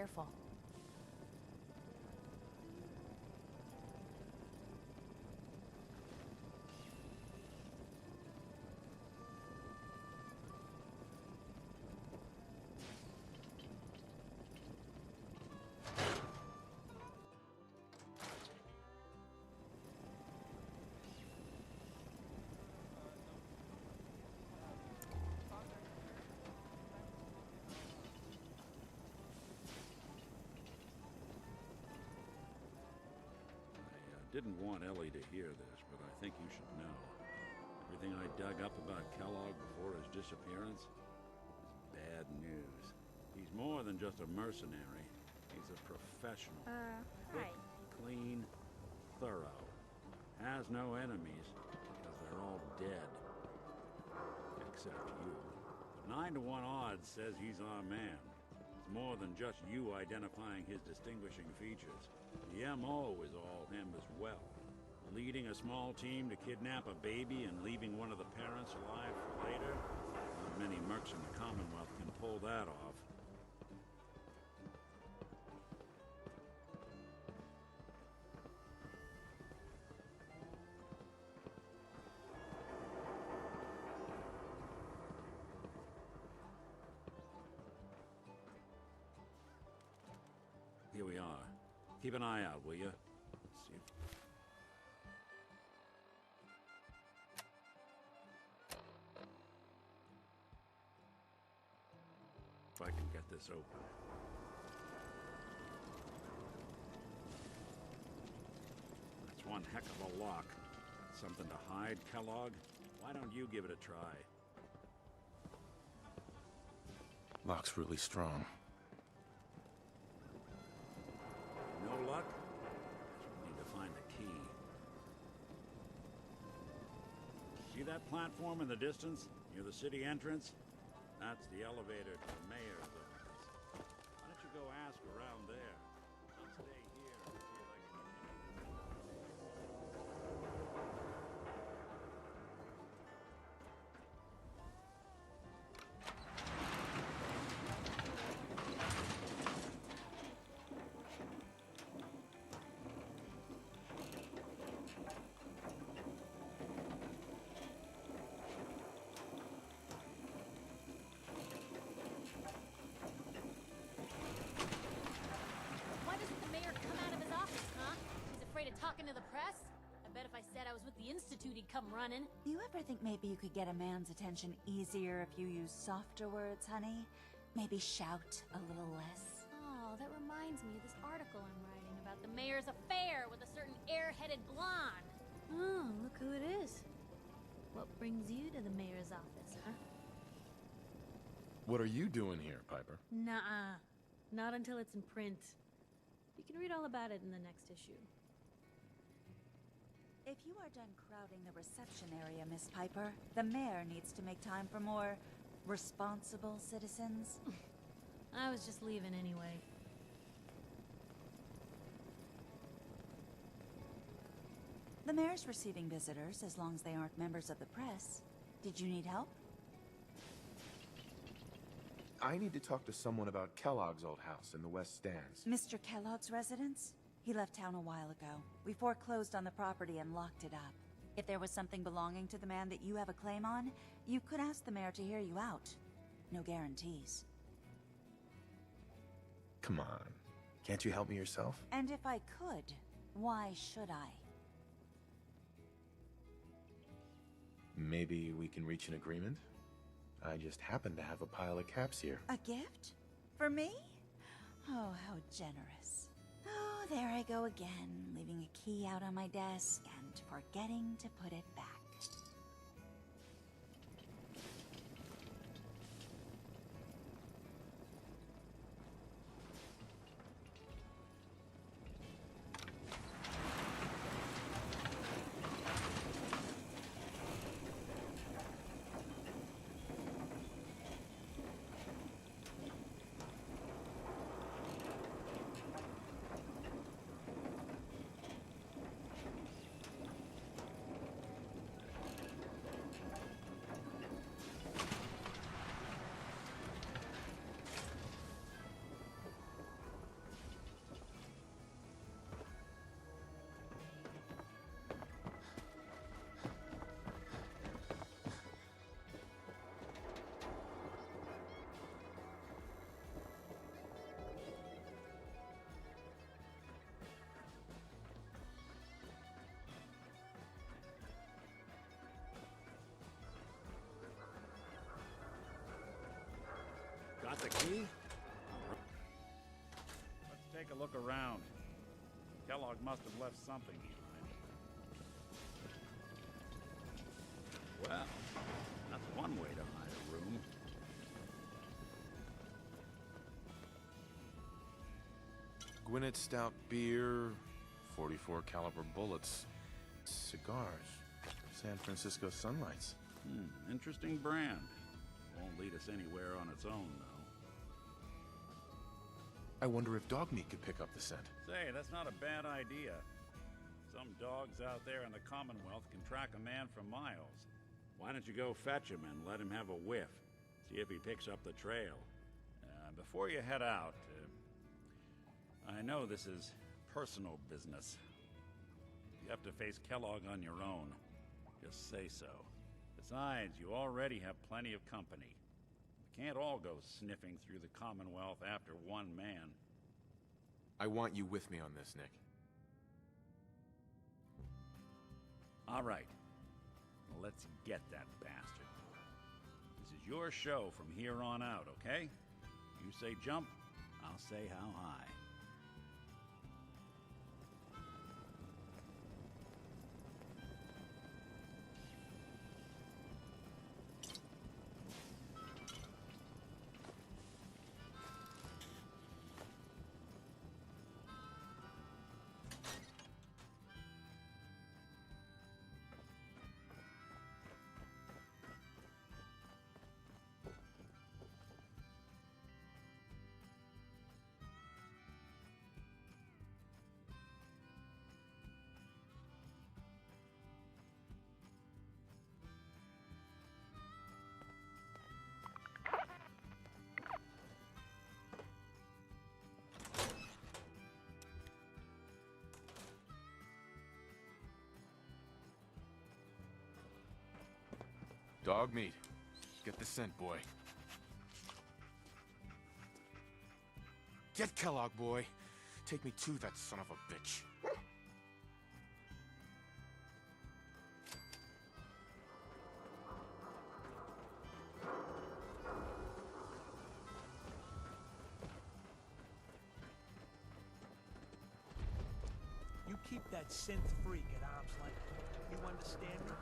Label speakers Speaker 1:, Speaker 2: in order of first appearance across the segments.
Speaker 1: careful.
Speaker 2: Didn't want Ellie to hear this, but I think you should know. Everything I dug up about Kellogg before his disappearance is bad news. He's more than just a mercenary. He's a professional.
Speaker 1: Hi.
Speaker 2: Clean, thorough. Has no enemies, because they're all dead. Except you. 9 to 1 odds says he's our man. It's more than just you identifying his distinguishing features. The MO is all him as well. Leading a small team to kidnap a baby and leaving one of the parents alive for later? Not many mercs in the Commonwealth can pull that off. Here we are. Keep an eye out, will you? See if I can get this open. That's one heck of a lock. Something to hide, Kellogg? Why don't you give it a try?
Speaker 3: Lock's really strong.
Speaker 2: No luck? Need to find the key. See that platform in the distance, near the city entrance? That's the elevator to the mayor's office. Why don't you go ask around there? I'll stay here and see if I can
Speaker 1: Why doesn't the mayor come out of his office, huh? He's afraid of talking to the press? I bet if I said I was with the Institute, he'd come running.
Speaker 4: Do you ever think maybe you could get a man's attention easier if you use softer words, honey? Maybe shout a little less?
Speaker 1: Oh, that reminds me of this article I'm writing about the mayor's affair with a certain air-headed blonde. Oh, look who it is. What brings you to the mayor's office, huh?
Speaker 3: What are you doing here, Piper?
Speaker 1: Nuh-uh. Not until it's in print. You can read all about it in the next issue.
Speaker 4: If you are done crowding the reception area, Miss Piper, the mayor needs to make time for more responsible citizens.
Speaker 1: I was just leaving anyway.
Speaker 4: The mayor's receiving visitors as long as they aren't members of the press. Did you need help?
Speaker 3: I need to talk to someone about Kellogg's old house in the West Stands.
Speaker 4: Mr. Kellogg's residence? He left town a while ago. We foreclosed on the property and locked it up. If there was something belonging to the man that you have a claim on, you could ask the mayor to hear you out. No guarantees.
Speaker 3: Come on. Can't you help me yourself?
Speaker 4: And if I could, why should I?
Speaker 3: Maybe we can reach an agreement? I just happen to have a pile of caps here.
Speaker 4: A gift? For me? Oh, how generous. Oh, there I go again, leaving a key out on my desk and forgetting to put it back.
Speaker 2: see? Let's take a look around. Kellogg must have left something behind. Well, that's one way to hide a room.
Speaker 3: Gwinnett Stout beer, 44 caliber bullets, cigars, San Francisco Sunlights.
Speaker 2: Interesting brand. Won't lead us anywhere on its own, though.
Speaker 3: I wonder if dog meat could pick up the scent.
Speaker 2: Say, that's not a bad idea. Some dogs out there in the Commonwealth can track a man for miles. Why don't you go fetch him and let him have a whiff? See if he picks up the trail. Before you head out, I know this is personal business. You have to face Kellogg on your own. Just say so. Besides, you already have plenty of company. We can't all go sniffing through the Commonwealth after one man.
Speaker 3: I want you with me on this, Nick.
Speaker 2: All right. Well, let's get that bastard. This is your show from here on out, okay? You say jump, I'll say how high.
Speaker 3: Dog meat. Get the scent, boy. Get Kellogg, boy. Take me to that son of a bitch.
Speaker 5: You keep that synth freak at arm's length. You understand me?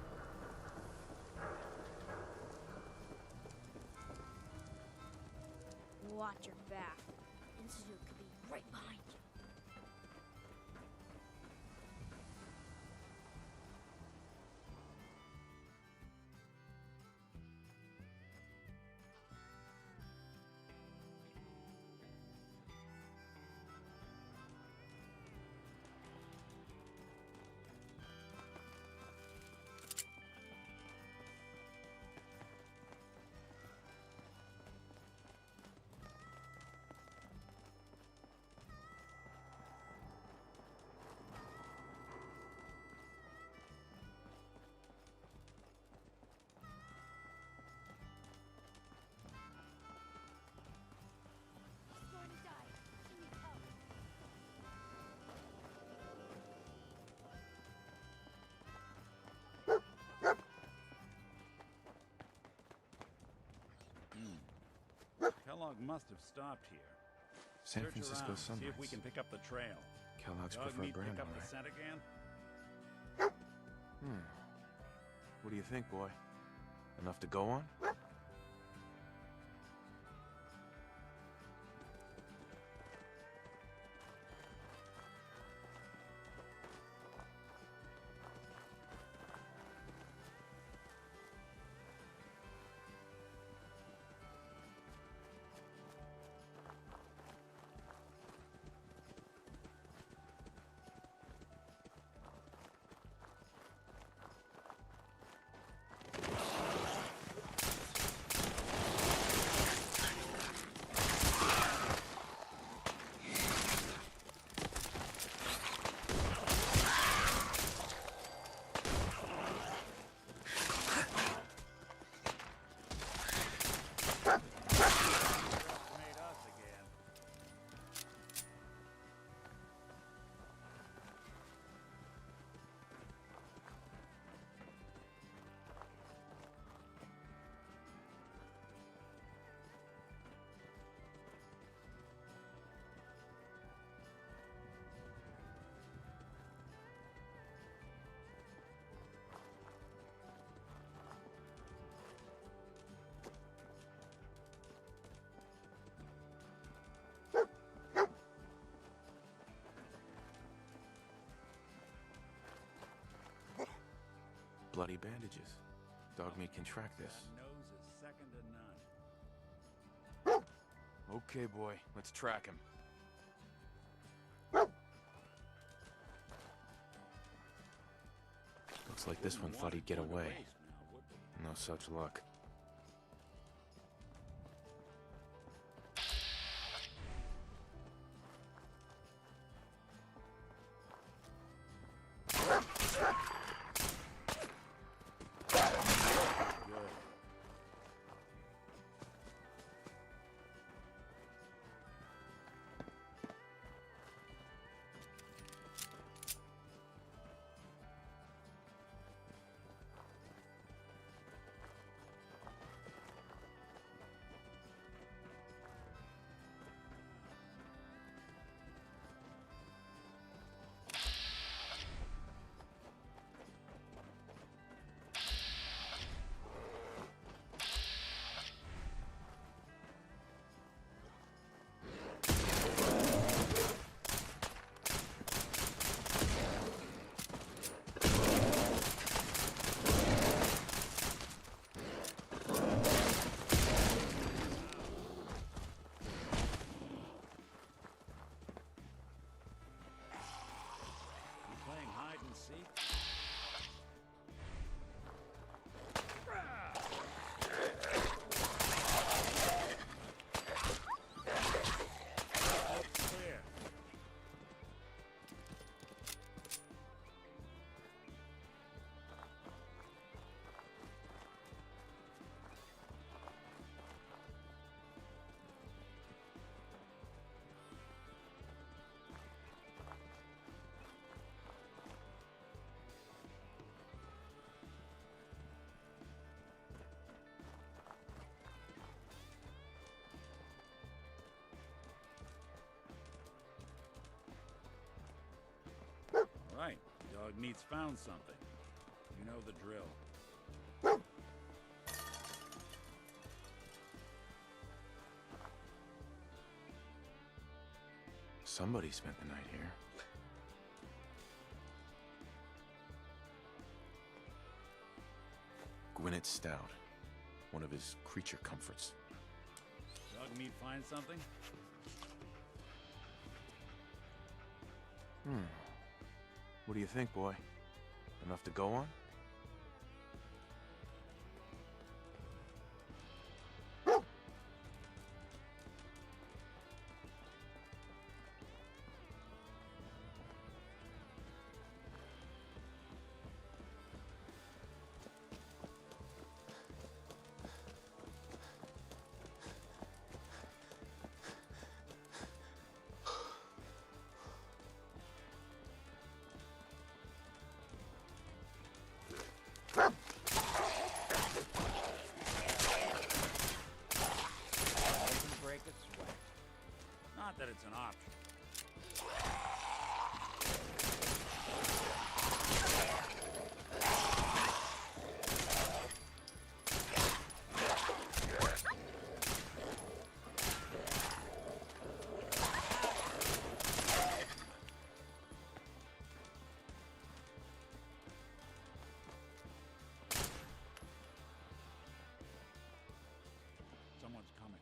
Speaker 1: Watch your back. Institute could be right behind you.
Speaker 2: Kellogg must have stopped here.
Speaker 3: San
Speaker 2: Search
Speaker 3: Francisco
Speaker 2: around,
Speaker 3: Sunlights.
Speaker 2: see if we can pick up the trail.
Speaker 3: Kellogg's
Speaker 2: Dog
Speaker 3: preferred
Speaker 2: meat
Speaker 3: brand,
Speaker 2: pick up
Speaker 3: all
Speaker 2: the
Speaker 3: right.
Speaker 2: scent again?
Speaker 3: What do you think, boy? Enough to go on? bloody bandages. Dogmeat can track this.
Speaker 2: That nose is second to none.
Speaker 3: Okay, boy, let's track him. Looks like this one thought he'd get away. No such luck.
Speaker 2: Right, Dogmeat's found something. You know the drill.
Speaker 3: Somebody spent the night here. Gwinnett Stout. One of his creature comforts.
Speaker 2: Dogmeat find something?
Speaker 3: What do you think, boy? Enough to go on?
Speaker 2: Break it sweat. Not that it's an option. Someone's coming.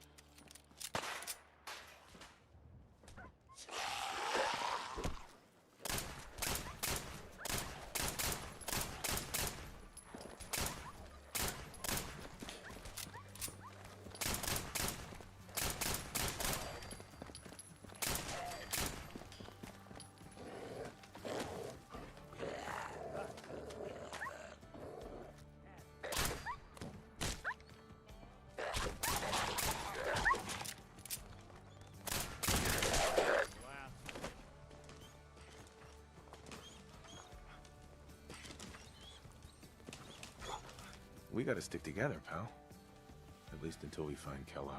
Speaker 3: We gotta stick together, pal. At least until we find Kellogg.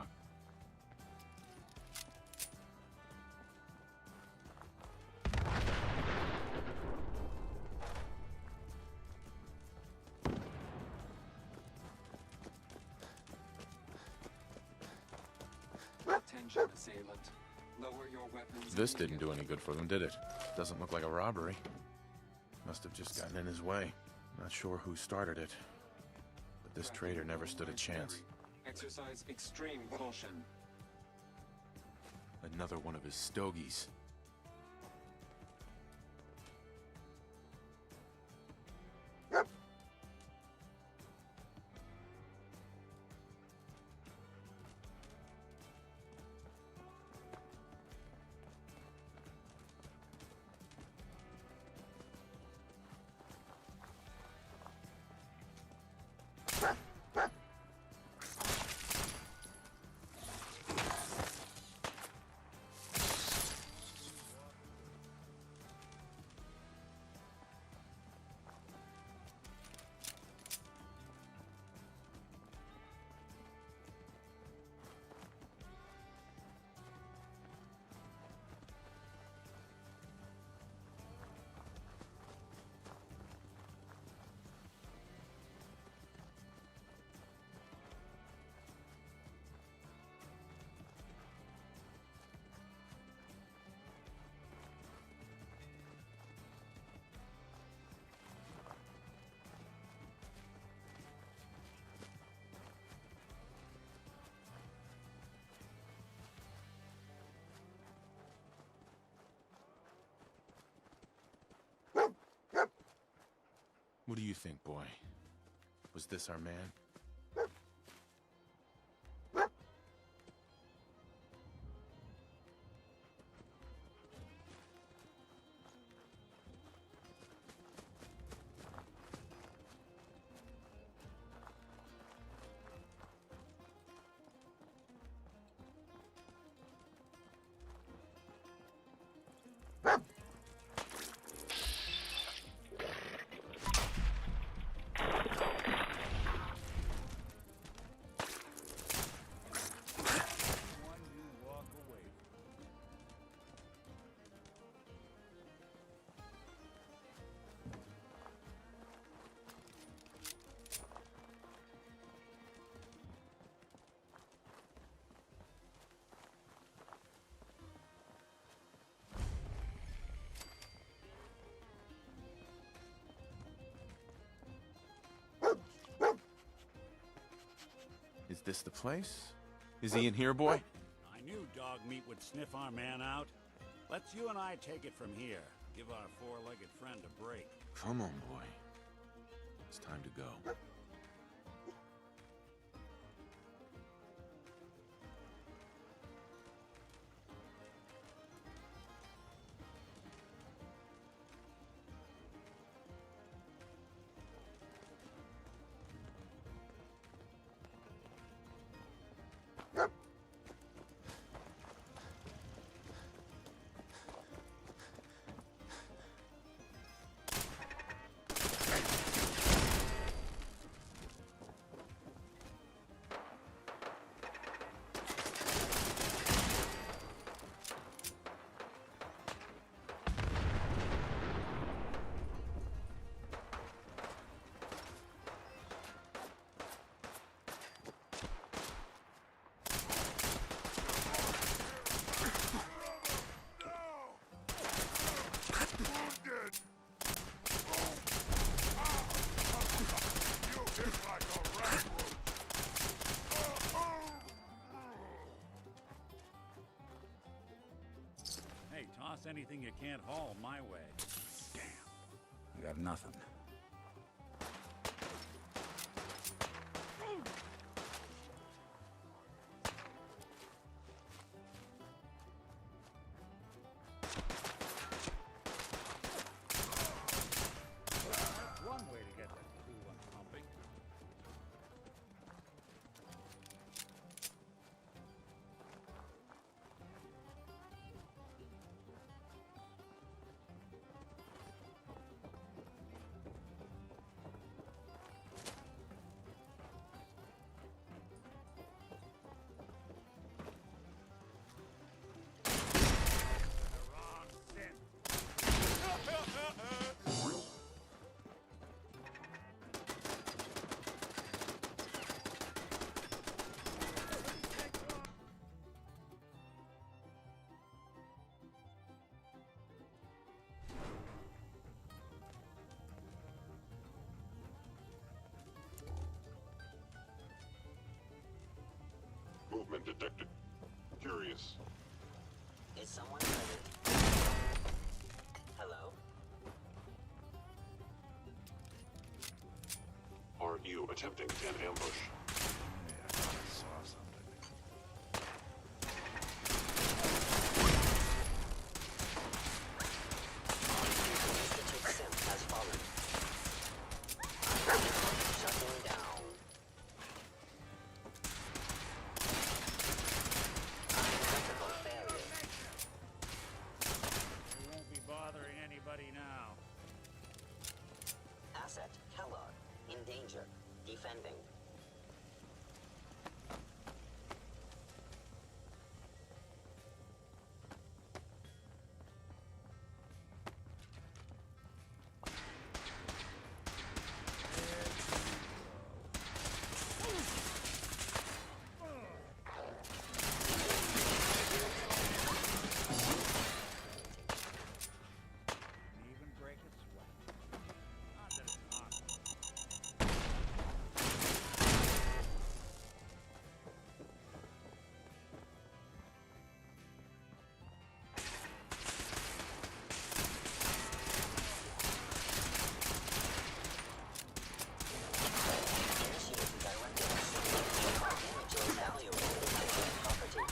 Speaker 6: Attention, assailant. Lower your weapons.
Speaker 3: This didn't do any good for them, did it? Doesn't look like a robbery. Must have just gotten in his way. Not sure who started it, but this traitor never stood a chance.
Speaker 6: Exercise extreme caution.
Speaker 3: Another one of his stogies. What do you think, boy? Was this our man? Is this the place? Is he in here, boy?
Speaker 2: I knew dog meat would sniff our man out. Let's you and I take it from here. Give our four-legged friend a break.
Speaker 3: Come on, boy. It's time to go.
Speaker 2: Hey, toss anything you can't haul my way. Damn. I got nothing. That's one way to get that cool one pumping.
Speaker 7: attempting an ambush.
Speaker 2: Yeah, I thought I saw something.
Speaker 8: Institute synth has fallen. Shutting down. Unacceptable failure.
Speaker 2: We won't be bothering anybody now.
Speaker 8: Asset, Kellogg. In danger. Defending.
Speaker 2: Even break a sweat. Not that it's not.
Speaker 8: Initiate directive. Images valuable intellectual property.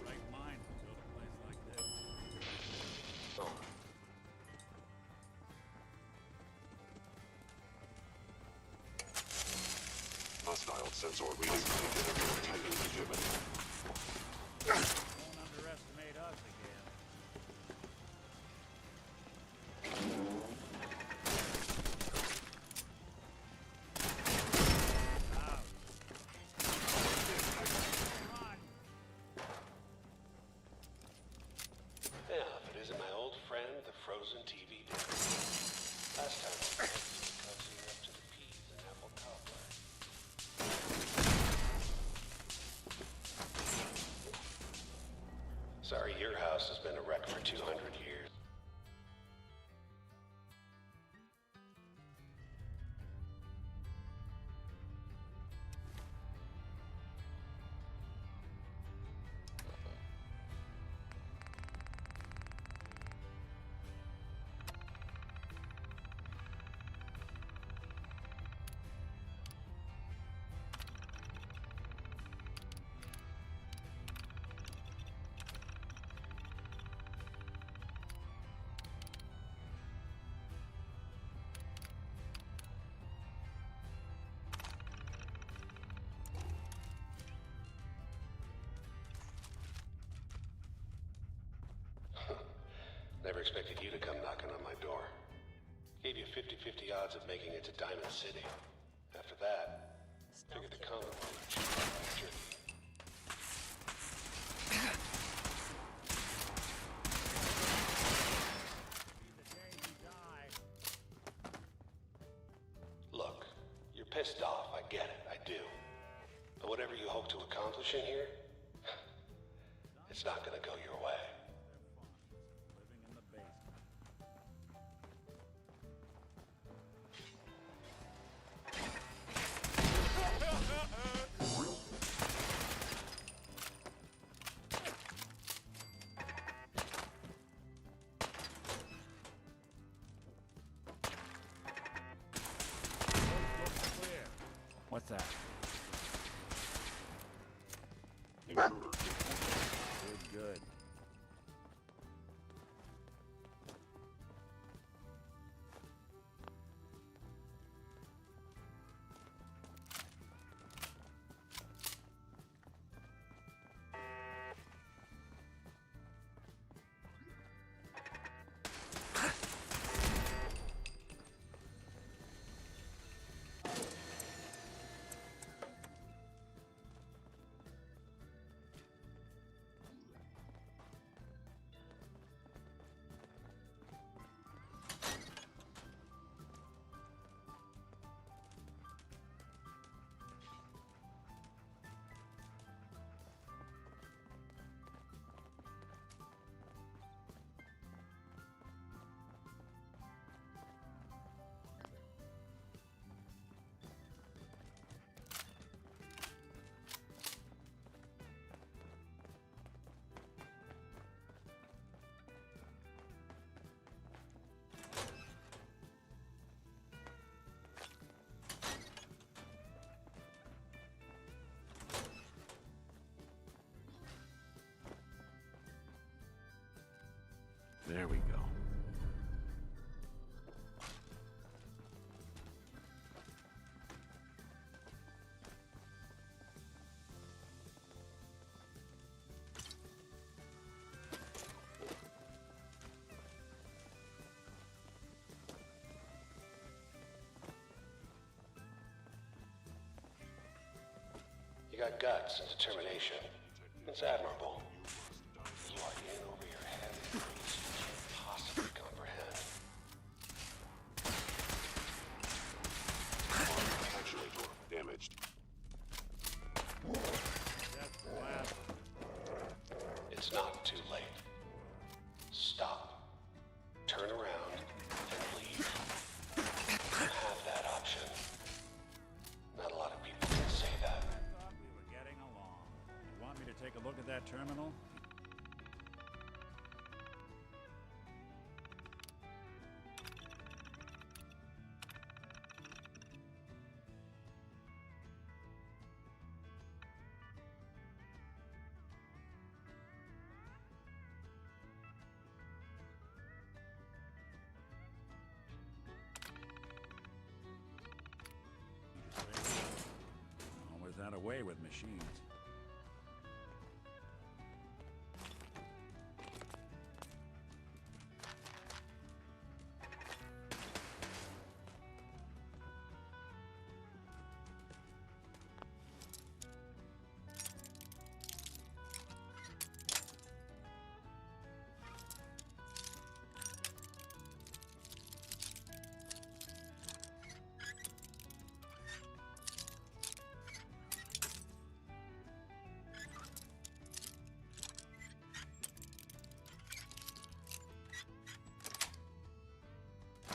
Speaker 2: Right mind to build a place like this.
Speaker 7: Hostile sensor reading indicator tightly given.
Speaker 2: Don't underestimate us again. Out. Run.
Speaker 9: Yeah, if it isn't my old friend, the frozen TV dinner. Last time I was cozy up to the peas and apple cobbler. Sorry, your house has been a wreck for 200 years. Never expected you to come knocking on my door. Gave you 50-50 odds of making it to Diamond City. After that, figured the common one would check out electricity.
Speaker 2: The day you die.
Speaker 9: Look, you're pissed off, I get it, I do. But whatever you hope to accomplish in here, it's not gonna go your way.
Speaker 2: Living in the basement. Clear. What's that?
Speaker 7: Intruder.
Speaker 2: Good, good. There we go.
Speaker 9: You got guts and determination. It's admirable. You are in over your head in ways you can't possibly comprehend.
Speaker 7: Actuator damaged.
Speaker 2: That's the last.
Speaker 9: It's not too late. Stop. Turn around and leave. You have that option. Not a lot of people can say that.
Speaker 2: I thought we were getting along. You want me to take a look at that terminal? Always had a way with machines.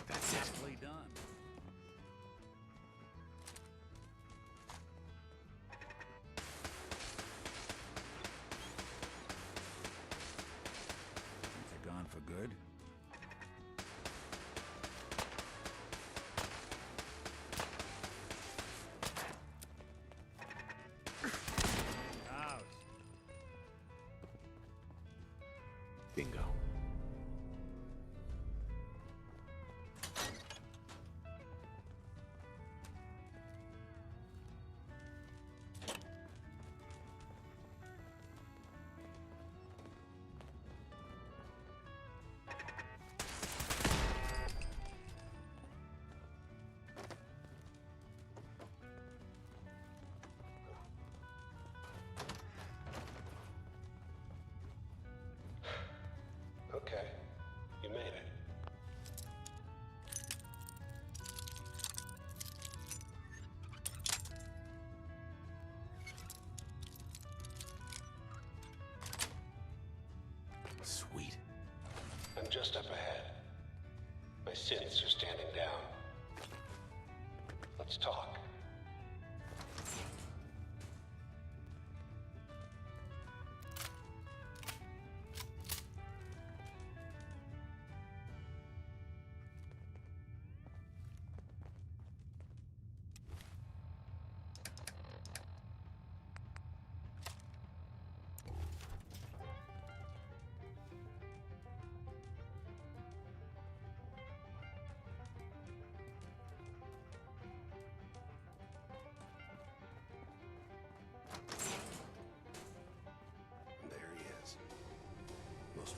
Speaker 3: That's it.
Speaker 2: Nicely done. Think they're gone for good? Out.
Speaker 3: Bingo.
Speaker 9: Okay. You made it.
Speaker 3: Sweet.
Speaker 9: I'm just up ahead. My synths are standing down. Let's talk. There he is. Most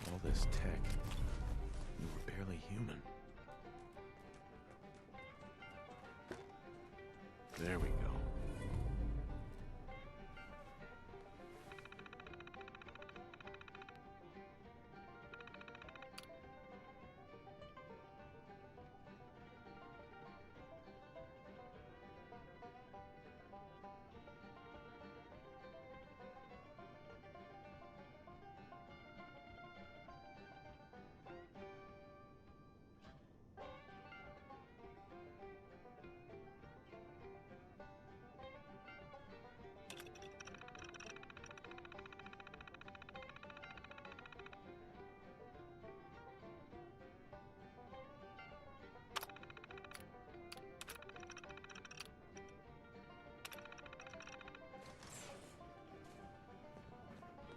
Speaker 3: All this tech. You were barely human. There we go.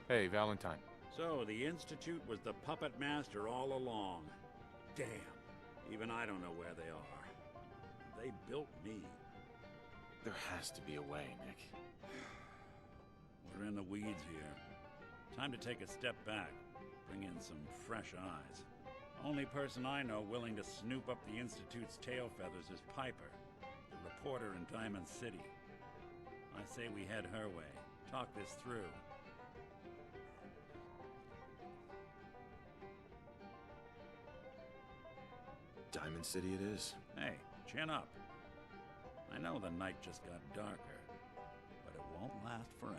Speaker 3: Hey, Valentine.
Speaker 2: So, the Institute was the puppet master all along. Damn. Even I don't know where they are. They built me.
Speaker 3: There has to be a way, Nick.
Speaker 2: We're in the weeds here. Time to take a step back. Bring in some fresh eyes. Only person I know willing to snoop up the Institute's tail feathers is Piper, the reporter in Diamond City. I say we head her way. Talk this through.
Speaker 3: Diamond City it is.
Speaker 2: Hey, chin up. I know the night just got darker, but it won't last forever.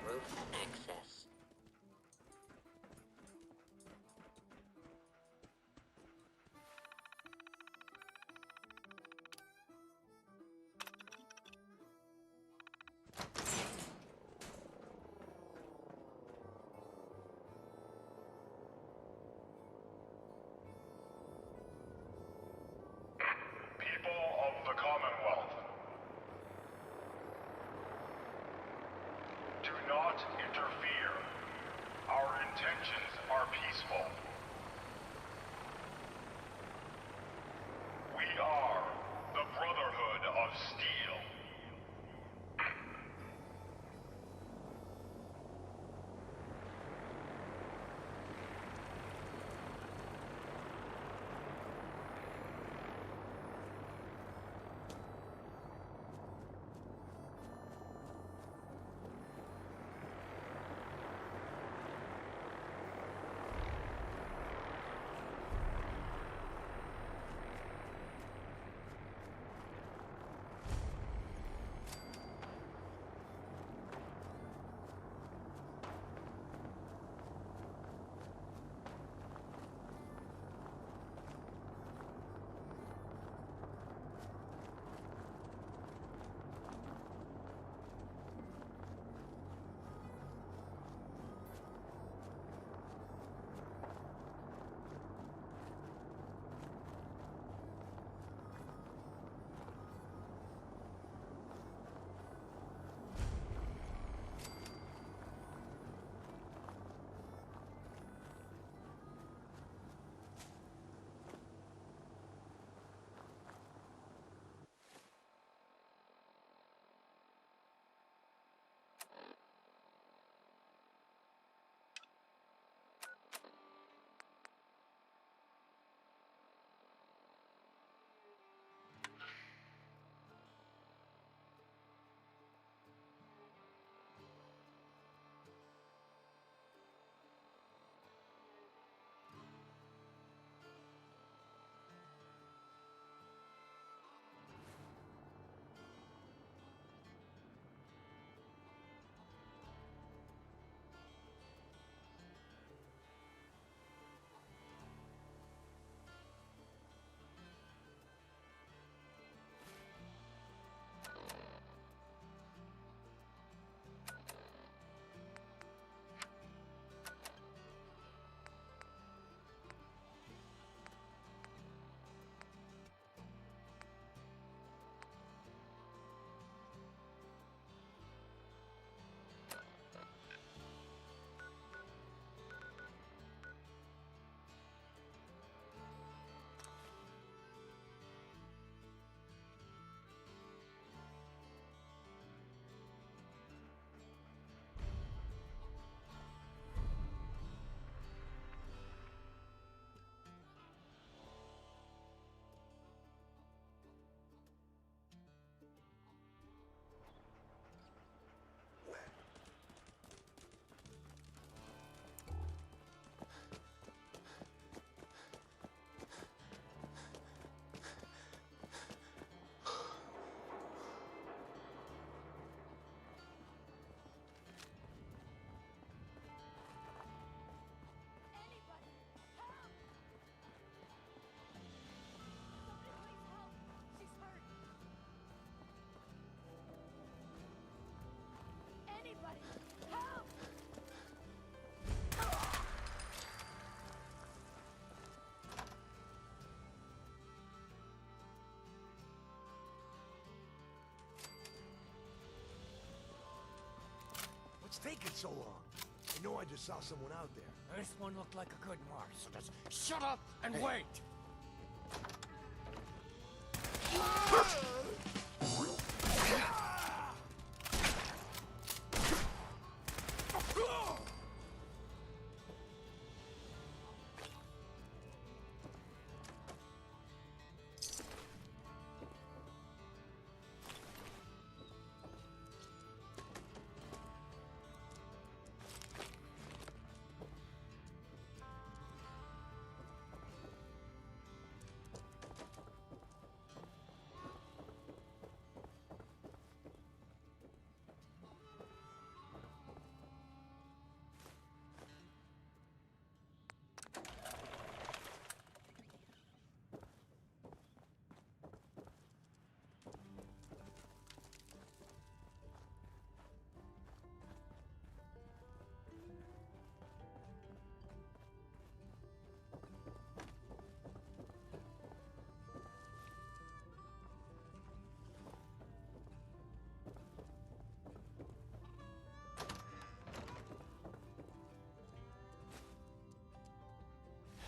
Speaker 8: Roof access.
Speaker 7: People of the Commonwealth, do not interfere. Our intentions are peaceful. We are the Brotherhood of Steel.
Speaker 5: taking so long? I know I just saw someone out there.
Speaker 10: This one looked like a good mark, so just shut up and wait!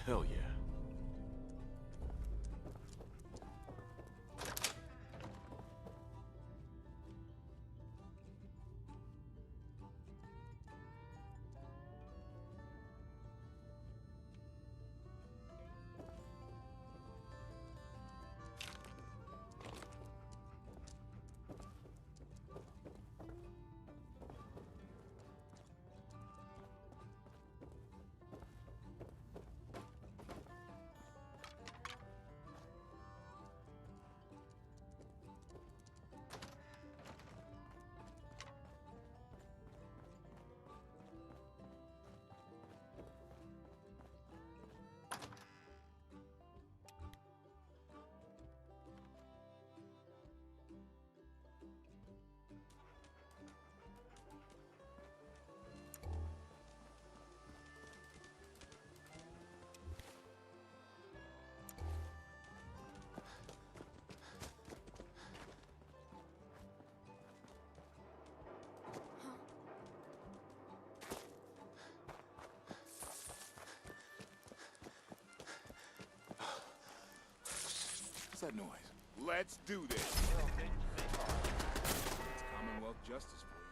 Speaker 3: Hell yeah.
Speaker 11: What's that noise? Let's do this. Commonwealth justice for you.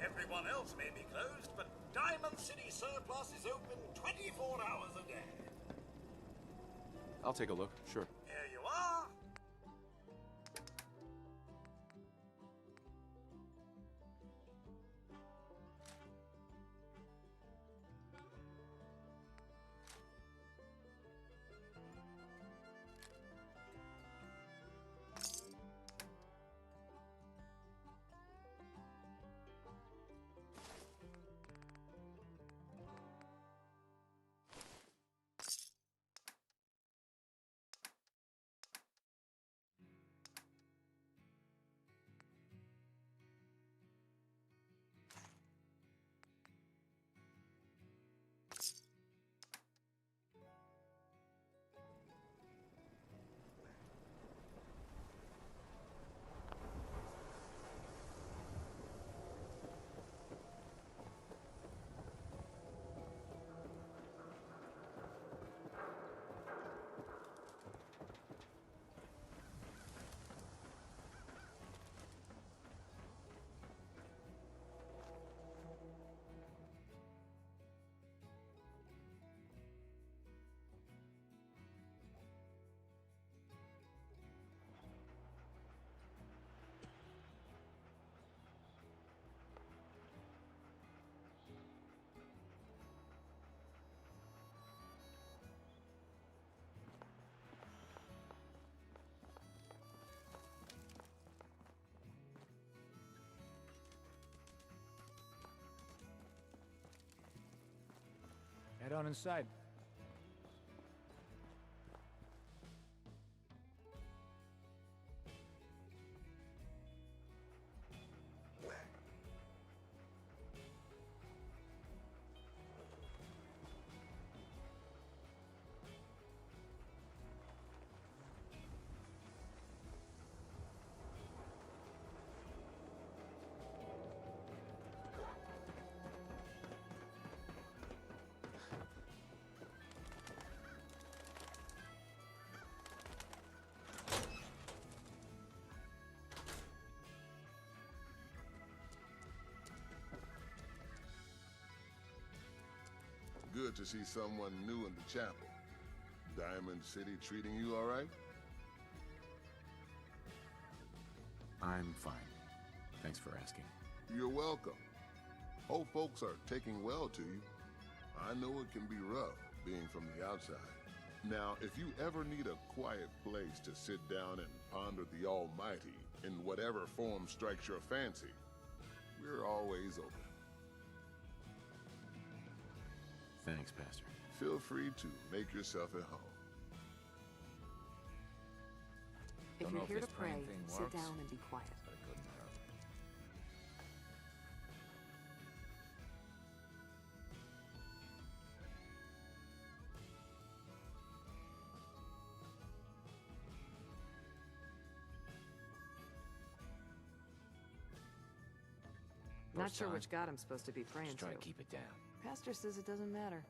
Speaker 12: Everyone else may be closed, but Diamond City Surplus is open 24 hours a day.
Speaker 3: I'll take a look, sure.
Speaker 12: Here you are.
Speaker 5: Head on inside.
Speaker 13: Good to see someone new in the chapel. Diamond City treating you all right?
Speaker 3: I'm fine. Thanks for asking.
Speaker 13: You're welcome. Hope folks are taking well to you. I know it can be rough being from the outside. Now, if you ever need a quiet place to sit down and ponder the Almighty in whatever form strikes your fancy, we're always open.
Speaker 3: Thanks, Pastor.
Speaker 13: Feel free to make yourself at home.
Speaker 14: If you're here to pray, sit down and be quiet. Not sure which god I'm supposed to be praying to.
Speaker 10: Just try to keep it down.
Speaker 14: Pastor says it doesn't matter.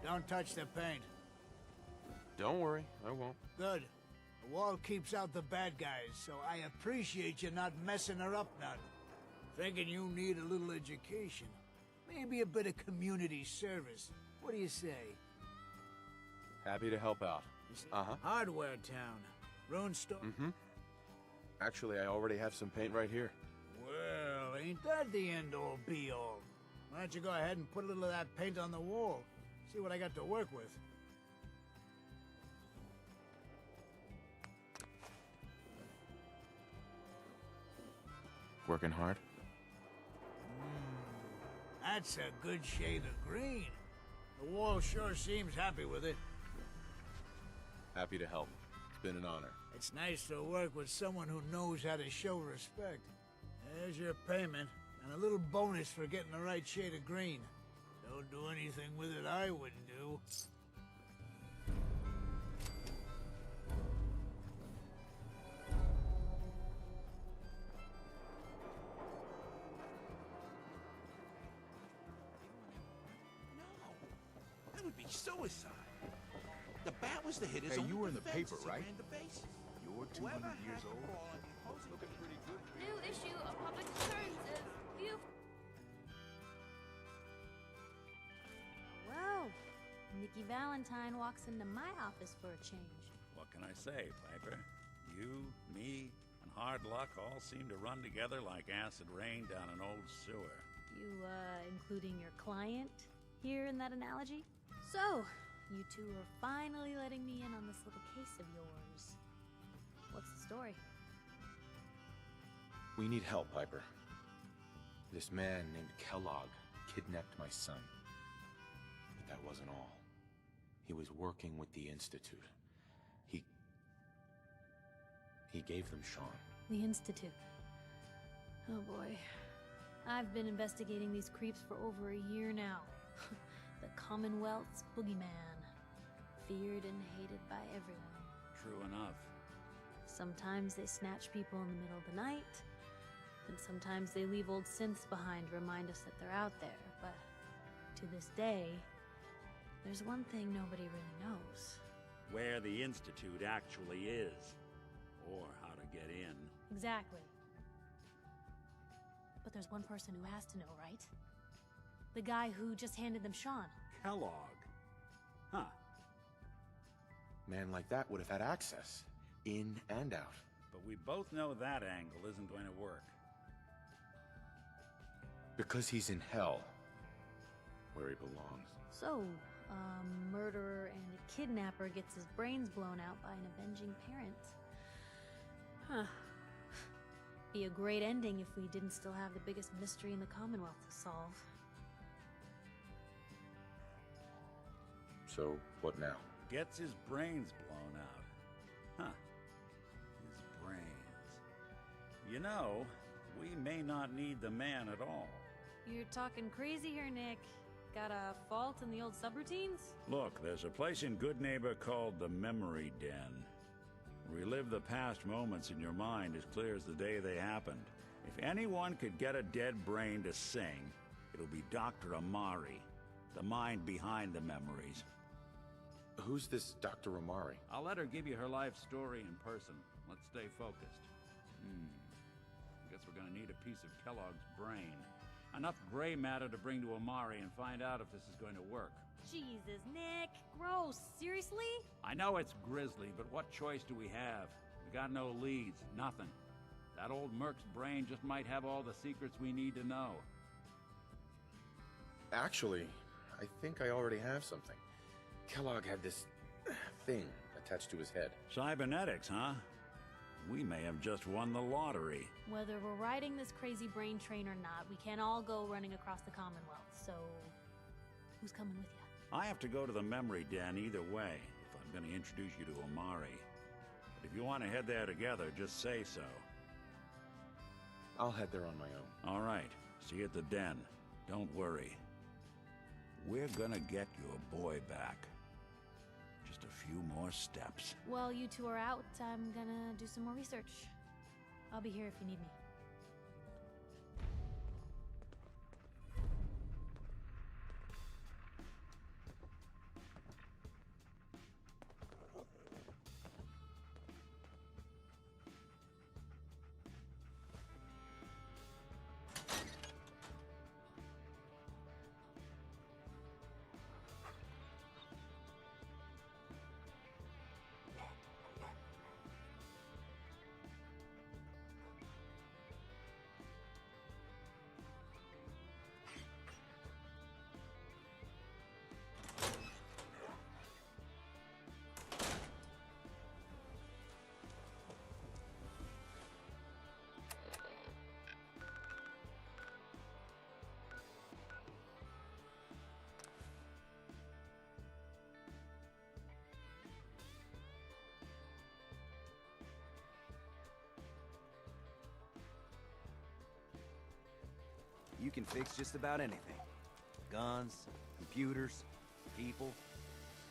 Speaker 5: Don't touch the paint.
Speaker 3: Don't worry, I won't.
Speaker 5: Good. The wall keeps out the bad guys, so I appreciate you not messing her up none. Thinking you need a little education. Maybe a bit of community service. What do you say?
Speaker 3: Happy to help out.
Speaker 5: Hardware town. Rune store.
Speaker 3: Actually, I already have some paint right here.
Speaker 5: Well, ain't that the end-all be-all? Why don't you go ahead and put a little of that paint on the wall? See what I got to work with.
Speaker 3: Working hard?
Speaker 5: That's a good shade of green. The wall sure seems happy with it.
Speaker 3: Happy to help. It's been an honor.
Speaker 5: It's nice to work with someone who knows how to show respect. There's your payment, and a little bonus for getting the right shade of green. Don't do anything with it I wouldn't do.
Speaker 12: That would be suicide. The bat was the hit.
Speaker 11: Hey, you were in the paper, right?
Speaker 12: You're
Speaker 11: 200 years old.
Speaker 12: Looking pretty good.
Speaker 1: New issue of public assurances. View. Well, Nikki Valentine walks into my office for a change.
Speaker 2: What can I say, Piper? You, me, and hard luck all seem to run together like acid rain down an old sewer.
Speaker 1: You, including your client here in that analogy? So, you two are finally letting me in on this little case of yours. What's the story?
Speaker 3: We need help, Piper. This man named Kellogg kidnapped my son. But that wasn't all. He was working with the Institute. He gave them Sean.
Speaker 1: The Institute. Oh boy. I've been investigating these creeps for over a year now. The Commonwealth's boogeyman. feared and hated by everyone.
Speaker 2: True enough.
Speaker 1: Sometimes they snatch people in the middle of the night, and sometimes they leave old synths behind to remind us that they're out there, but to this day, there's one thing nobody really knows.
Speaker 2: Where the Institute actually is. Or how to get in.
Speaker 1: Exactly. But there's one person who has to know, right? The guy who just handed them Sean.
Speaker 2: Kellogg. Huh.
Speaker 3: Man like that would have had access. In and out.
Speaker 2: But we both know that angle isn't going to work.
Speaker 3: Because he's in hell. Where he belongs.
Speaker 1: So, a murderer and a kidnapper gets his brains blown out by an avenging parent. Huh. Be a great ending if we didn't still have the biggest mystery in the Commonwealth to solve.
Speaker 3: So, what now?
Speaker 2: Gets his brains blown out. Huh. His brains. You know, we may not need the man at all.
Speaker 1: You're talking crazy here, Nick. Got a fault in the old subroutines?
Speaker 2: Look, there's a place in Good Neighbor called the Memory Den. Relive the past moments in your mind as clear as the day they happened. If anyone could get a dead brain to sing, it'll be Dr. Amari, the mind behind the memories.
Speaker 3: Who's this Dr. Amari?
Speaker 2: I'll let her give you her life story in person. Let's stay focused. Guess we're gonna need a piece of Kellogg's brain. Enough gray matter to bring to Amari and find out if this is going to work.
Speaker 1: Jesus, Nick. Gross. Seriously?
Speaker 2: I know it's grisly, but what choice do we have? We got no leads, nothing. That old Merc's brain just might have all the secrets we need to know.
Speaker 3: Actually, I think I already have something. Kellogg had this thing attached to his head.
Speaker 2: Cybernetics, huh? We may have just won the lottery.
Speaker 1: Whether we're riding this crazy brain train or not, we can't all go running across the Commonwealth, so who's coming with you?
Speaker 2: I have to go to the Memory Den either way, if I'm going to introduce you to Amari. But if you want to head there together, just say so.
Speaker 3: I'll head there on my own.
Speaker 2: All right. See you at the den. Don't worry. We're gonna get your boy back. Just a few more steps.
Speaker 1: While you two are out, I'm gonna do some more research. I'll be here if you need me.
Speaker 15: You can fix just about anything. Guns, computers, people.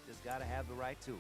Speaker 15: Just gotta have the right tools.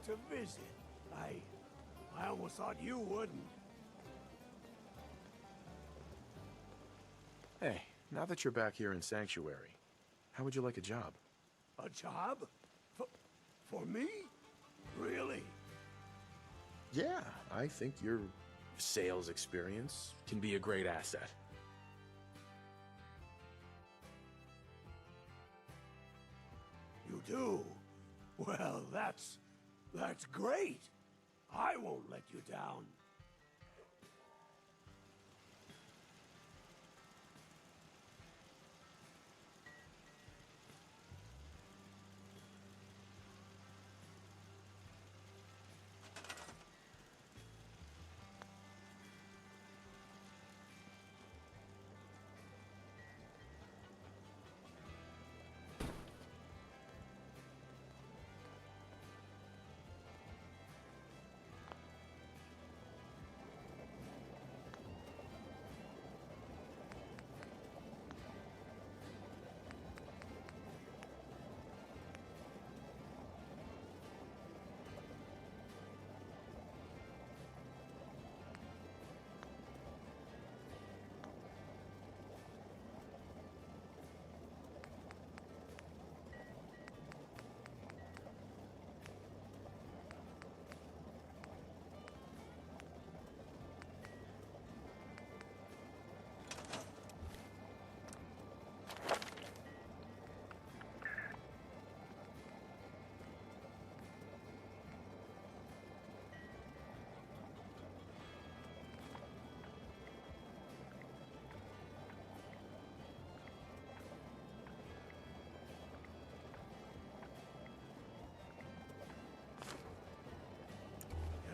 Speaker 10: to visit. I almost thought you wouldn't.
Speaker 3: Hey, now that you're back here in Sanctuary, how would you like a job?
Speaker 10: A job? For me? Really?
Speaker 3: Yeah, I think your sales experience can be a great asset.
Speaker 10: You do? Well, that's great. I won't let you down.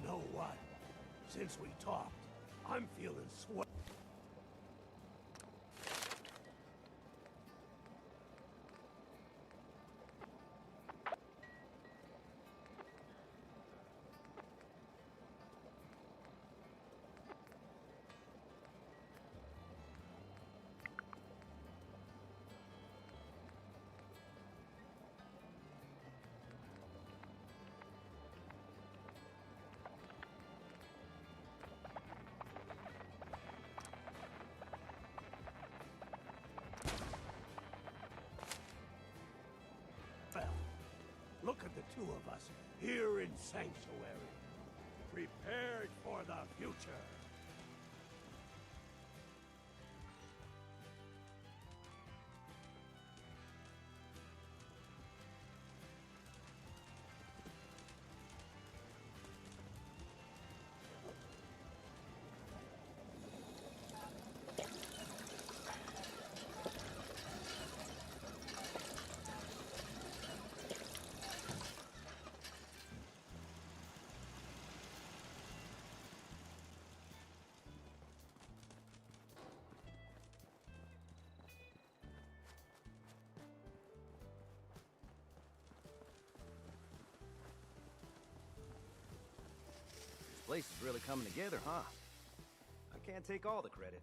Speaker 10: You know what? Since we talked, I'm feeling sweat. Well, look at the two of us here in Sanctuary, prepared for the future.
Speaker 15: This place is really coming together, huh? I can't take all the credit.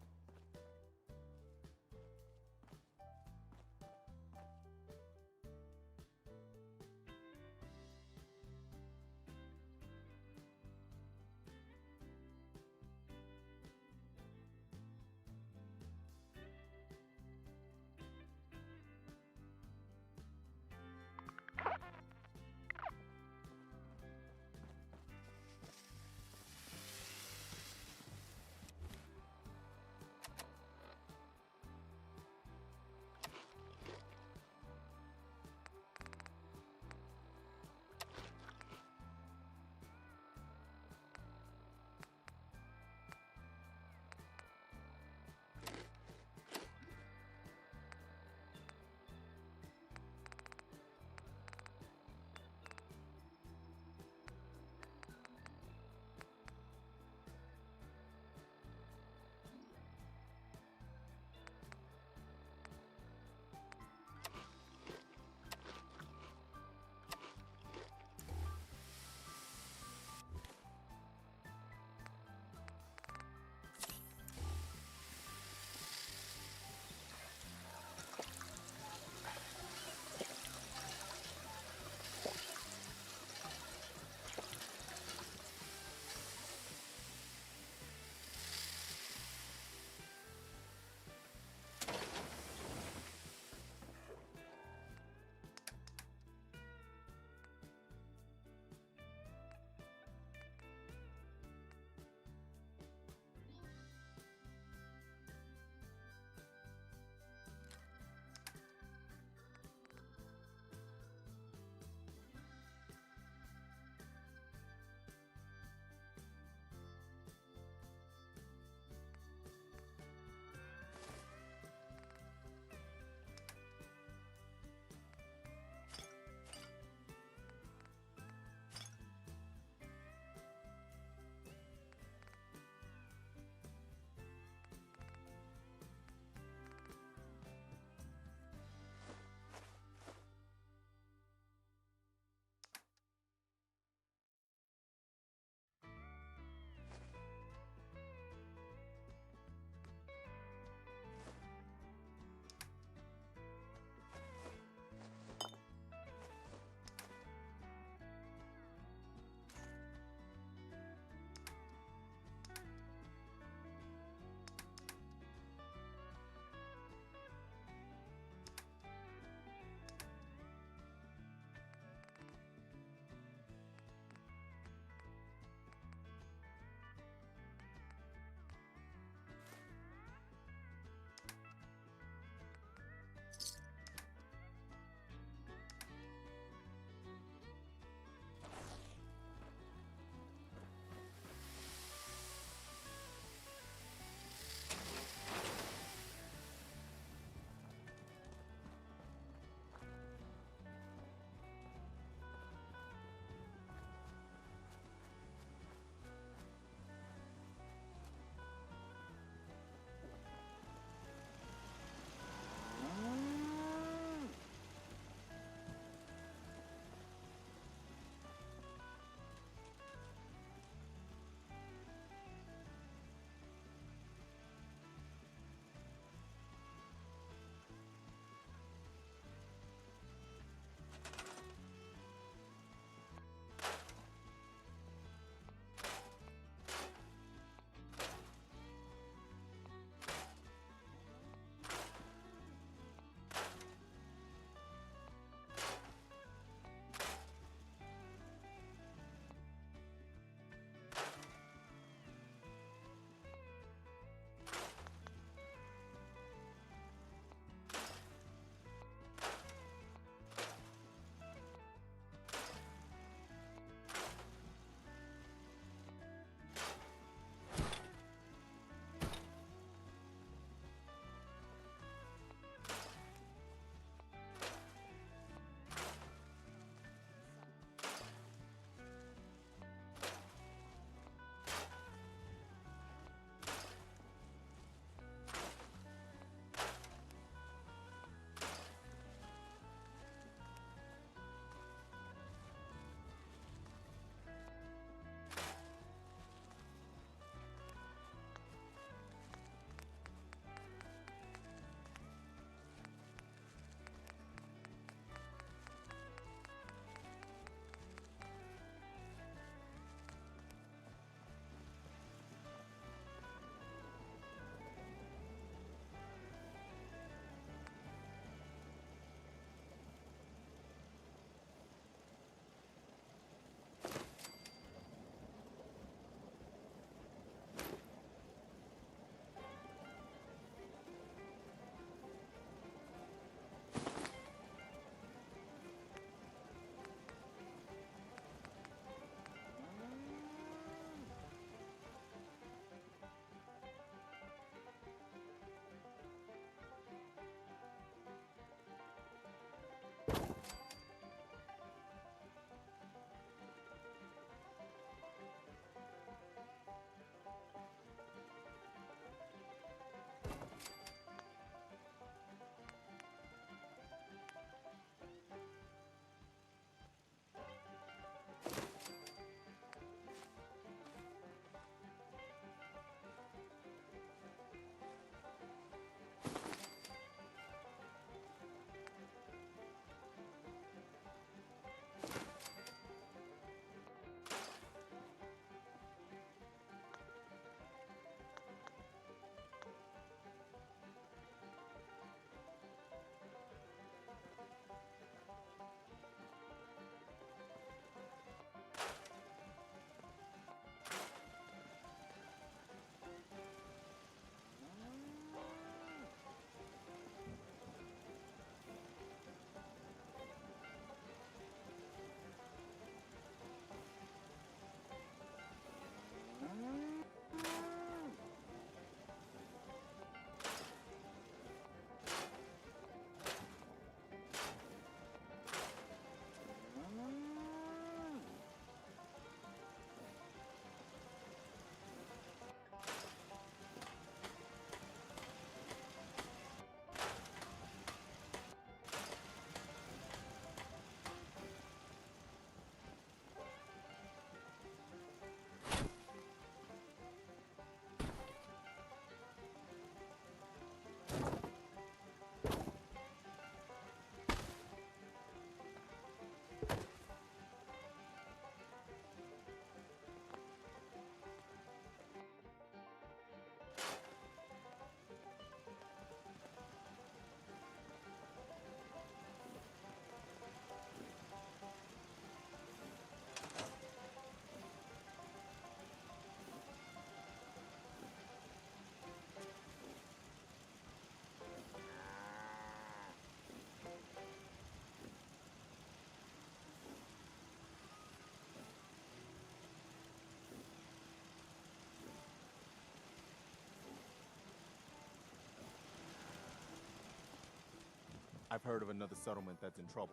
Speaker 3: I've heard of another settlement that's in trouble.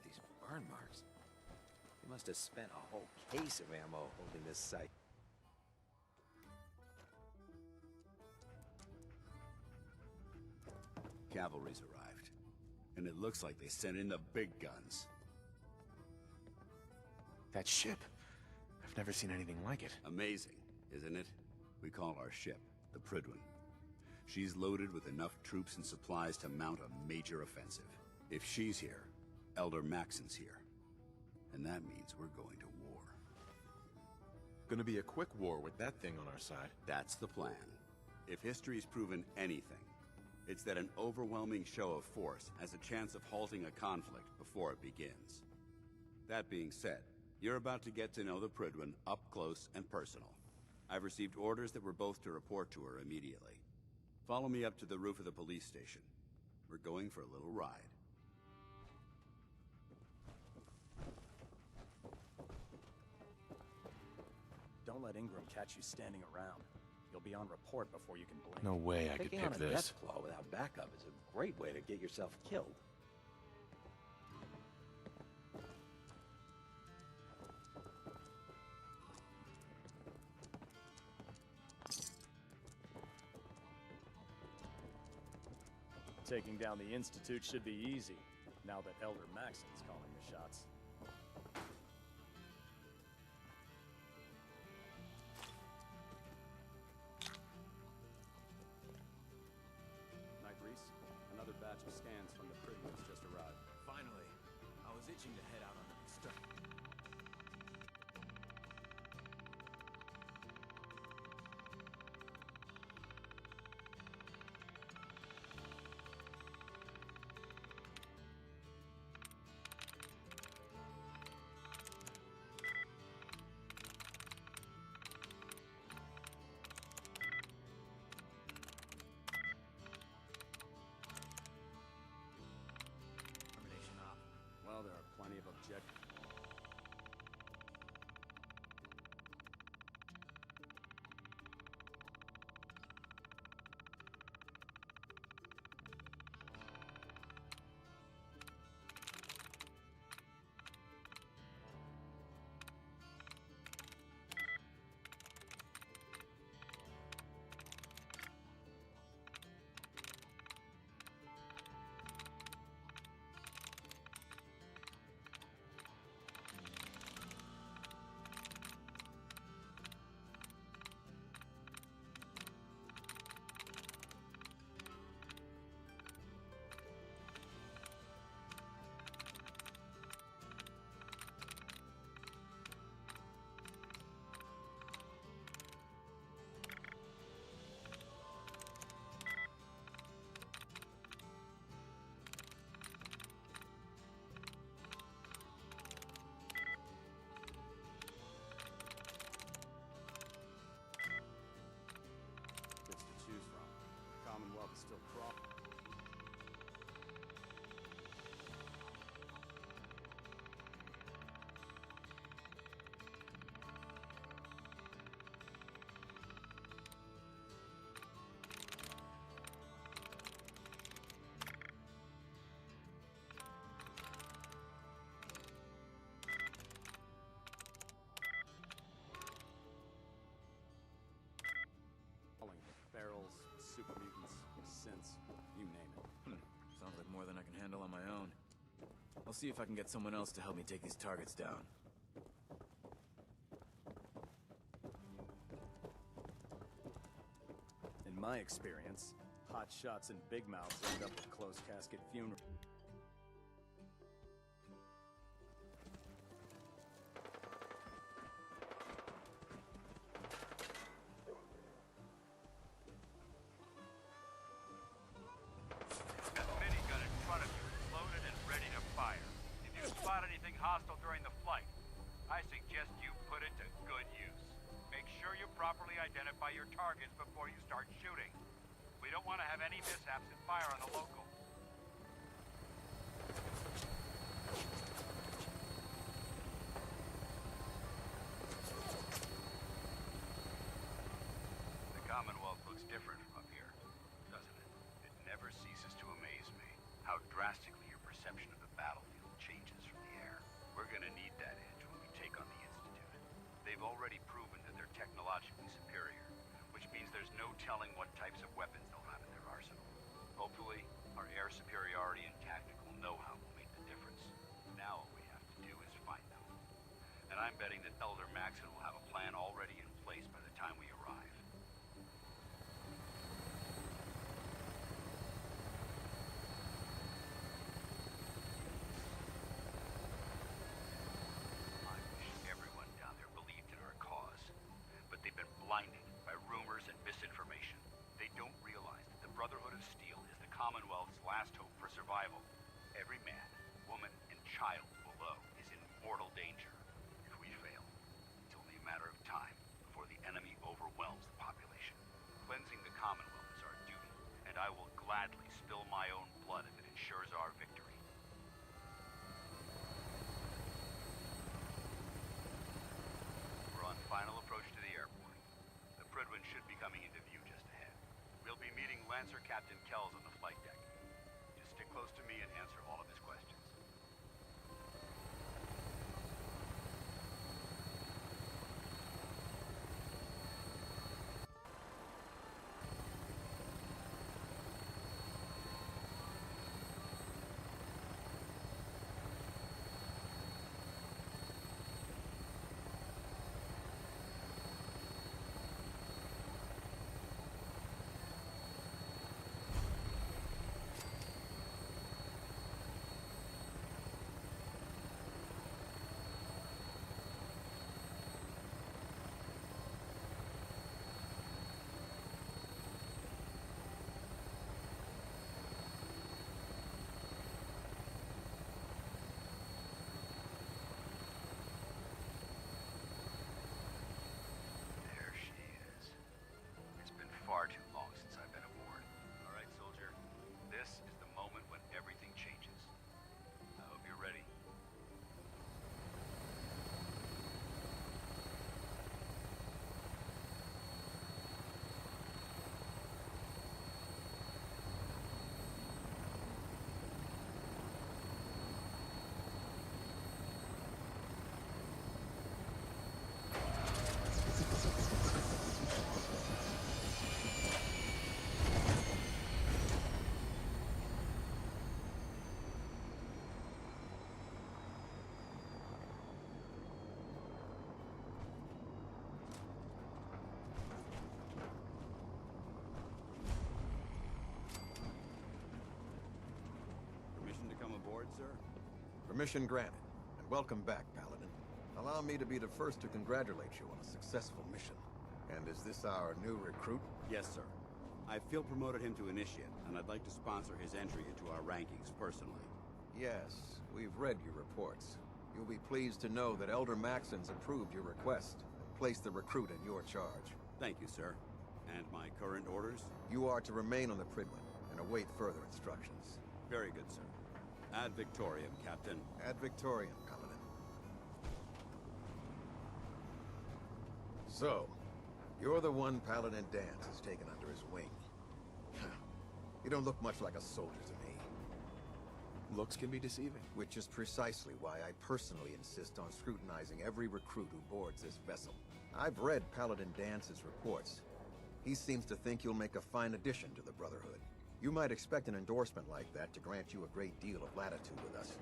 Speaker 15: These burn marks. They must have spent a whole case of ammo holding this site.
Speaker 16: Cavalry's arrived, and it looks like they sent in the big guns.
Speaker 3: That ship. I've never seen anything like it.
Speaker 16: Amazing, isn't it? We call our ship the PREWAR. She's loaded with enough troops and supplies to mount a major offensive. If she's here, Elder Maxon's here. And that means we're going to war.
Speaker 3: Gonna be a quick war with that thing on our side.
Speaker 16: That's the plan. If history's proven anything, it's that an overwhelming show of force has a chance of halting a conflict before it begins. That being said, you're about to get to know the PREWAR up close and personal. I've received orders that we're both to report to her immediately. Follow me up to the roof of the police station. We're going for a little ride.
Speaker 17: Don't let Ingram catch you standing around. You'll be on report before you can blink.
Speaker 3: No way I could
Speaker 15: Taking
Speaker 3: pick
Speaker 15: on a
Speaker 3: this.
Speaker 15: death claw without backup is a great way to get yourself killed.
Speaker 17: Taking down the Institute should be easy, now that Elder Maxon's calling the shots. Night, Reese. Another batch of scans from the PREWAR's just arrived.
Speaker 18: Finally. I was itching to head out on an instruction.
Speaker 17: super mutants, synths, you name it.
Speaker 18: Sounds like more than I can handle on my own. I'll see if I can get someone else to help me take these targets down.
Speaker 17: In my experience, hot shots and big mouths end up with closed casket funerals.
Speaker 19: Hostile during the flight. I suggest you put it to good use. Make sure you properly identify your targets before you start shooting. We don't want to have any mishaps and fire on the local. The Commonwealth looks different from up here, doesn't it? It never ceases to amaze me how drastically your perception of the battlefield changes from the air. We're gonna need that edge when we take on the Institute. They've already proven that they're technologically superior, which means there's no telling what types of weapons they'll have in their arsenal. Hopefully, our air superiority and tactical know-how will make the difference. Now all we have to do is find them. And I'm betting that Elder Maxon will have a plan already in place by the time we arrive. Blinded by rumors and misinformation. They don't realize that the Brotherhood of Steel is the Commonwealth's last hope for survival. Every man, woman, and child below is in mortal danger. If we fail, it's only a matter of time before the enemy overwhelms the population. Cleansing the Commonwealth is our duty, and I will gladly spill my own blood if it ensures our victory. We're on final approach to the airport. Pridwin should be coming into view just ahead. We'll be meeting Lancer Captain Kells on the flight deck. Just stick close to me and answer all of his questions. Far too long since I've been aboard. All right, soldier. This is the moment when everything changes. I hope you're ready. Sir?
Speaker 20: Permission granted, and welcome back, Paladin. Allow me to be the first to congratulate you on a successful mission. And is this our new recruit?
Speaker 16: Yes, sir. I feel promoted him to initiate, and I'd like to sponsor his entry into our rankings personally.
Speaker 20: Yes, we've read your reports. You'll be pleased to know that Elder Maxon's approved your request and placed the recruit in your charge.
Speaker 16: Thank you, sir. And my current orders?
Speaker 20: You are to remain on the Pridwin and await further instructions.
Speaker 16: Very good, sir. Ad Victoriam, Captain.
Speaker 20: Ad Victoriam, Paladin. So, you're the one Paladin Danse has taken under his wing. You don't look much like a soldier to me.
Speaker 3: Looks can be deceiving.
Speaker 20: Which is precisely why I personally insist on scrutinizing every recruit who boards this vessel. I've read Paladin Danse's reports. He seems to think you'll make a fine addition to the Brotherhood. You might expect an endorsement like that to grant you a great deal of latitude with us.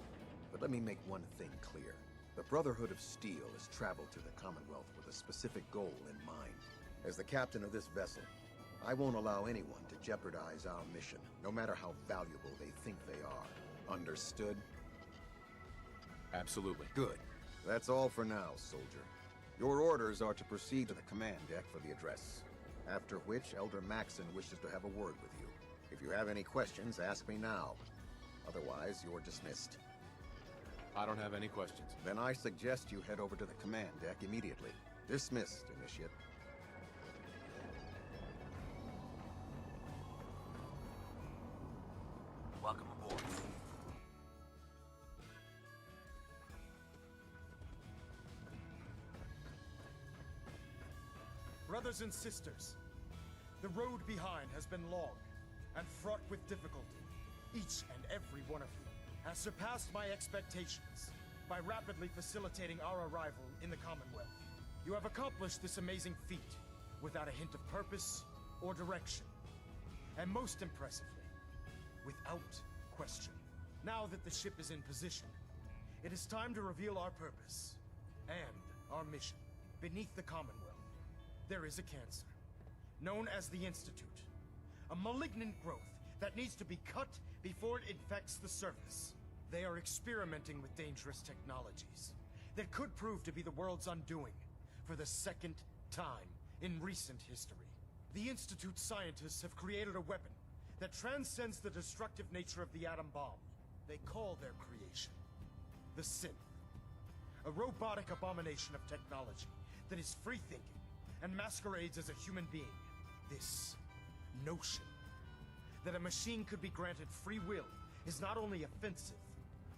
Speaker 20: But let me make one thing clear. The Brotherhood of Steel has traveled to the Commonwealth with a specific goal in mind. As the captain of this vessel, I won't allow anyone to jeopardize our mission, no matter how valuable they think they are. Understood?
Speaker 3: Absolutely.
Speaker 20: Good. That's all for now, soldier. Your orders are to proceed to the command deck for the address, after which Elder Maxon wishes to have a word with you. If you have any questions, ask me now. Otherwise, you're dismissed.
Speaker 3: I don't have any questions.
Speaker 20: Then I suggest you head over to the command deck immediately. Dismissed, Initiate.
Speaker 15: Welcome aboard.
Speaker 21: Brothers and sisters, the road behind has been long and fraught with difficulty. Each and every one of you has surpassed my expectations by rapidly facilitating our arrival in the Commonwealth. You have accomplished this amazing feat without a hint of purpose or direction. And most impressively, without question. Now that the ship is in position, it is time to reveal our purpose and our mission. Beneath the Commonwealth, there is a cancer, known as the Institute. A malignant growth that needs to be cut before it infects the surface. They are experimenting with dangerous technologies that could prove to be the world's undoing for the second time in recent history. The Institute scientists have created a weapon that transcends the destructive nature of the atom bomb. They call their creation the Synth, a robotic abomination of technology that is free-thinking and masquerades as a human being. This notion that a machine could be granted free will is not only offensive,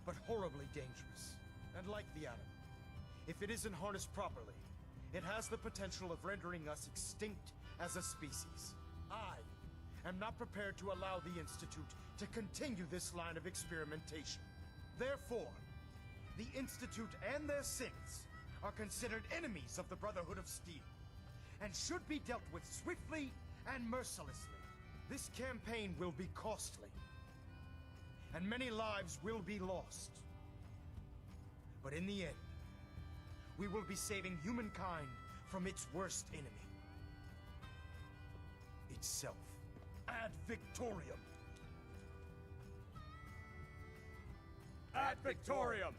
Speaker 21: but horribly dangerous. And like the atom, if it isn't harnessed properly, it has the potential of rendering us extinct as a species. I am not prepared to allow the Institute to continue this line of experimentation. Therefore, the Institute and their synths are considered enemies of the Brotherhood of Steel, and should be dealt with swiftly and mercilessly. This campaign will be costly, and many lives will be lost. But in the end, we will be saving humankind from its worst enemy. Itself. Ad Victoriam!
Speaker 17: Ad Victoriam!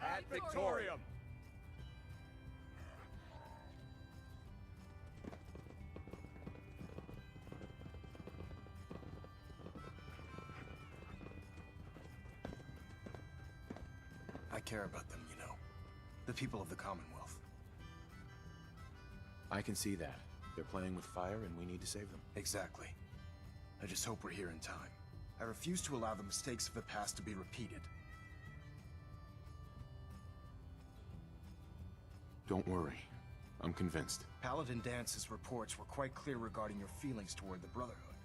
Speaker 17: Ad Victoriam!
Speaker 21: I care about them, you know. The people of the Commonwealth.
Speaker 3: I can see that. They're playing with fire and we need to save them.
Speaker 21: Exactly. I just hope we're here in time. I refuse to allow the mistakes of the past to be repeated.
Speaker 3: Don't worry. I'm convinced.
Speaker 21: Paladin Dance's reports were quite clear regarding your feelings toward the Brotherhood.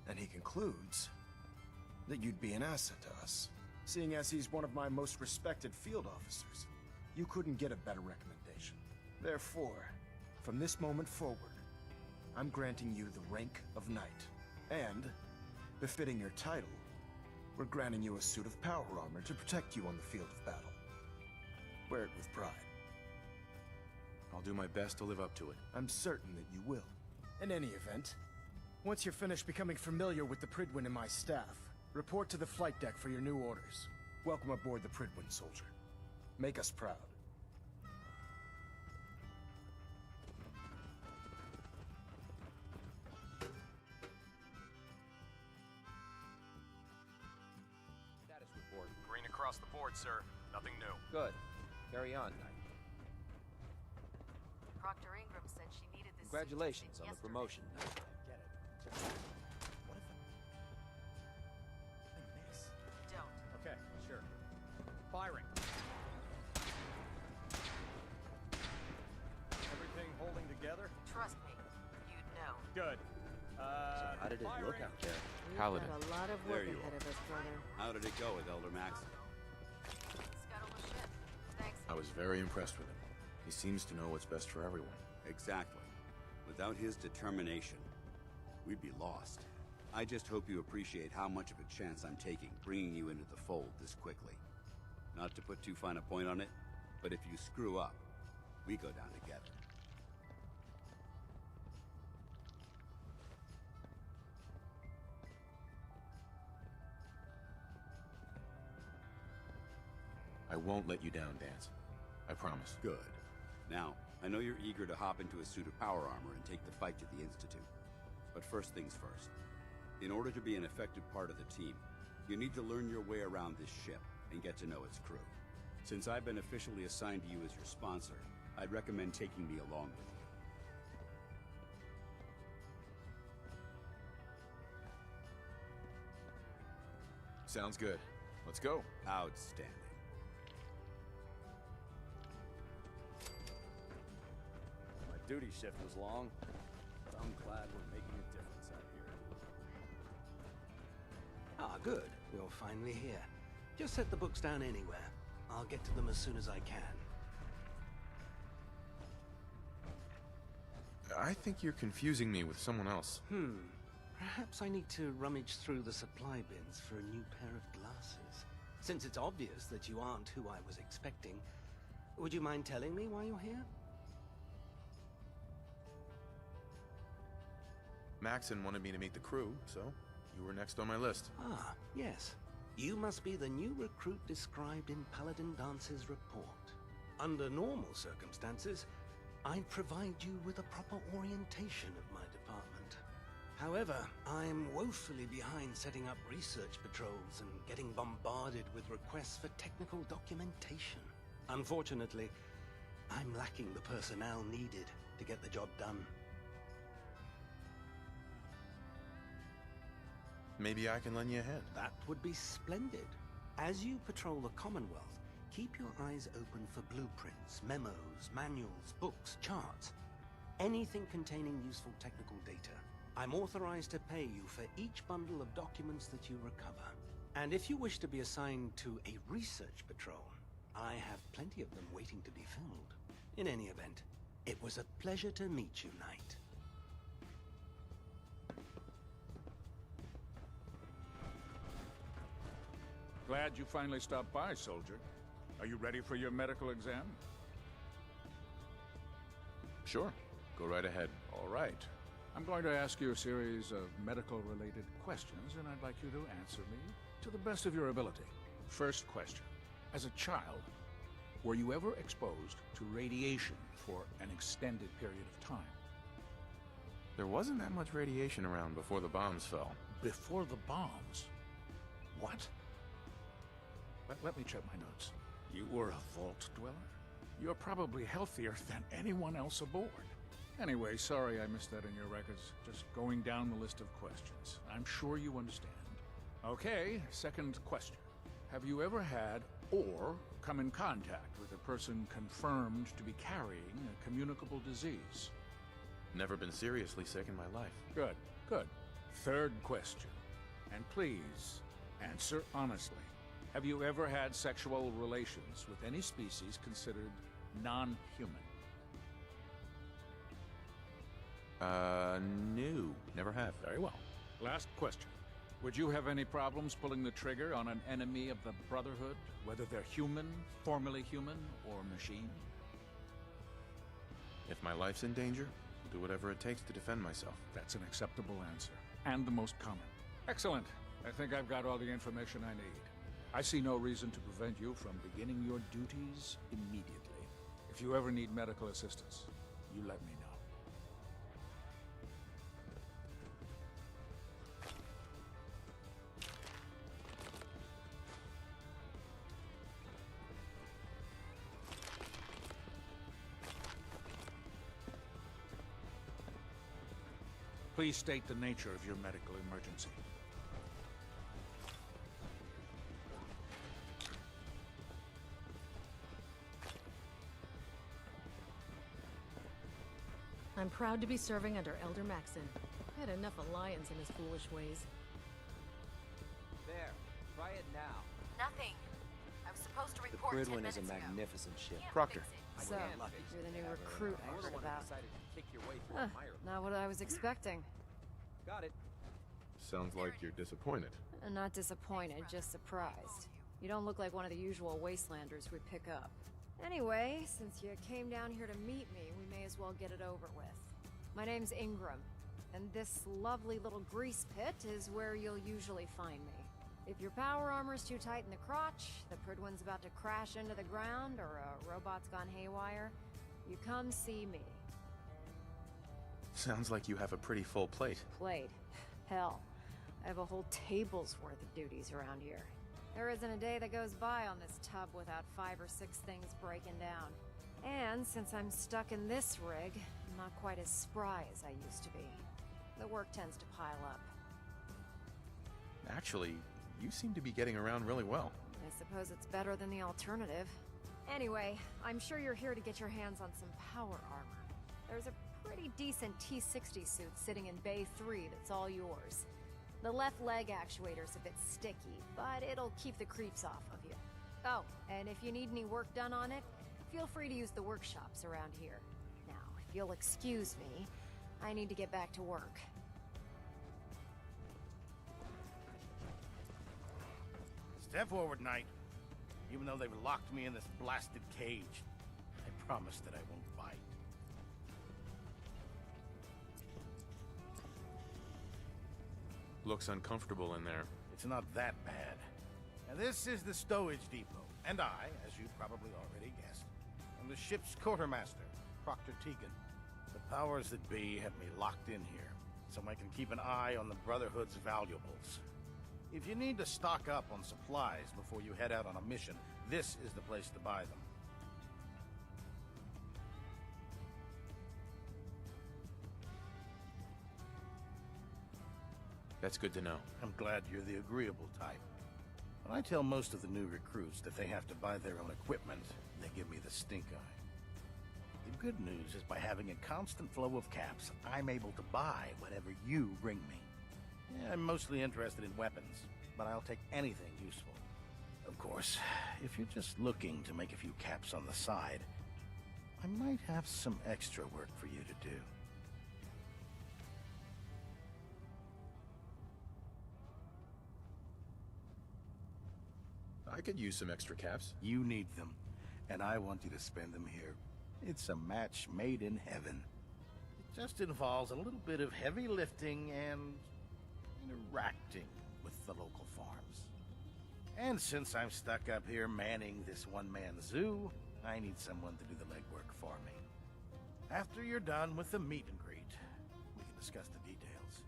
Speaker 21: And he concludes that you'd be an asset to us. Seeing as he's one of my most respected field officers, you couldn't get a better recommendation. Therefore, from this moment forward, I'm granting you the rank of Knight. And, befitting your title, we're granting you a suit of power armor to protect you on the field of battle. Wear it with pride.
Speaker 3: I'll do my best to live up to it.
Speaker 21: I'm certain that you will. In any event, once you're finished becoming familiar with the Pridwin and my staff, report to the flight deck for your new orders. Welcome aboard the Pridwin, soldier. Make us proud.
Speaker 22: Status report. Green across the board, sir. Nothing new.
Speaker 23: Good. Carry on, Knight.
Speaker 14: Proctor Ingram said she needed this.
Speaker 23: Congratulations on the promotion, Knight.
Speaker 21: Get it. What if I miss?
Speaker 14: Don't.
Speaker 17: Okay, sure. Firing. Everything holding together?
Speaker 14: Trust me, you'd know.
Speaker 17: Good.
Speaker 23: So how did it look out there?
Speaker 14: We've
Speaker 3: Paladin.
Speaker 14: got a lot of work
Speaker 16: There you
Speaker 14: ahead of us, brother.
Speaker 16: How did it go with Elder Maxon?
Speaker 14: Scuttle the ship. Thanks.
Speaker 3: I was very impressed with him. He seems to know what's best for everyone.
Speaker 16: Exactly. Without his determination, we'd be lost. I just hope you appreciate how much of a chance I'm taking bringing you into the fold this quickly. Not to put too fine a point on it, but if you screw up, we go down together.
Speaker 3: I won't let you down, Dance. I promise.
Speaker 16: Good. Now, I know you're eager to hop into a suit of power armor and take the fight to the Institute. But first things first. In order to be an effective part of the team, you need to learn your way around this ship and get to know its crew. Since I've been officially assigned to you as your sponsor, I'd recommend taking me along with you.
Speaker 3: Sounds good. Let's go.
Speaker 16: Outstanding.
Speaker 17: My duty shift was long, but I'm glad we're making a difference out here.
Speaker 4: Ah, good. You're finally here. Just set the books down anywhere. I'll get to them as soon as I can.
Speaker 3: I think you're confusing me with someone else.
Speaker 4: Perhaps I need to rummage through the supply bins for a new pair of glasses. Since it's obvious that you aren't who I was expecting, would you mind telling me why you're here?
Speaker 3: Maxon wanted me to meet the crew, so you were next on my list.
Speaker 4: Ah, yes. You must be the new recruit described in Paladin Dance's report. Under normal circumstances, I'd provide you with a proper orientation of my department. However, I'm woefully behind setting up research patrols and getting bombarded with requests for technical documentation. Unfortunately, I'm lacking the personnel needed to get the job done.
Speaker 3: Maybe I can lend you a hand.
Speaker 4: That would be splendid. As you patrol the Commonwealth, keep your eyes open for blueprints, memos, manuals, books, charts. Anything containing useful technical data. I'm authorized to pay you for each bundle of documents that you recover. And if you wish to be assigned to a research patrol, I have plenty of them waiting to be filled. In any event, it was a pleasure to meet you, Knight.
Speaker 2: Glad you finally stopped by, soldier. Are you ready for your medical exam?
Speaker 3: Sure. Go right ahead.
Speaker 2: All right. I'm going to ask you a series of medical-related questions, and I'd like you to answer me to the best of your ability. First question. As a child, were you ever exposed to radiation for an extended period of time?
Speaker 3: There wasn't that much radiation around before the bombs fell.
Speaker 2: Before the bombs? What? Let me check my notes. You were a vault dweller? You're probably healthier than anyone else aboard. Anyway, sorry I missed that in your records. Just going down the list of questions. I'm sure you understand. Okay, second question. Have you ever had or come in contact with a person confirmed to be carrying a communicable disease?
Speaker 3: Never been seriously sick in my life.
Speaker 2: Good, good. Third question. And please, answer honestly. Have you ever had sexual relations with any species considered non-human?
Speaker 3: No. Never have.
Speaker 2: Very well. Last question. Would you have any problems pulling the trigger on an enemy of the Brotherhood, whether they're human, formerly human, or machine?
Speaker 3: If my life's in danger, I'll do whatever it takes to defend myself.
Speaker 2: That's an acceptable answer, and the most common. Excellent. I think I've got all the information I need. I see no reason to prevent you from beginning your duties immediately. If you ever need medical assistance, you let me know. Please state the nature of your medical emergency.
Speaker 6: I'm proud to be serving under Elder Maxon. Had enough alliance in his foolish ways.
Speaker 15: There. Try it now.
Speaker 14: Nothing. I was supposed to
Speaker 23: The
Speaker 14: report 10
Speaker 23: PREWAR is a
Speaker 14: minutes ago.
Speaker 23: magnificent ship.
Speaker 3: Proctor.
Speaker 6: So, you're the new recruit I heard about.
Speaker 23: Kick your way through a mire.
Speaker 6: Not what I was expecting.
Speaker 23: Got it.
Speaker 7: Sounds like you're disappointed.
Speaker 6: Not disappointed, just surprised. You don't look like one of the usual wastelanders we pick up. Anyway, since you came down here to meet me, we may as well get it over with. My name's Ingram, and this lovely little grease pit is where you'll usually find me. If your power armor's too tight in the crotch, the Pridwin's about to crash into the ground, or a robot's gone haywire, you come see me.
Speaker 7: Sounds like you have a pretty full plate.
Speaker 6: Plate? Hell, I have a whole table's worth of duties around here. There isn't a day that goes by on this tub without 5 or 6 things breaking down. And since I'm stuck in this rig, I'm not quite as spry as I used to be. The work tends to pile up.
Speaker 7: Actually, you seem to be getting around really well.
Speaker 6: I suppose it's better than the alternative. Anyway, I'm sure you're here to get your hands on some power armor. There's a pretty decent T-60 suit sitting in Bay 3 that's all yours. The left leg actuator's a bit sticky, but it'll keep the creeps off of you. Oh, and if you need any work done on it, feel free to use the workshops around here. Now, if you'll excuse me, I need to get back to work.
Speaker 10: Step forward, Knight. Even though they've locked me in this blasted cage, I promise that I won't bite.
Speaker 7: Looks uncomfortable in there.
Speaker 10: It's not that bad. Now, this is the stowage depot, and I, as you probably already guessed, am the ship's quartermaster, Proctor Tegan. The powers that be have me locked in here, so I can keep an eye on the Brotherhood's valuables. If you need to stock up on supplies before you head out on a mission, this is the place to buy them.
Speaker 7: That's good to know.
Speaker 10: I'm glad you're the agreeable type. When I tell most of the new recruits that they have to buy their own equipment, they give me the stink eye. The good news is by having a constant flow of caps, I'm able to buy whatever you bring me. Yeah, I'm mostly interested in weapons, but I'll take anything useful. Of course, if you're just looking to make a few caps on the side, I might have some extra work for you to do.
Speaker 7: I could use some extra caps.
Speaker 10: You need them, and I want you to spend them here. It's a match made in heaven. It just involves a little bit of heavy lifting and interacting with the local farms. And since I'm stuck up here manning this one-man zoo, I need someone to do the legwork for me. After you're done with the meet and greet, we can discuss the details.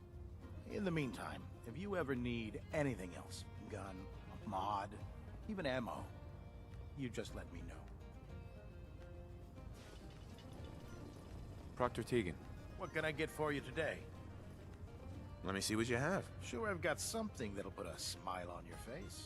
Speaker 10: In the meantime, if you ever need anything else, gun, mod, even ammo, you just let me know.
Speaker 7: Proctor Tegan.
Speaker 10: What can I get for you today?
Speaker 7: Let me see what you have.
Speaker 10: Sure, I've got something that'll put a smile on your face.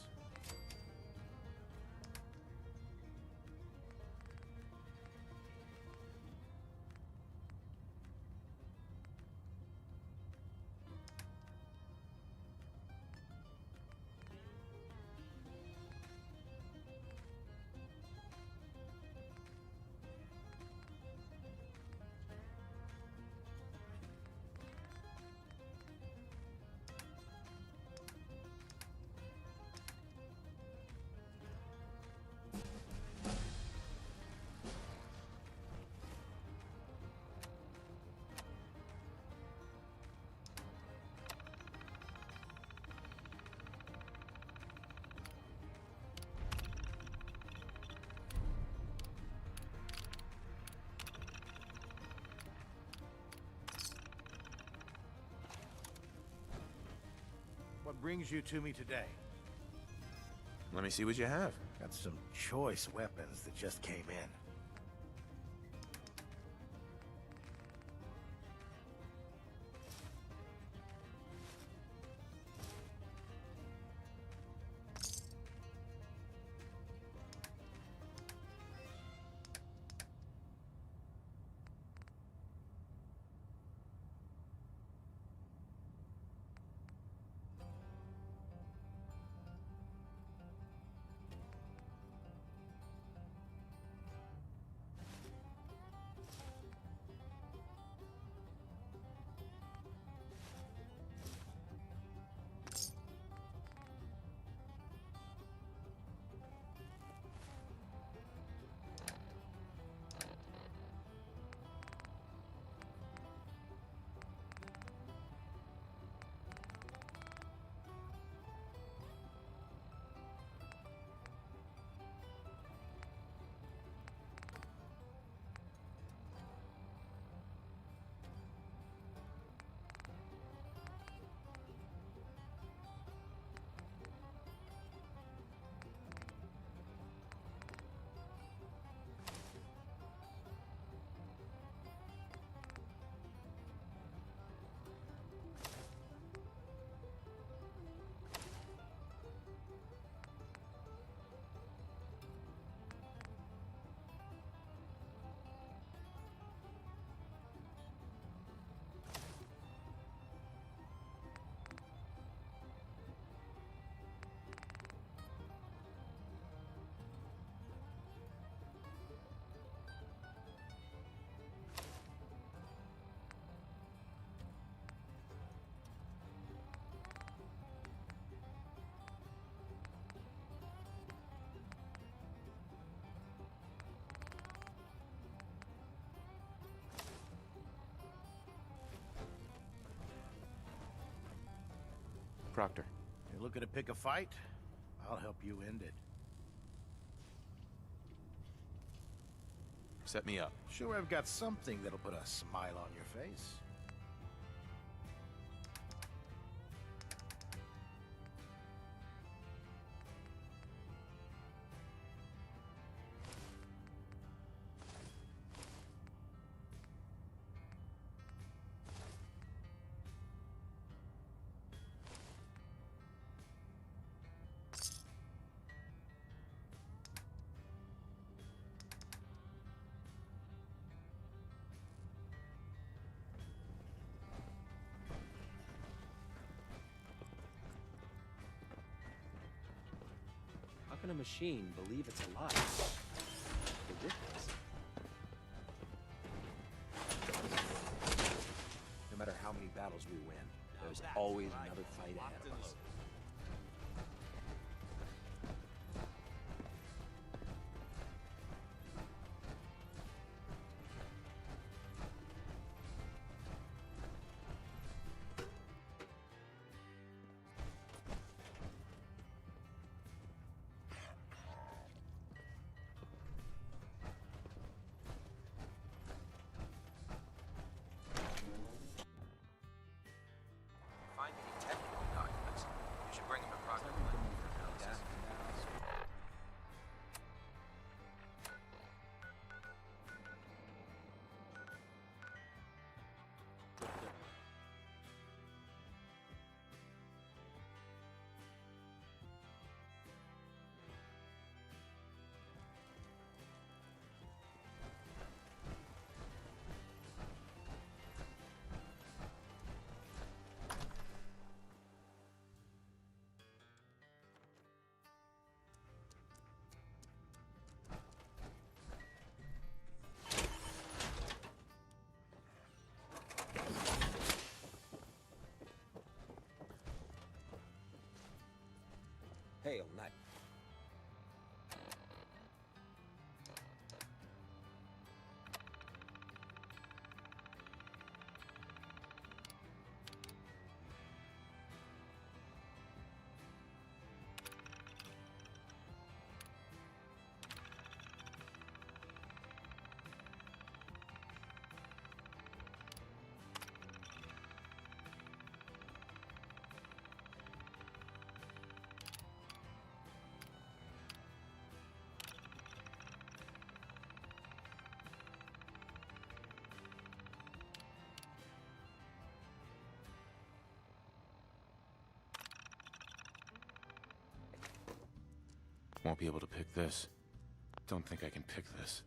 Speaker 10: What brings you to me today?
Speaker 7: Let me see what you have.
Speaker 10: Got some choice weapons that just came in.
Speaker 7: Proctor.
Speaker 10: You're looking to pick a fight? I'll help you end it.
Speaker 7: Set me up.
Speaker 10: Sure, I've got something that'll put a smile on your face.
Speaker 23: How can a machine believe it's alive? Ridiculous. No matter how many battles we win, there's always another fight ahead of us. Find any technical documents. You should bring them to Proctor. Hail, Knight.
Speaker 3: Won't be able to pick this. Don't think I can pick this.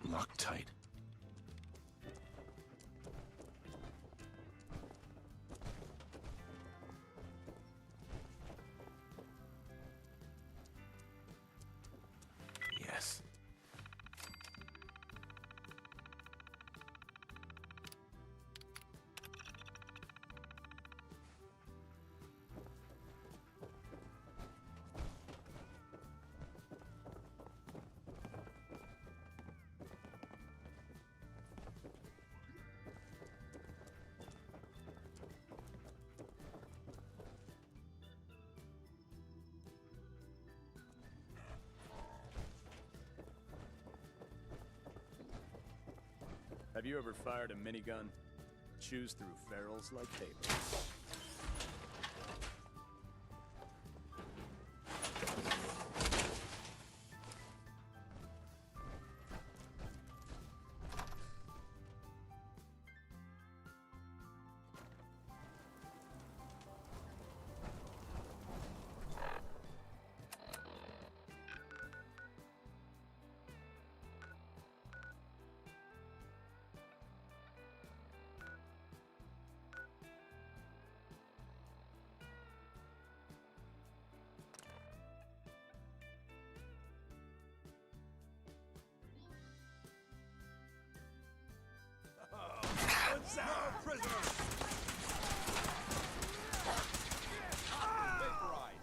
Speaker 3: Loctite. Yes.
Speaker 17: Have you ever fired a minigun? Chews through ferrules like paper.
Speaker 11: No prisoners!
Speaker 22: Vaporized.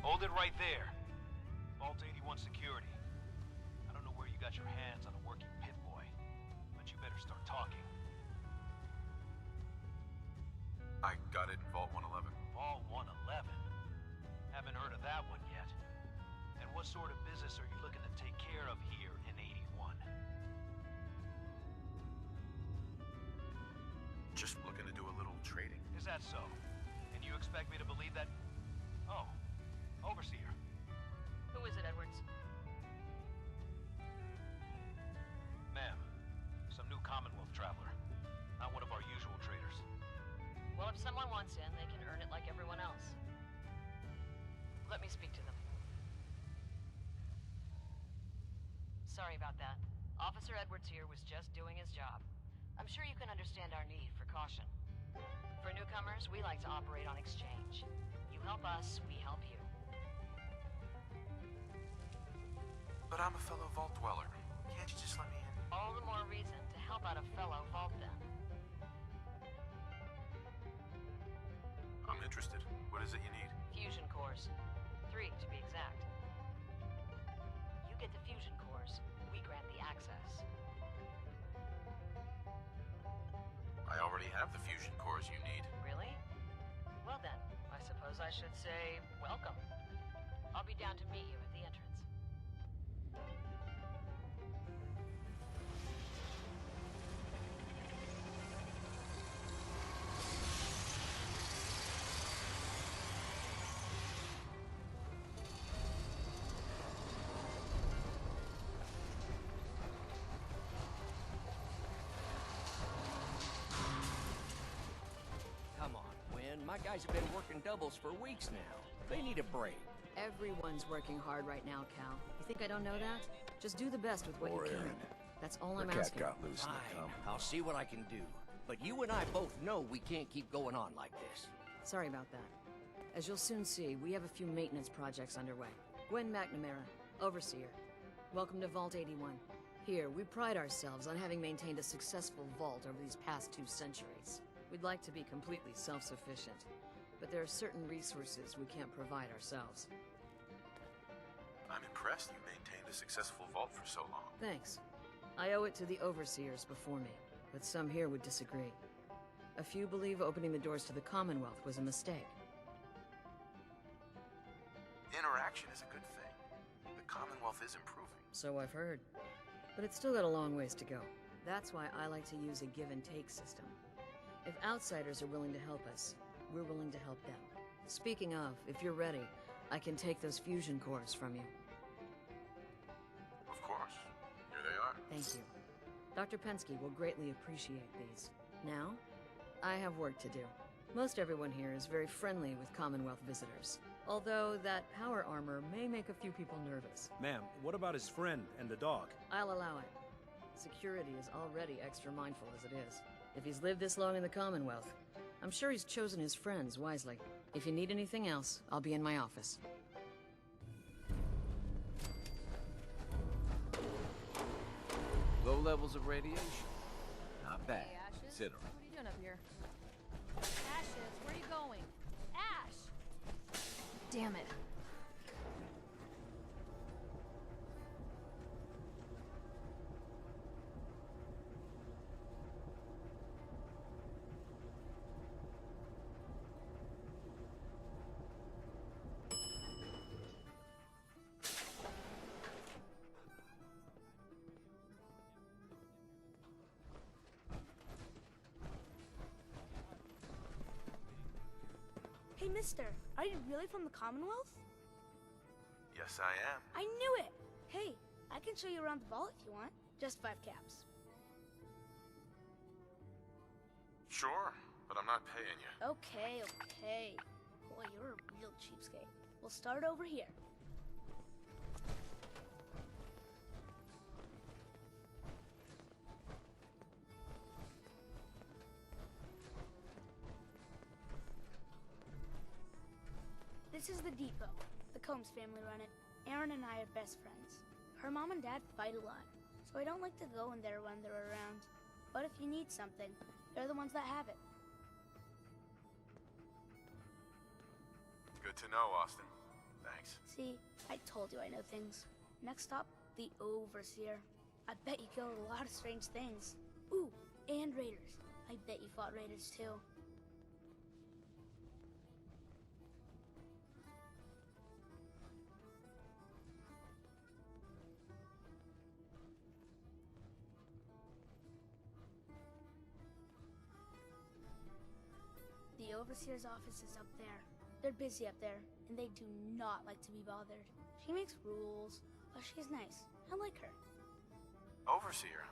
Speaker 22: Hold it right there. Vault 81 security. I don't know where you got your hands on a working pit boy, but you better start talking.
Speaker 7: I got it in Vault 111.
Speaker 22: Vault 111? Haven't heard of that one yet. And what sort of business are you looking to take care of here in 81?
Speaker 7: Just looking to do a little trading.
Speaker 22: Is that so? And you expect me to believe that? Oh, Overseer.
Speaker 8: Who is it, Edwards?
Speaker 22: Ma'am, some new Commonwealth traveler. Not one of our usual traders.
Speaker 8: Well, if someone wants in, they can earn it like everyone else. Let me speak to them. Sorry about that. Officer Edwards here was just doing his job. I'm sure you can understand our need for caution. For newcomers, we like to operate on exchange. You help us, we help you.
Speaker 7: But I'm a fellow Vault Dweller. Can't you just let me in?
Speaker 8: All the more reason to help out a fellow Vault then.
Speaker 7: I'm interested. What is it you need?
Speaker 8: Fusion cores. 3, to be exact. You get the fusion cores, we grant the access.
Speaker 7: I already have the fusion cores you need.
Speaker 8: Really? Well then, I suppose I should say welcome. I'll be down to meet you at the entrance.
Speaker 9: Come on, Gwen. My guys have been working doubles for weeks now. They need a break.
Speaker 6: Everyone's working hard right now, Cal. You think I don't know that? Just do the best with what you can. That's all I'm asking.
Speaker 9: Fine, I'll see what I can do. But you and I both know we can't keep going on like this.
Speaker 6: Sorry about that.
Speaker 5: As you'll soon see, we have a few maintenance projects underway. Gwen McNamara, Overseer. Welcome to Vault 81. Here, we pride ourselves on having maintained a successful vault over these past 2 centuries. We'd like to be completely self-sufficient, but there are certain resources we can't provide ourselves.
Speaker 3: I'm impressed you maintained a successful vault for so long.
Speaker 5: Thanks. I owe it to the Overseers before me, but some here would disagree. A few believe opening the doors to the Commonwealth was a mistake.
Speaker 3: Interaction is a good thing. The Commonwealth is improving.
Speaker 5: So I've heard. But it's still got a long ways to go. That's why I like to use a give-and-take system. If outsiders are willing to help us, we're willing to help them. Speaking of, if you're ready, I can take those fusion cores from you.
Speaker 3: Of course. Here they are.
Speaker 5: Thank you. Dr. Pensky will greatly appreciate these. Now, I have work to do. Most everyone here is very friendly with Commonwealth visitors, although that power armor may make a few people nervous.
Speaker 22: Ma'am, what about his friend and the dog?
Speaker 5: I'll allow it. Security is already extra mindful as it is. If he's lived this long in the Commonwealth, I'm sure he's chosen his friends wisely. If you need anything else, I'll be in my office.
Speaker 9: Low levels of radiation. Not bad.
Speaker 6: Hey, Ashes?
Speaker 9: Considering.
Speaker 6: What are you doing up here? Ashes, where are you going? Ash! Damn it.
Speaker 12: Hey, mister, are you really from the Commonwealth?
Speaker 3: Yes, I am.
Speaker 12: I knew it! Hey, I can show you around the vault if you want. Just 5 caps.
Speaker 3: Sure, but I'm not paying you.
Speaker 12: Okay, okay. Boy, you're a real cheapskate. We'll start over here. This is the depot. The Combs family run it. Aaron and I are best friends. Her mom and dad fight a lot, so I don't like to go in there when they're around. But if you need something, they're the ones that have it.
Speaker 3: Good to know, Austin. Thanks.
Speaker 12: See, I told you I know things. Next stop, the Overseer. I bet you killed a lot of strange things. Ooh, and raiders. I bet you fought raiders too. The Overseer's office is up there. They're busy up there, and they do not like to be bothered. She makes rules, but she's nice. I like her.
Speaker 3: Overseer.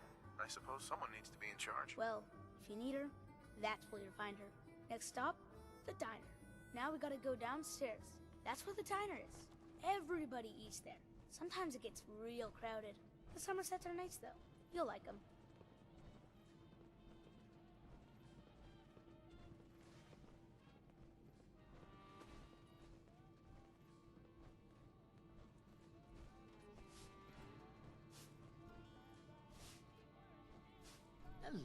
Speaker 3: I suppose someone needs to be in charge.
Speaker 12: Well, if you need her, that's where you'll find her. Next stop, the diner. Now we gotta go downstairs. That's where the diner is. Everybody eats there. Sometimes it gets real crowded. The Somersets are nice, though. You'll like them.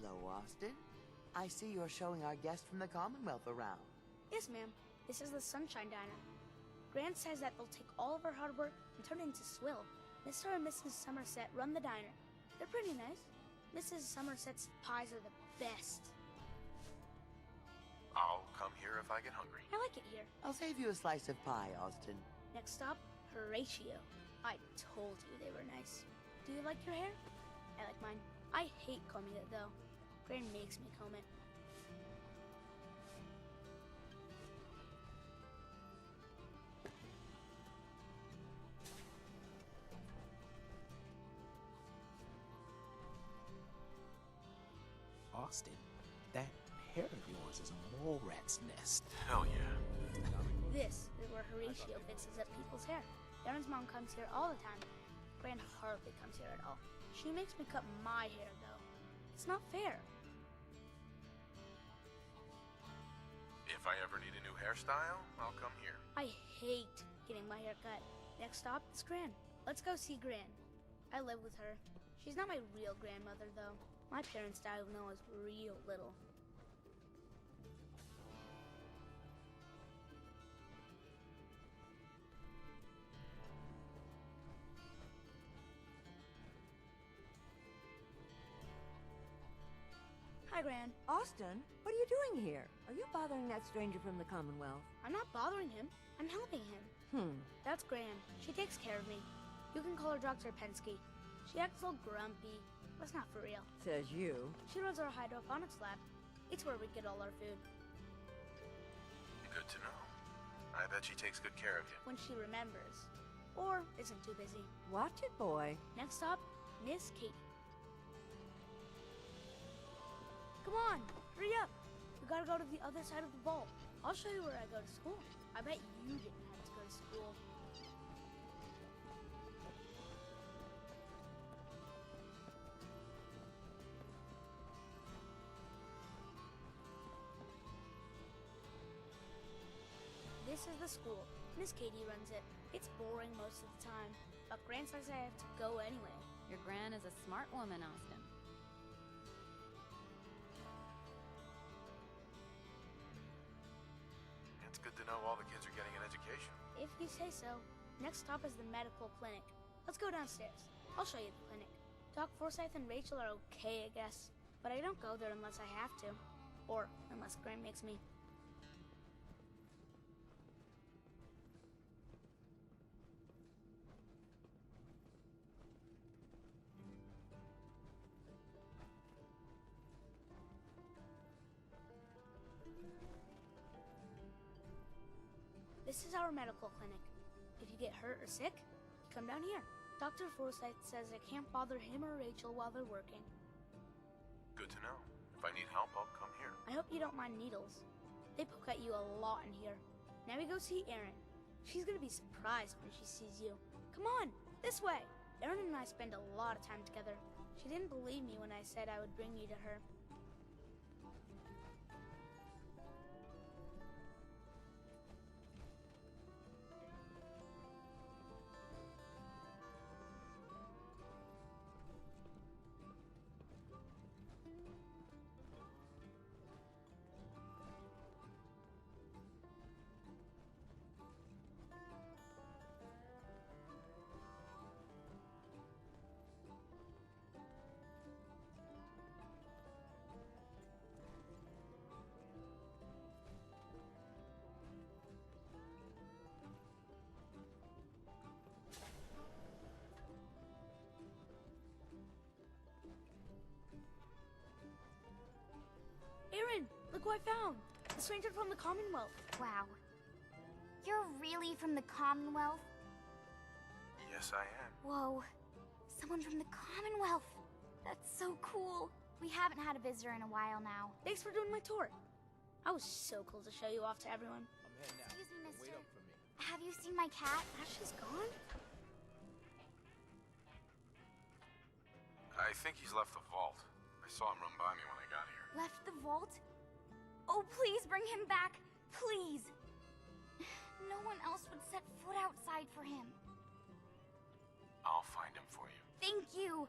Speaker 13: Hello, Austin. I see you're showing our guest from the Commonwealth around.
Speaker 12: Yes, ma'am. This is the Sunshine Diner. Grant says that they'll take all of our hard work and turn it into swill. Mr. and Mrs. Somerset run the diner. They're pretty nice. Mrs. Somerset's pies are the best.
Speaker 3: I'll come here if I get hungry.
Speaker 12: I like it here.
Speaker 13: I'll save you a slice of pie, Austin.
Speaker 12: Next stop, Horatio. I told you they were nice. Do you like your hair? I like mine. I hate combing it, though. Gran makes me comb it.
Speaker 23: Austin, that hair of yours is a mole rat's nest.
Speaker 3: Hell yeah.
Speaker 12: This is where Horatio fixes up people's hair. Aaron's mom comes here all the time. Gran hardly comes here at all. She makes me cut my hair, though. It's not fair.
Speaker 3: If I ever need a new hairstyle, I'll come here.
Speaker 12: I hate getting my hair cut. Next stop is Gran. Let's go see Gran. I live with her. She's not my real grandmother, though. My parents died when I was real little. Hi, Gran.
Speaker 1: Austin, what are you doing here? Are you bothering that stranger from the Commonwealth?
Speaker 12: I'm not bothering him. I'm helping him. That's Gran. She takes care of me. You can call her Dr. Pensky. She acts all grumpy. That's not for real.
Speaker 1: Says you.
Speaker 12: She runs our hydroponics lab. It's where we get all our food.
Speaker 3: Good to know. I bet she takes good care of you.
Speaker 12: When she remembers. Or isn't too busy.
Speaker 1: Watch it, boy.
Speaker 12: Next stop, Miss Katie. Come on, hurry up. We gotta go to the other side of the vault. I'll show you where I go to school. I bet you didn't have to go to school. This is the school. Miss Katie runs it. It's boring most of the time, but Gran says I have to go anyway.
Speaker 18: Your Gran is a smart woman, Austin.
Speaker 3: It's good to know all the kids are getting an education.
Speaker 12: If you say so. Next stop is the medical clinic. Let's go downstairs. I'll show you the clinic. Doc Forsyth and Rachel are okay, I guess. But I don't go there unless I have to. Or unless Gran makes me. This is our medical clinic. If you get hurt or sick, you come down here. Dr. Forsyth says I can't bother him or Rachel while they're working.
Speaker 3: Good to know. If I need help, I'll come here.
Speaker 12: I hope you don't mind needles. They poke at you a lot in here. Now we go see Erin. She's gonna be surprised when she sees you. Come on, this way. Erin and I spend a lot of time together. She didn't believe me when I said I would bring you to her. Erin, look who I found! The stranger from the Commonwealth.
Speaker 19: Wow. You're really from the Commonwealth?
Speaker 3: Yes, I am.
Speaker 19: Whoa. Someone from the Commonwealth. That's so cool. We haven't had a visitor in a while now.
Speaker 12: Thanks for doing my tour. I was so cool to show you off to everyone.
Speaker 19: Excuse me, mister. Have you seen my cat?
Speaker 12: Ashley's gone?
Speaker 3: I think he's left the vault. I saw him run by me when I got here.
Speaker 19: Left the vault? Oh, please bring him back. Please. No one else would set foot outside for him.
Speaker 3: I'll find him for you.
Speaker 19: Thank you.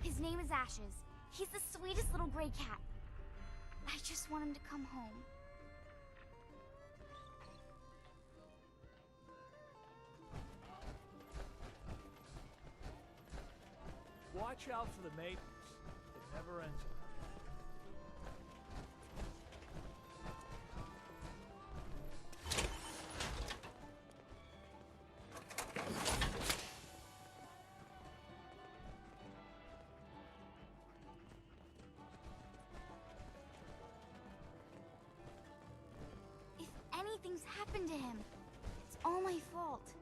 Speaker 19: His name is Ashes. He's the sweetest little gray cat. I just want him to come home.
Speaker 22: Watch out for the maintenance. It never ends.
Speaker 19: If anything's happened to him, it's all my fault.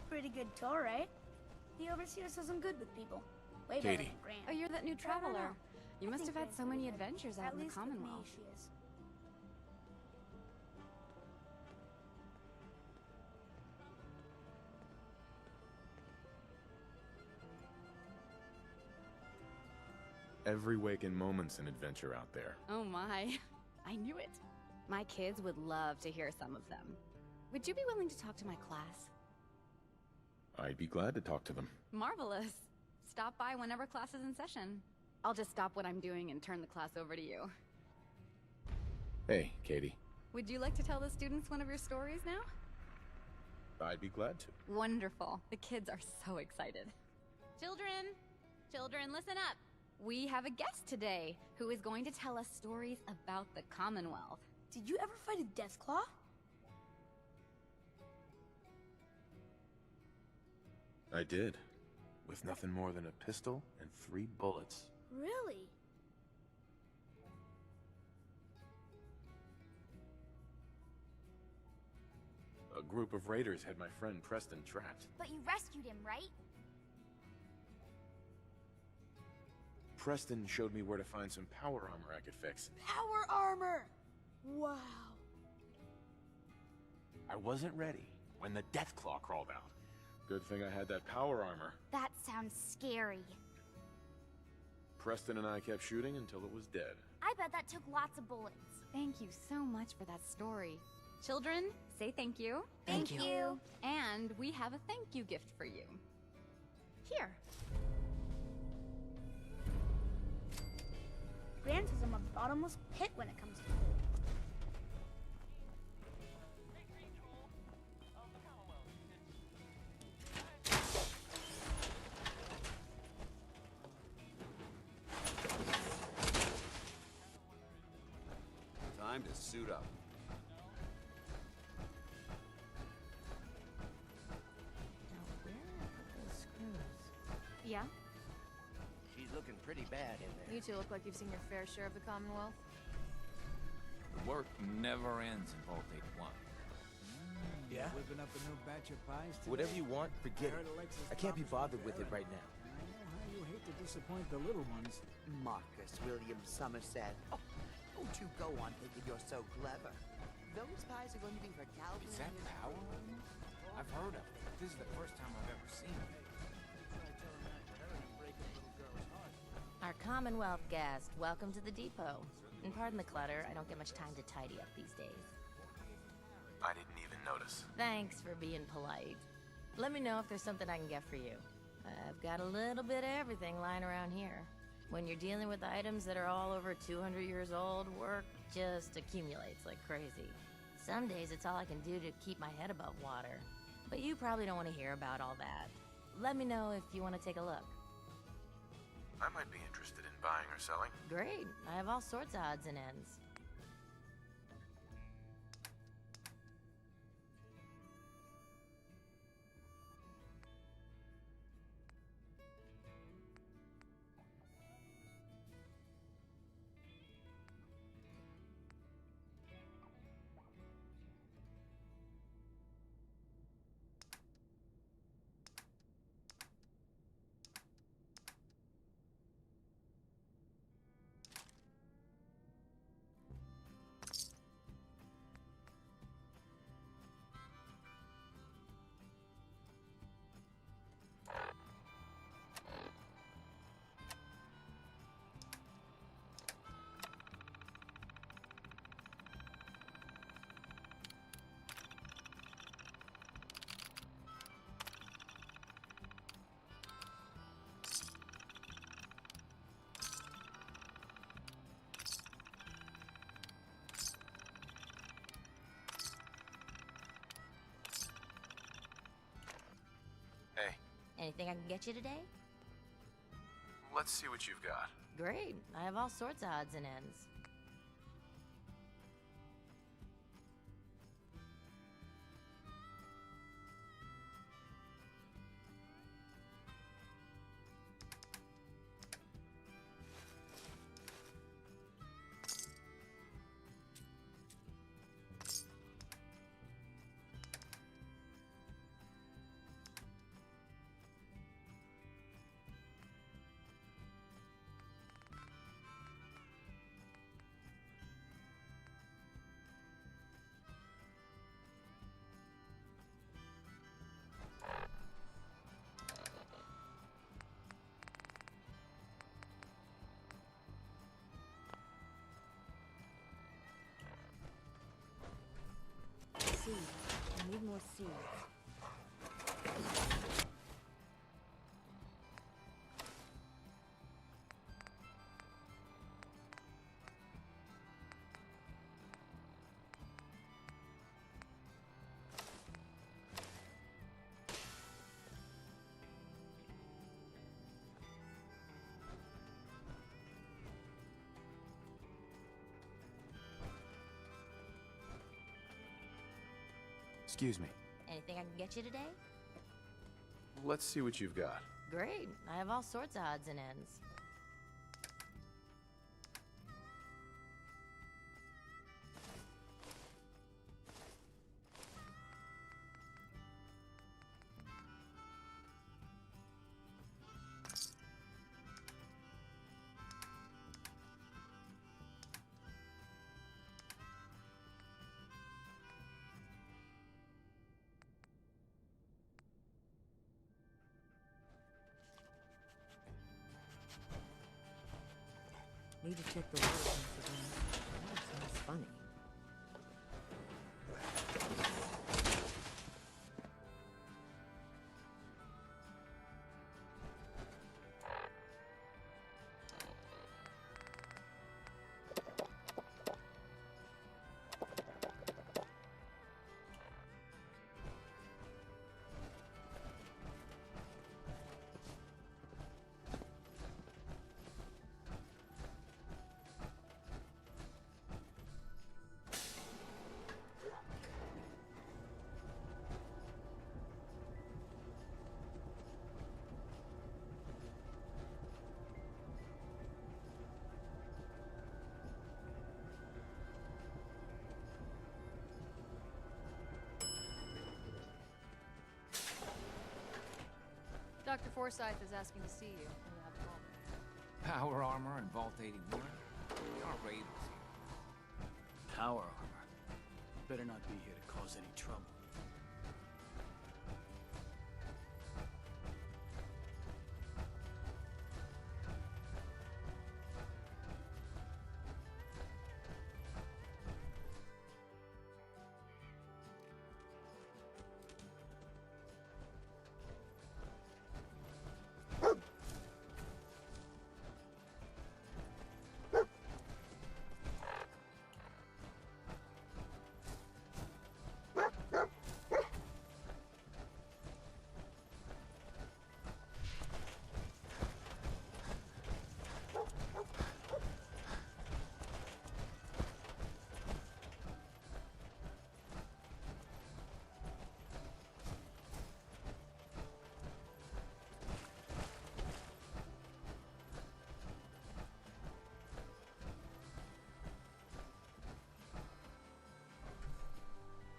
Speaker 12: Pretty good tour, right? The Overseer says I'm good with people. Way better
Speaker 3: Katie.
Speaker 12: than Grant.
Speaker 18: Oh, you're that new traveler. You must have had so many adventures out
Speaker 12: At
Speaker 18: in the
Speaker 12: least with me,
Speaker 18: Commonwealth.
Speaker 12: she is.
Speaker 3: Every waking moment's an adventure out there.
Speaker 18: Oh my. I knew it. My kids would love to hear some of them. Would you be willing to talk to my class?
Speaker 3: I'd be glad to talk to them.
Speaker 18: Marvelous. Stop by whenever class is in session. I'll just stop what I'm doing and turn the class over to you.
Speaker 3: Hey, Katie.
Speaker 18: Would you like to tell the students one of your stories now?
Speaker 3: I'd be glad to.
Speaker 18: Wonderful. The kids are so excited. Children, listen up. We have a guest today who is going to tell us stories about the Commonwealth.
Speaker 12: Did you ever fight a Deathclaw?
Speaker 3: I did. With nothing more than a pistol and 3 bullets.
Speaker 12: Really?
Speaker 3: A group of raiders had my friend Preston trapped.
Speaker 19: But you rescued him, right?
Speaker 3: Preston showed me where to find some power armor I could fix.
Speaker 12: Power armor! Wow.
Speaker 3: I wasn't ready when the Deathclaw crawled out. Good thing I had that power armor.
Speaker 19: That sounds scary.
Speaker 3: Preston and I kept shooting until it was dead.
Speaker 19: I bet that took lots of bullets.
Speaker 18: Thank you so much for that story. Children, say thank you.
Speaker 19: Thank you.
Speaker 18: And we have a thank you gift for you. Here.
Speaker 12: Gran says I'm a bottomless pit when it comes to food.
Speaker 16: Time to suit up.
Speaker 6: Yeah?
Speaker 9: She's looking pretty bad in there.
Speaker 6: You two look like you've seen your fair share of the Commonwealth.
Speaker 20: The work never ends in Vault 81.
Speaker 21: Yeah? Whipping up a new batch of pies today?
Speaker 15: Whatever you want, forget it. I can't be bothered with it right now.
Speaker 21: I know how you hate to disappoint the little ones.
Speaker 13: Marcus William Somerset. Oh, don't you go on thinking you're so clever. Those pies are going to be for Calvin.
Speaker 20: Is that power? I've heard of it. This is the first time I've ever seen it.
Speaker 24: Our Commonwealth guest, welcome to the depot. And pardon the clutter, I don't get much time to tidy up these days.
Speaker 3: I didn't even notice.
Speaker 24: Thanks for being polite. Let me know if there's something I can get for you. I've got a little bit of everything lying around here. When you're dealing with items that are all over 200 years old, work just accumulates like crazy. Some days it's all I can do to keep my head above water. But you probably don't want to hear about all that. Let me know if you want to take a look.
Speaker 3: I might be interested in buying or selling.
Speaker 24: Great. I have all sorts of odds and ends.
Speaker 3: Hey.
Speaker 24: Anything I can get you today?
Speaker 3: Let's see what you've got.
Speaker 24: Great. I have all sorts of odds and ends.
Speaker 1: seeds. I need more seeds.
Speaker 3: Excuse me.
Speaker 24: Anything I can get you today?
Speaker 3: Let's see what you've got.
Speaker 24: Great. I have all sorts of odds and ends.
Speaker 1: Need to check the water tanks again. Water smells funny.
Speaker 6: Dr. Forsyth is asking to see you. When you have a moment.
Speaker 20: Power armor and Vault 81? We aren't ravens here.
Speaker 21: Power armor. Better not be here to cause any trouble.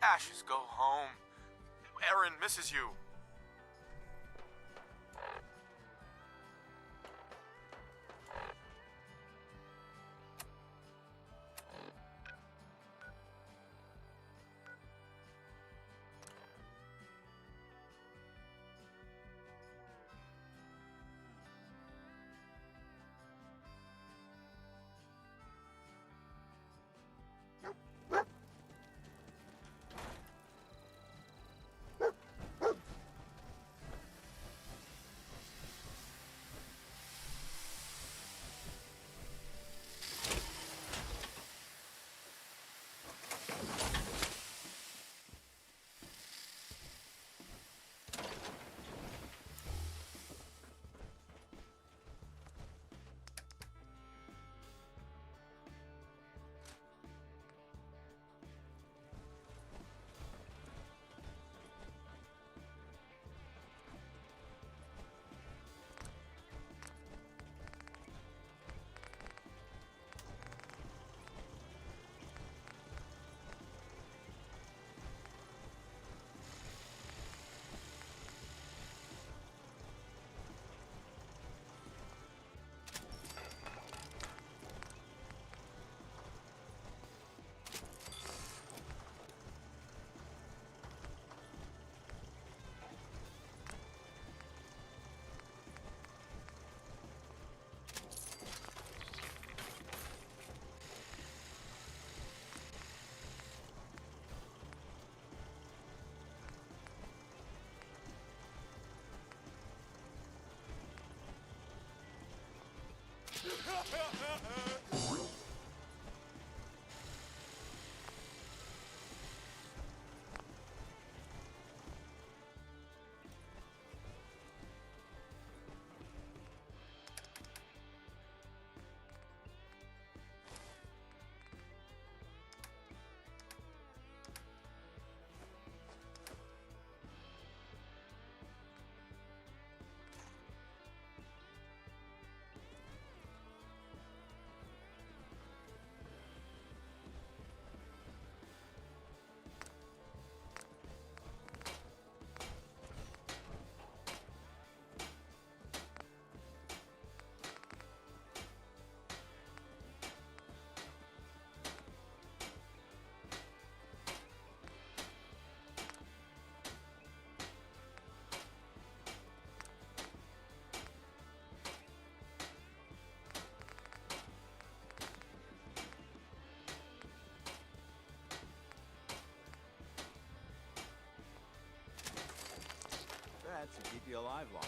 Speaker 3: Ashes, go home. Erin misses you.
Speaker 23: you alive longer.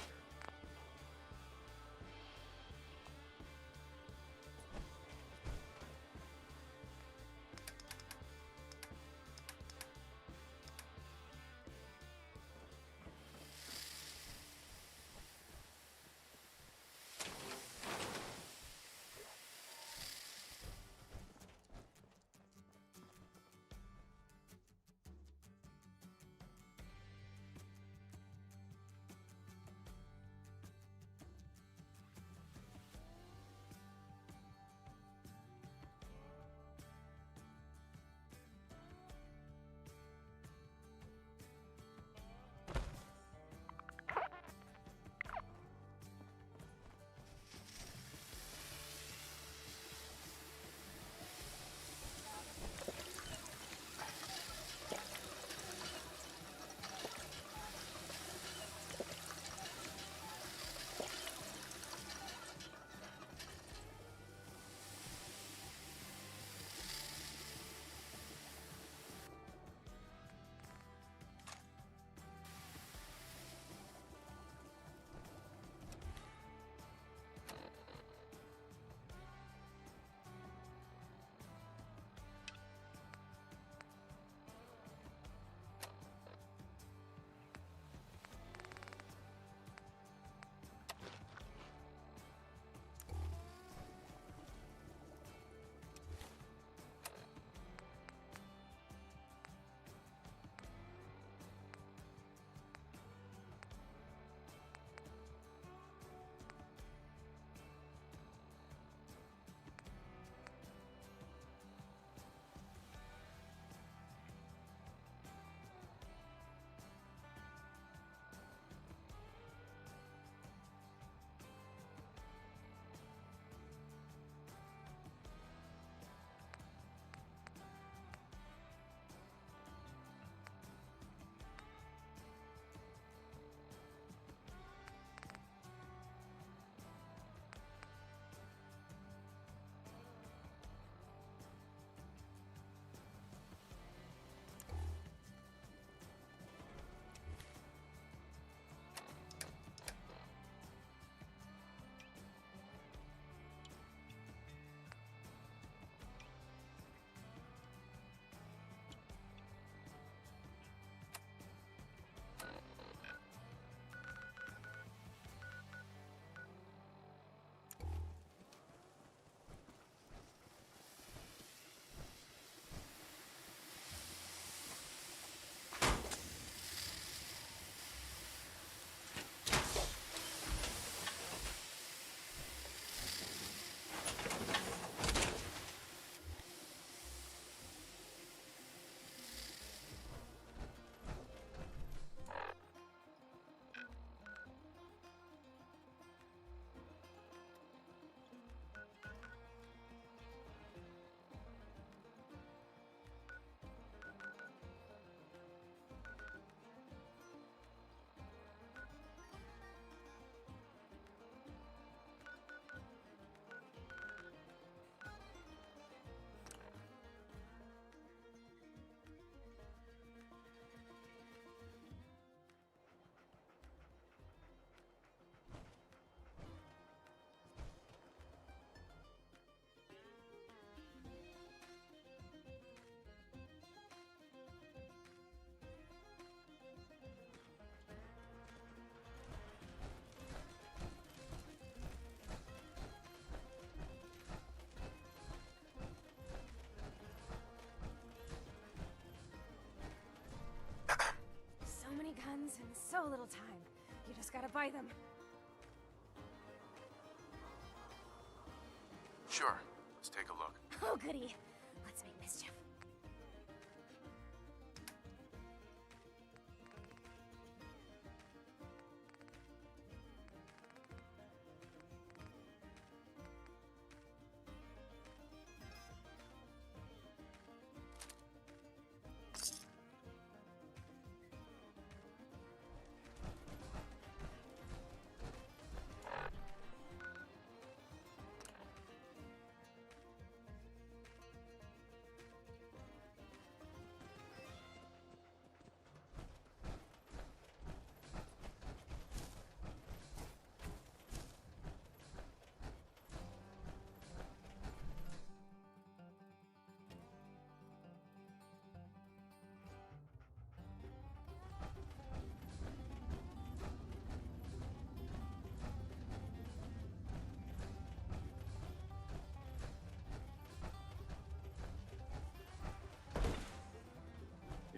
Speaker 6: Guns in so little time. You just gotta buy them.
Speaker 7: Sure. Let's take a look.
Speaker 6: Oh, goody. Let's make mischief.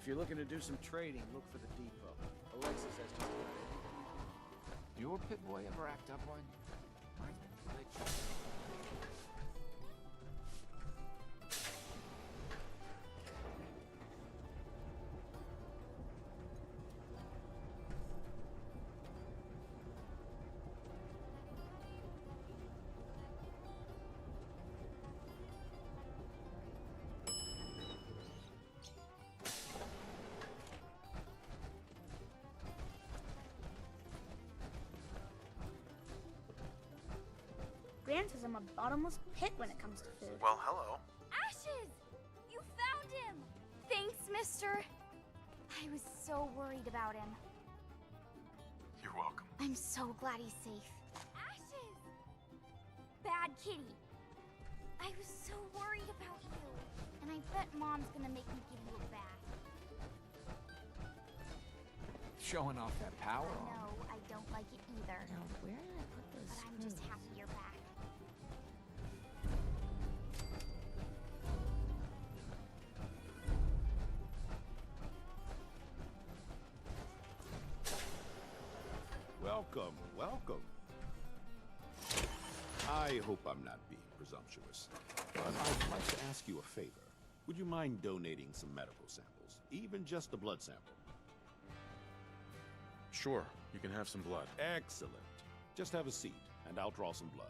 Speaker 21: If you're looking to do some trading, look for the depot. Alexis has just about everything.
Speaker 20: Your pit boy ever act up on you? Mine's been glitchy.
Speaker 12: Gran says I'm a bottomless pit when it comes to food.
Speaker 7: Well, hello.
Speaker 19: Ashes! You found him! Thanks, mister. I was so worried about him.
Speaker 7: You're welcome.
Speaker 19: I'm so glad he's safe. Ashes! Bad kitty. I was so worried about you. And I bet Mom's gonna make me give you a bath.
Speaker 20: Showing off that power armor.
Speaker 19: No, I don't like it either.
Speaker 24: Now, where did I put those
Speaker 19: But I'm just happy you're back.
Speaker 11: Welcome, welcome. I hope I'm not being presumptuous, but I'd like to ask you a favor. Would you mind donating some medical samples, even just a blood sample?
Speaker 3: Sure, you can have some blood.
Speaker 11: Excellent. Just have a seat, and I'll draw some blood.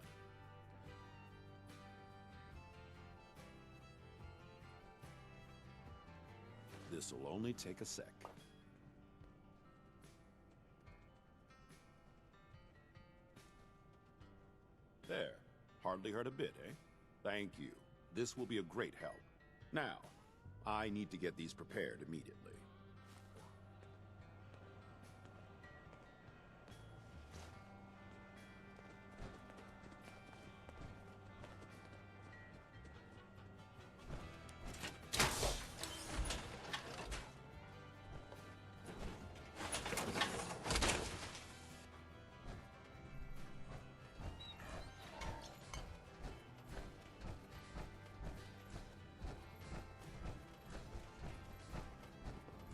Speaker 11: This'll only take a sec. There. Hardly hurt a bit, eh? Thank you. This will be a great help. Now, I need to get these prepared immediately.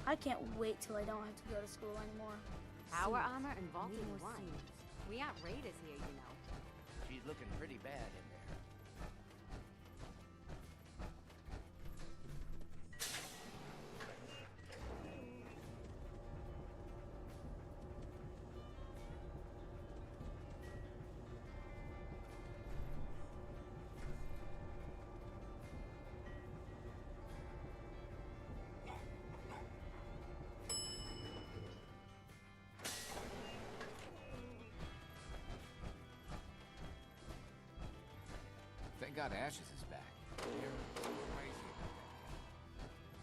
Speaker 12: I can't wait till I don't have to go to school anymore.
Speaker 2: Power armor and Vault
Speaker 1: Need more
Speaker 2: 81.
Speaker 1: seams.
Speaker 2: We got raiders here, you know.
Speaker 20: She's looking pretty bad in there. Thank God Ashes is back. They're crazy about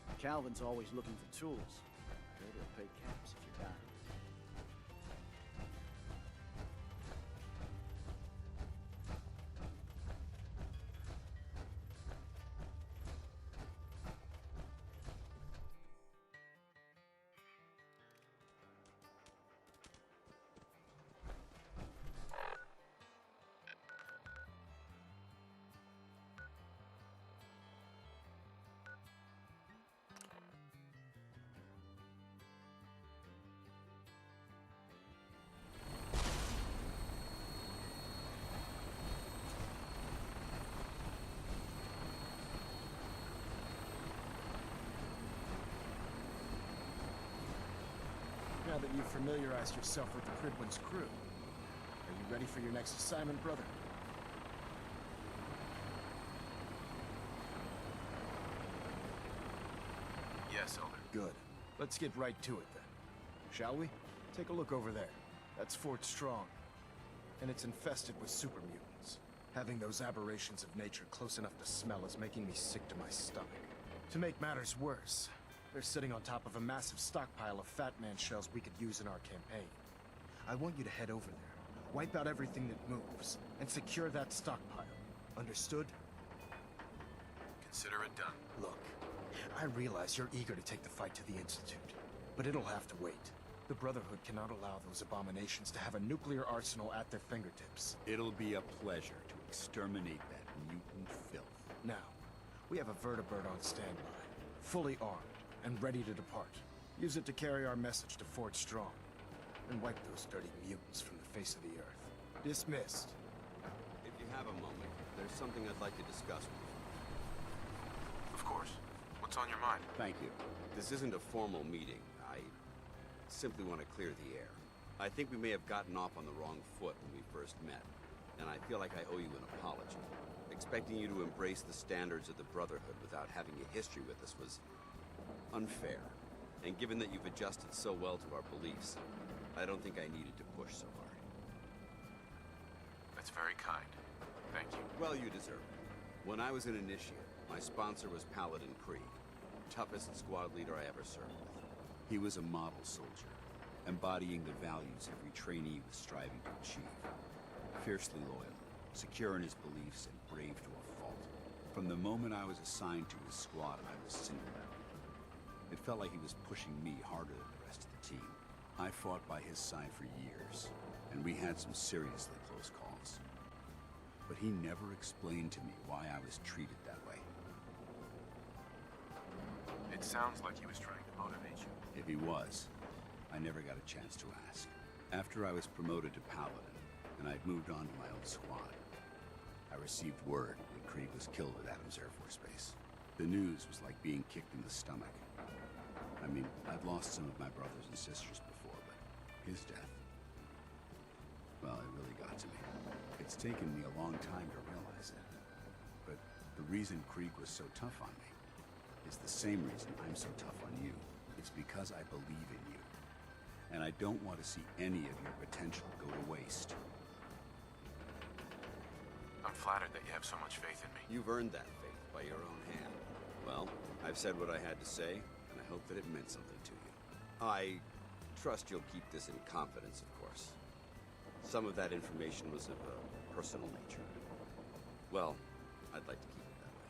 Speaker 20: that.
Speaker 21: Calvin's always looking for tools. I heard he'll pay caps if you got it. Now that you've familiarized yourself with the Pridwin's crew, are you ready for your next assignment, brother?
Speaker 7: Yes, Elder.
Speaker 21: Good. Let's get right to it then. Shall we? Take a look over there. That's Fort Strong. And it's infested with super mutants. Having those aberrations of nature close enough to smell is making me sick to my stomach. To make matters worse, they're sitting on top of a massive stockpile of Fat Man shells we could use in our campaign. I want you to head over there, wipe out everything that moves, and secure that stockpile. Understood?
Speaker 7: Consider it done.
Speaker 21: Look, I realize you're eager to take the fight to the Institute, but it'll have to wait. The Brotherhood cannot allow those abominations to have a nuclear arsenal at their fingertips.
Speaker 11: It'll be a pleasure to exterminate that mutant filth.
Speaker 21: Now, we have a vertibird on standby, fully armed, and ready to depart. Use it to carry our message to Fort Strong, and wipe those dirty mutants from the face of the earth. Dismissed.
Speaker 16: If you have a moment, there's something I'd like to discuss with you.
Speaker 3: Of course. What's on your mind?
Speaker 16: Thank you. This isn't a formal meeting. I simply want to clear the air. I think we may have gotten off on the wrong foot when we first met, and I feel like I owe you an apology. Expecting you to embrace the standards of the Brotherhood without having a history with us was unfair. And given that you've adjusted so well to our beliefs, I don't think I needed to push so hard.
Speaker 3: That's very kind. Thank you.
Speaker 16: Well, you deserve it. When I was an initiate, my sponsor was Paladin Krieg, toughest squad leader I ever served with. He was a model soldier, embodying the values every trainee was striving to achieve. Fiercely loyal, secure in his beliefs, and brave to a fault. From the moment I was assigned to his squad, I was singled out. It felt like he was pushing me harder than the rest of the team. I fought by his side for years, and we had some seriously close calls. But he never explained to me why I was treated that way.
Speaker 3: It sounds like he was trying to motivate you.
Speaker 16: If he was, I never got a chance to ask. After I was promoted to Paladin, and I'd moved on to my own squad, I received word that Krieg was killed at Adams Air Force Base. The news was like being kicked in the stomach. I mean, I'd lost some of my brothers and sisters before, but his death, well, it really got to me. It's taken me a long time to realize it. But the reason Krieg was so tough on me is the same reason I'm so tough on you. It's because I believe in you. And I don't want to see any of your potential go to waste.
Speaker 3: I'm flattered that you have so much faith in me.
Speaker 16: You've earned that faith by your own hand. Well, I've said what I had to say, and I hope that it meant something to you. I trust you'll keep this in confidence, of course. Some of that information was of a personal nature. Well, I'd like to keep it that way.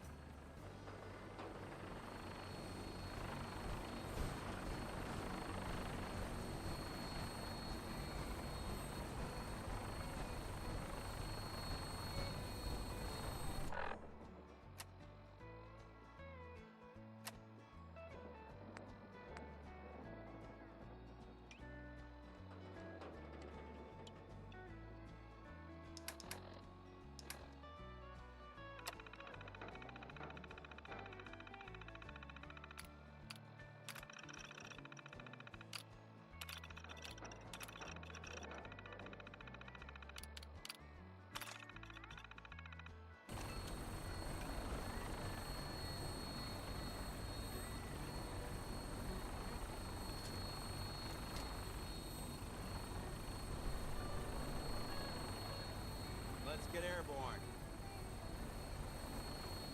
Speaker 16: Let's get airborne.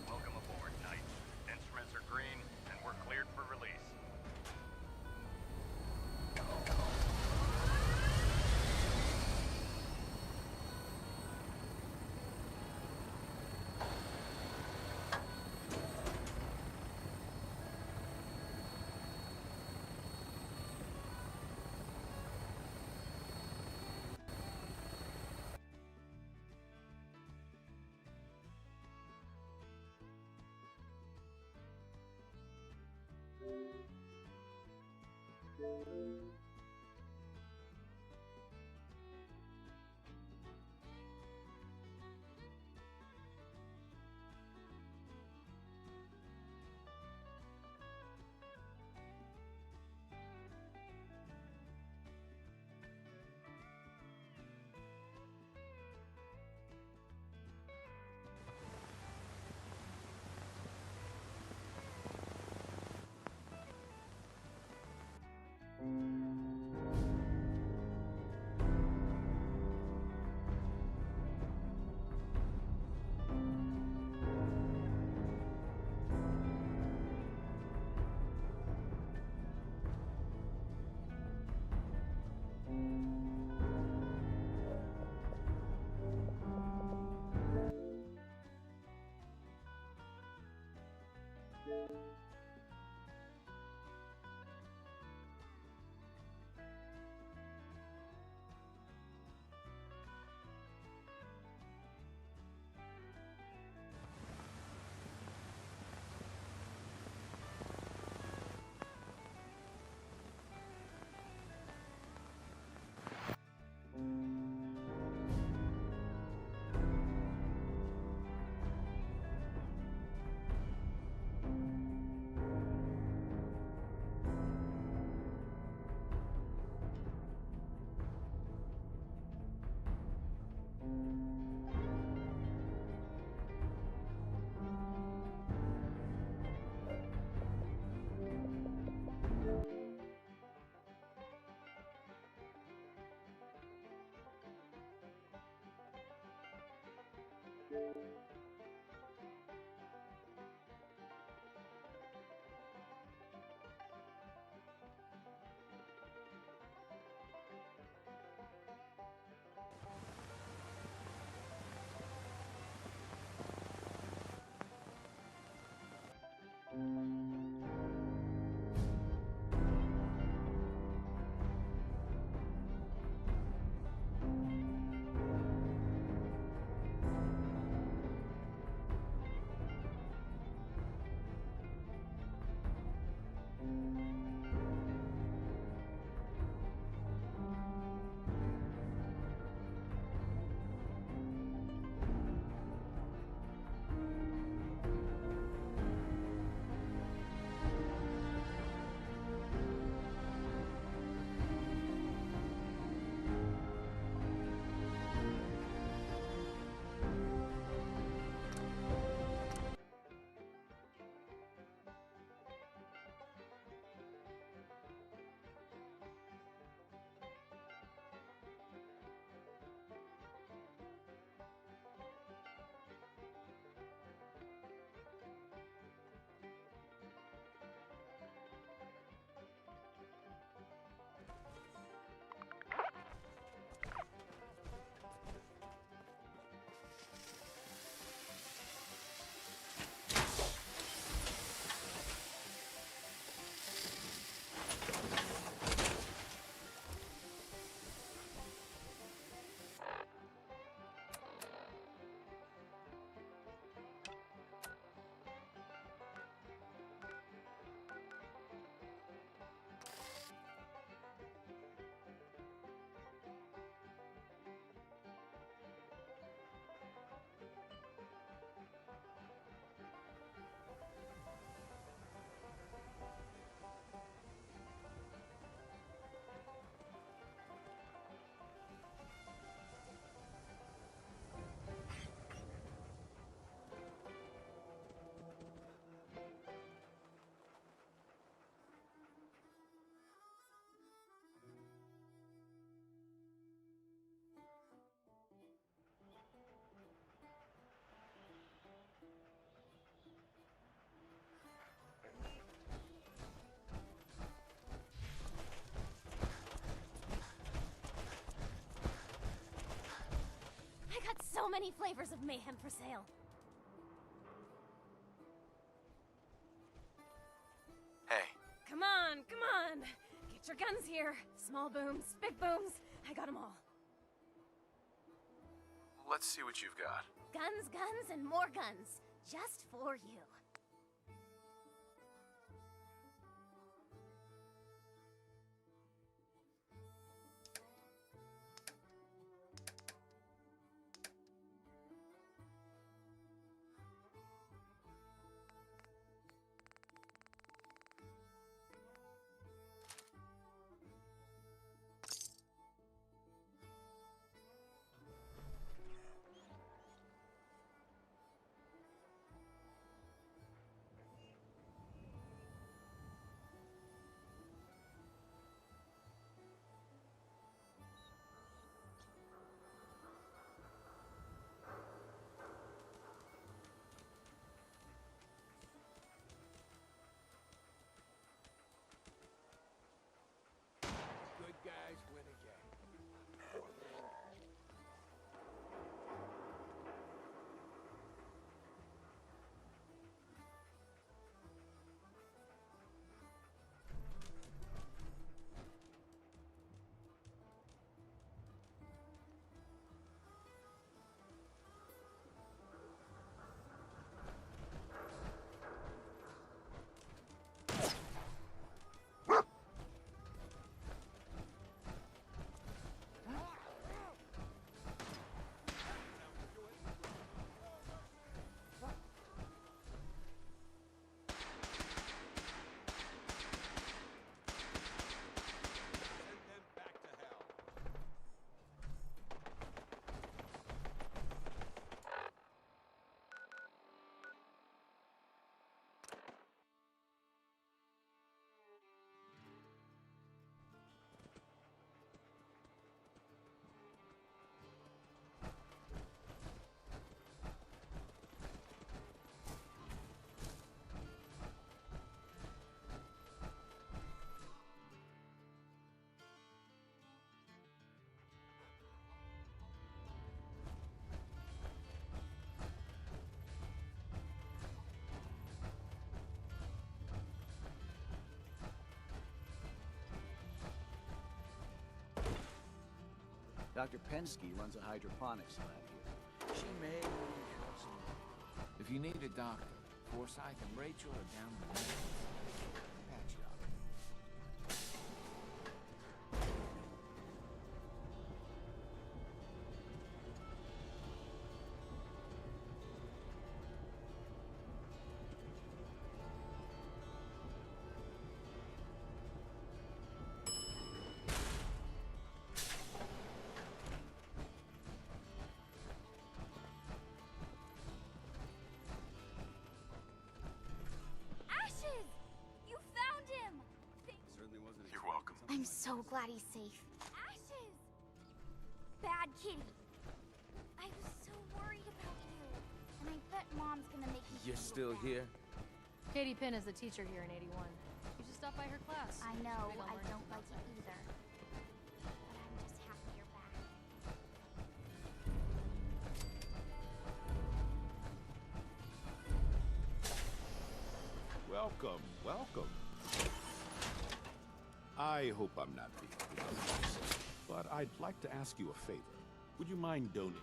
Speaker 4: Welcome aboard, Knight. Instruments are green, and we're cleared for release.
Speaker 19: got so many flavors of mayhem for sale.
Speaker 21: Hey.
Speaker 6: Come on, come on! Get your guns here. Small booms, big booms. I got them all.
Speaker 21: Let's see what you've got.
Speaker 19: Guns, guns, and more guns. Just for you.
Speaker 9: Good guys win again.
Speaker 8: Dr. Pensky runs a hydroponics lab here.
Speaker 20: She may show some. If you need a doctor, Forsyth and Rachel are down the road. Patch you up.
Speaker 19: Ashes! You found him!
Speaker 16: Certainly wasn't.
Speaker 21: You're welcome.
Speaker 19: I'm so glad he's safe. Ashes! Bad kitty. I was so worried about you. And I bet Mom's gonna make me
Speaker 20: You're
Speaker 19: feel
Speaker 20: still
Speaker 19: bad.
Speaker 20: here?
Speaker 6: Katie Pinn is the teacher here in 81. You should stop by her class.
Speaker 19: I know,
Speaker 6: Maybe I'll
Speaker 19: I
Speaker 6: learn
Speaker 19: don't like
Speaker 6: something
Speaker 19: it either. But I'm just happy you're back.
Speaker 11: Welcome, welcome. I hope I'm not being presumptuous, but I'd like to ask you a favor. Would you mind donating?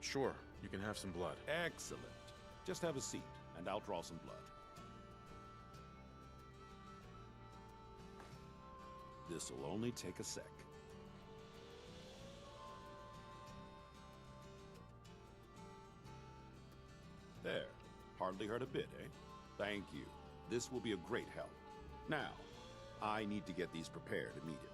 Speaker 3: Sure, you can have some blood.
Speaker 11: Excellent. Just have a seat, and I'll draw some blood. This'll only take a sec. There. Hardly hurt a bit, eh? Thank you. This will be a great help. Now, I need to get these prepared immediately.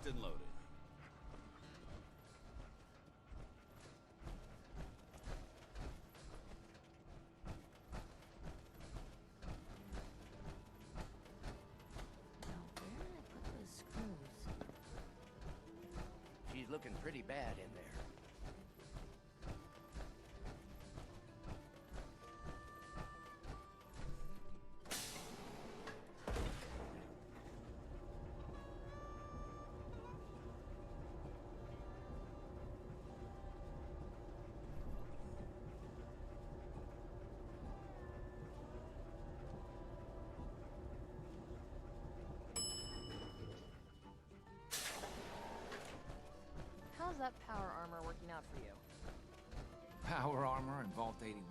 Speaker 16: Locked and loaded.
Speaker 24: Now, where did I put those screws?
Speaker 9: She's looking pretty bad in there.
Speaker 6: How's that power armor working out for you?
Speaker 20: Power armor in Vault 81?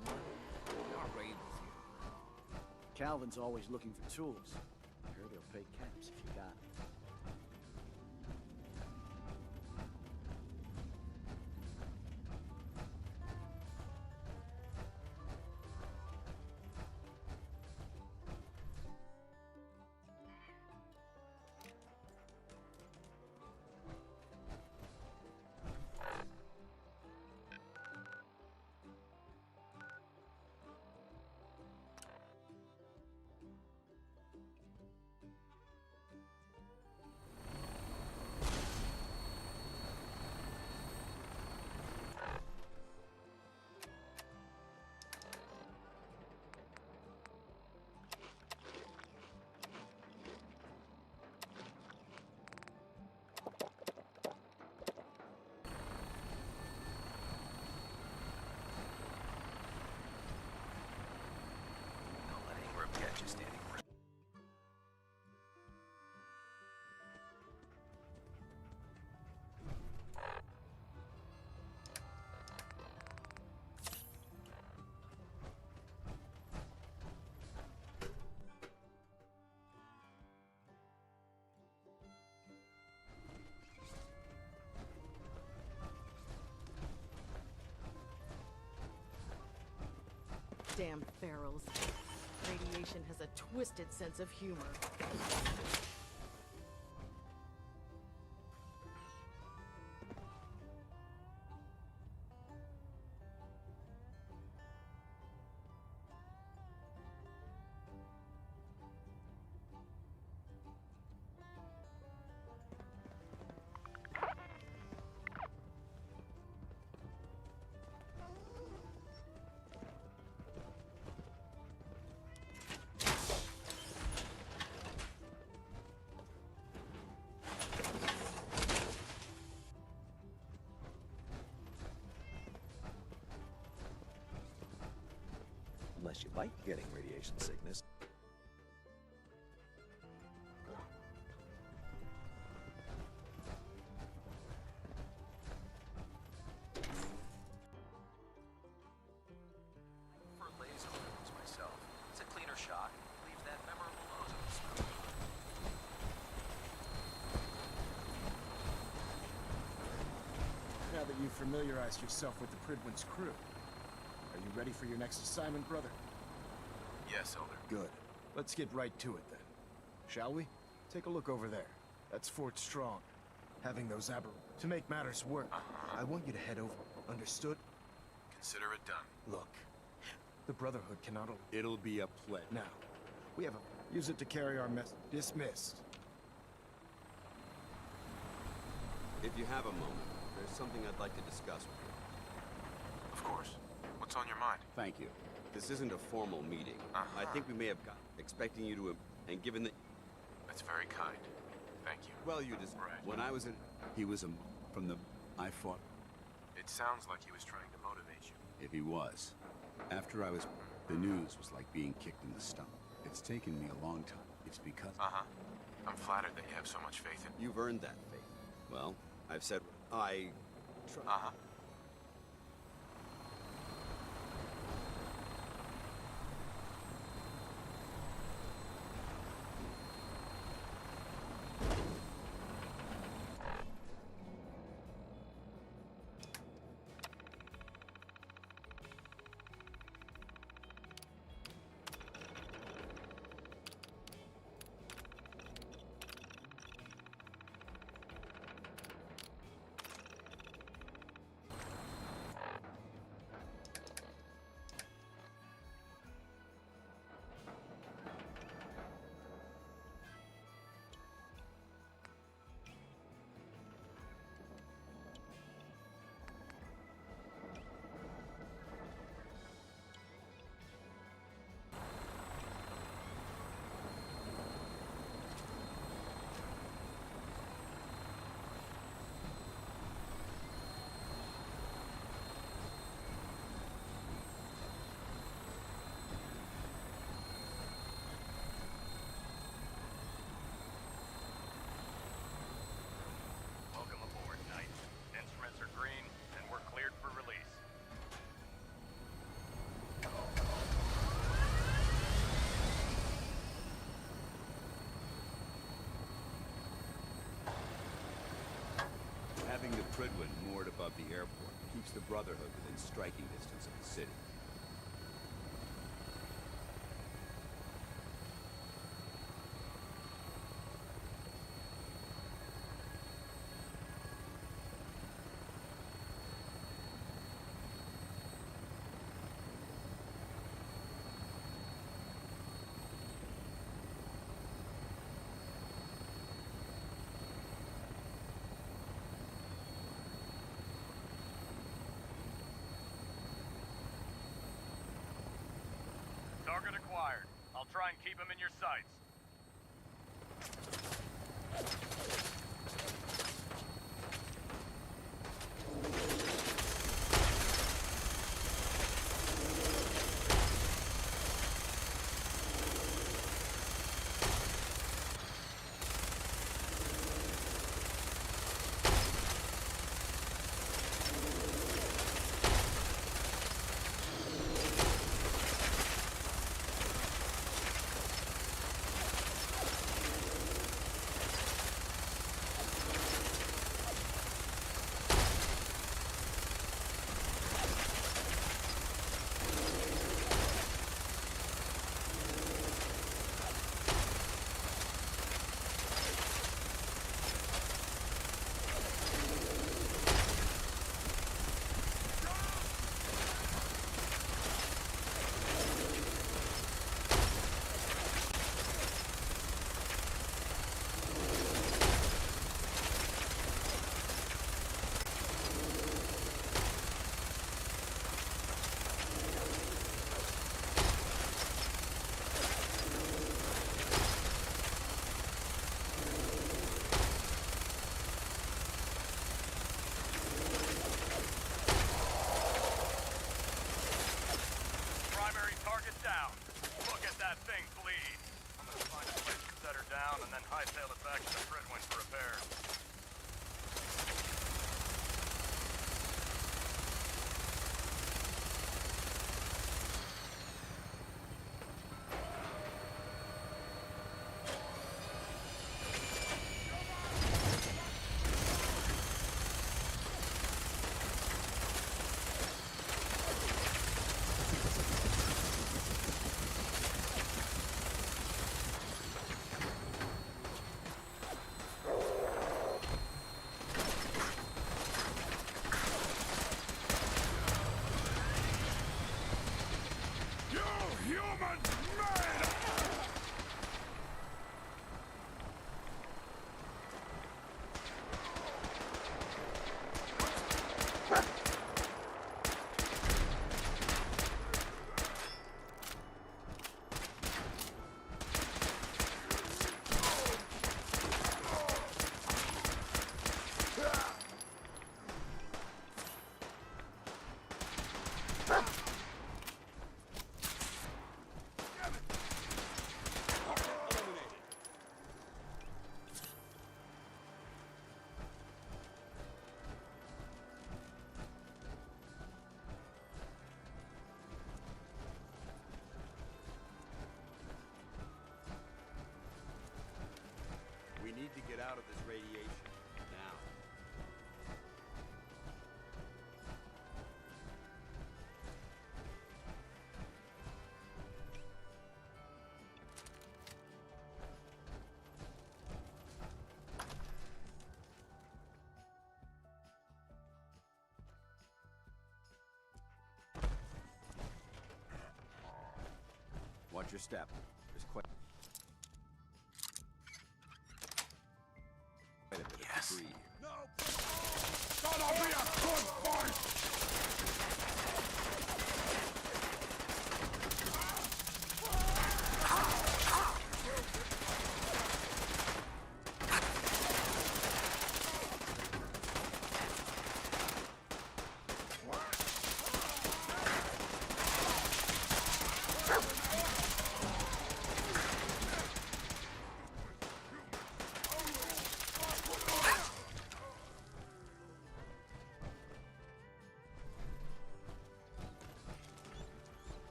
Speaker 20: Our raid is here.
Speaker 8: Calvin's always looking for tools. I heard he'll pay caps if you got it.
Speaker 9: Don't let Ingram catch you standing around.
Speaker 5: Damn ferals. Radiation has a twisted sense of humor.
Speaker 10: Unless you like getting radiation sickness.
Speaker 9: For laser rooms myself. It's a cleaner shot. Leaves that memorable ozone smell.
Speaker 21: Now that you've familiarized yourself with the Pridwin's crew, are you ready for your next assignment, brother? Yes, Elder. Good. Let's get right to it then. Shall we? Take a look over there. That's Fort Strong. Having those to make matters worse, I want you to head over. Understood? Consider it done. Look, the Brotherhood cannot... It'll be a pledge. Now, we have a... Use it to carry our mess... Dismissed.
Speaker 16: If you have a moment, there's something I'd like to discuss with you.
Speaker 3: Of course. What's on your mind?
Speaker 16: Thank you. This isn't a formal meeting. I think we may have got expecting you to, and given that...
Speaker 3: That's very kind. Thank you.
Speaker 16: Well, you just... When I was in... He was from the... I fought...
Speaker 3: It sounds like he was trying to motivate you.
Speaker 16: If he was. After I was... The news was like being kicked in the stomach. It's taken me a long time. It's because...
Speaker 3: I'm flattered that you have so much faith in...
Speaker 16: You've earned that faith. Well, I've said... I... Prydwen moored above the airport keeps the Brotherhood within striking distance of the city.
Speaker 4: Target acquired. I'll try and keep him in your sights.
Speaker 16: We need to get out of this radiation. Now. Watch your step. There's quite a bit of debris here.
Speaker 11: Gonna be a good fight!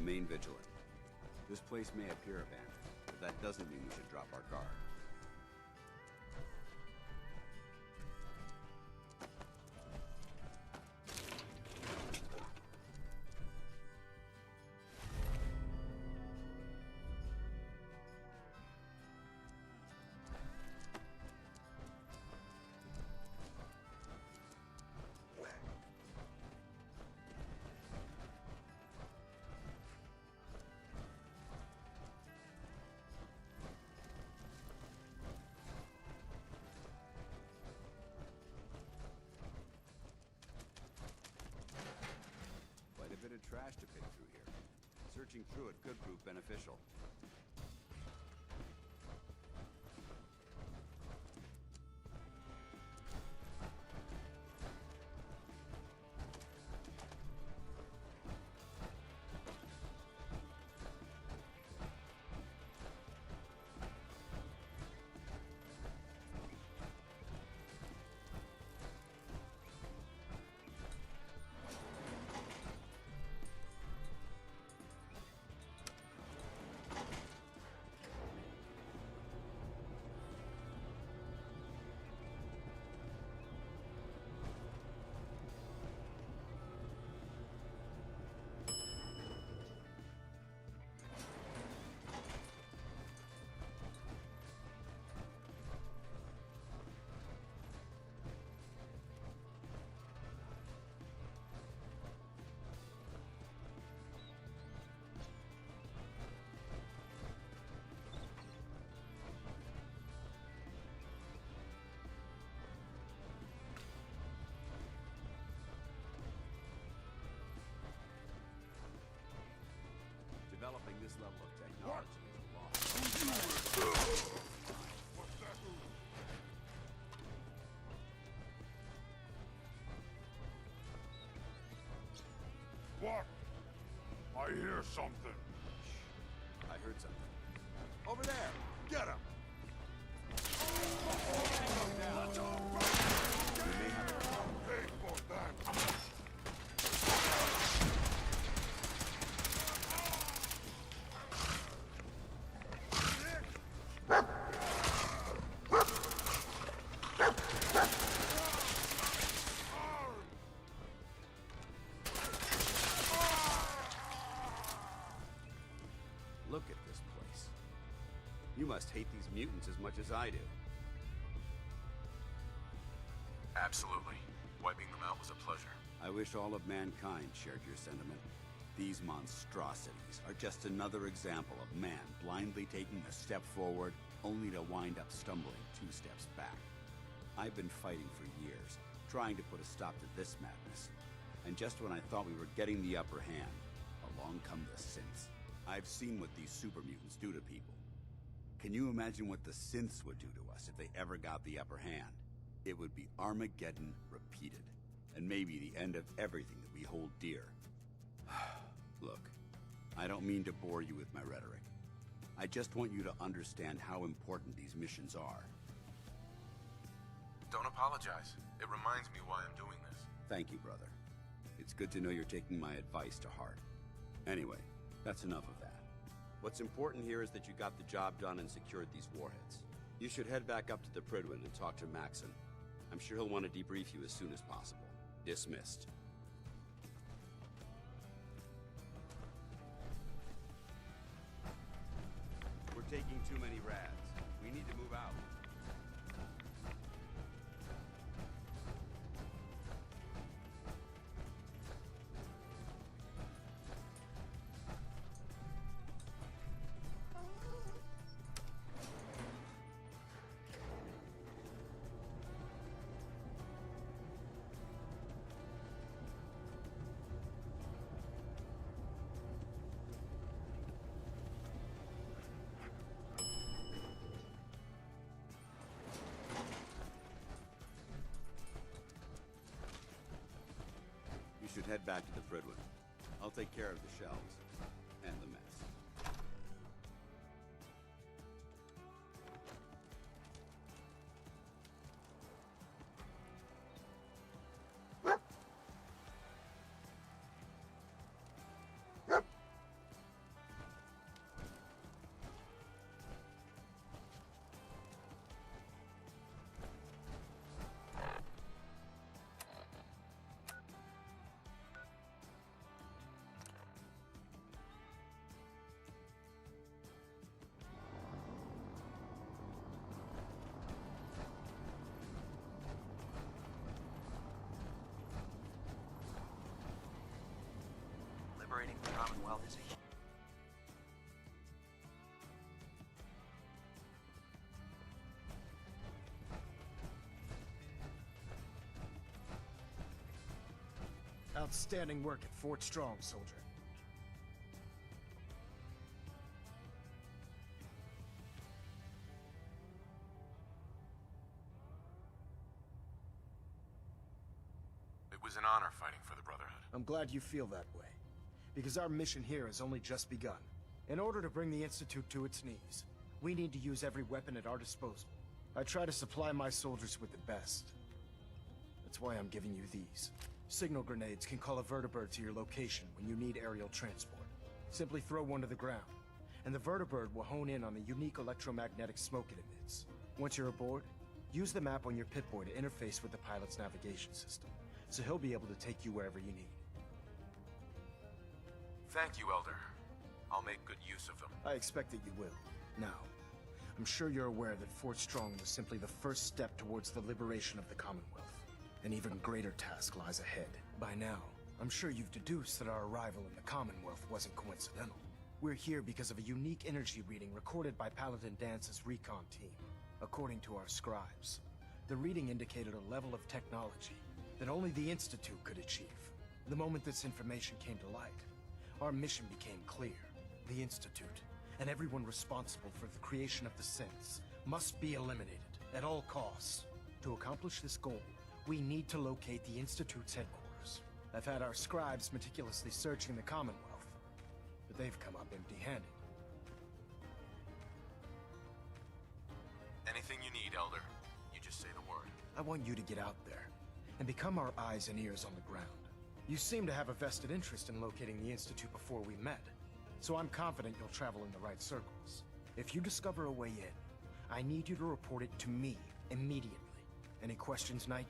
Speaker 16: remain vigilant. This place may appear abandoned, but that doesn't mean we should drop our guard. Trash to pick through here. Searching through it could prove beneficial. Developing this level of technology is a loss.
Speaker 14: What? I hear something.
Speaker 16: I heard something. Over there! Get him! We may have a problem.
Speaker 14: Pay for that.
Speaker 16: Look at this place. You must hate these mutants as much as I do.
Speaker 7: Absolutely. Wiping them out was a pleasure.
Speaker 16: I wish all of mankind shared your sentiment. These monstrosities are just another example of man blindly taking a step forward, only to wind up stumbling 2 steps back. I've been fighting for years, trying to put a stop to this madness. And just when I thought we were getting the upper hand, along come the synths. I've seen what these super mutants do to people. Can you imagine what the synths would do to us if they ever got the upper hand? It would be Armageddon repeated, and maybe the end of everything that we hold dear. Look, I don't mean to bore you with my rhetoric. I just want you to understand how important these missions are.
Speaker 3: Don't apologize. It reminds me why I'm doing this.
Speaker 16: Thank you, brother. It's good to know you're taking my advice to heart. Anyway, that's enough of that. What's important here is that you got the job done and secured these warheads. You should head back up to the Prydwen and talk to Maxon. I'm sure he'll want to debrief you as soon as possible. Dismissed. We're taking too many rads. We need to move out. You should head back to the Prydwen. I'll take care of the shelves and the mess.
Speaker 9: Well, there's a...
Speaker 21: Outstanding work at Fort Strong, soldier.
Speaker 3: It was an honor fighting for the Brotherhood.
Speaker 21: I'm glad you feel that way, because our mission here has only just begun. In order to bring the Institute to its knees, we need to use every weapon at our disposal. I try to supply my soldiers with the best. That's why I'm giving you these. Signal grenades can call a vertibird to your location when you need aerial transport. Simply throw one to the ground, and the vertibird will hone in on the unique electromagnetic smoke it emits. Once you're aboard, use the map on your Pip-Boy to interface with the pilot's navigation system, so he'll be able to take you wherever you need.
Speaker 3: Thank you, Elder. I'll make good use of them.
Speaker 21: I expect that you will. Now, I'm sure you're aware that Fort Strong was simply the first step towards the liberation of the Commonwealth. An even greater task lies ahead. By now, I'm sure you've deduced that our arrival in the Commonwealth wasn't coincidental. We're here because of a unique energy reading recorded by Paladin Dance's recon team. According to our scribes, the reading indicated a level of technology that only the Institute could achieve. The moment this information came to light, our mission became clear. The Institute, and everyone responsible for the creation of the synths, must be eliminated at all costs. To accomplish this goal, we need to locate the Institute's headquarters. I've had our scribes meticulously searching the Commonwealth, but they've come up empty-handed.
Speaker 3: Anything you need, Elder. You just say the word.
Speaker 21: I want you to get out there and become our eyes and ears on the ground. You seem to have a vested interest in locating the Institute before we met, so I'm confident you'll travel in the right circles. If you discover a way in, I need you to report it to me immediately. Any questions, Knight?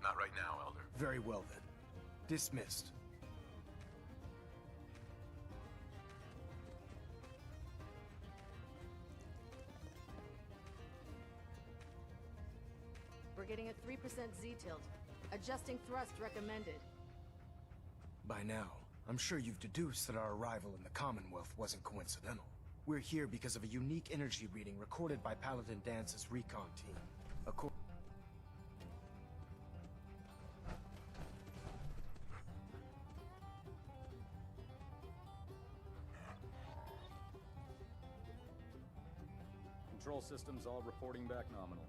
Speaker 3: Not right now, Elder.
Speaker 21: Very well, then. Dismissed.
Speaker 5: We're getting a 3% Z-tilt. Adjusting thrust recommended.
Speaker 21: By now, I'm sure you've deduced that our arrival in the Commonwealth wasn't coincidental. We're here because of a unique energy reading recorded by Paladin Dance's recon team.
Speaker 15: Control systems all reporting back nominal.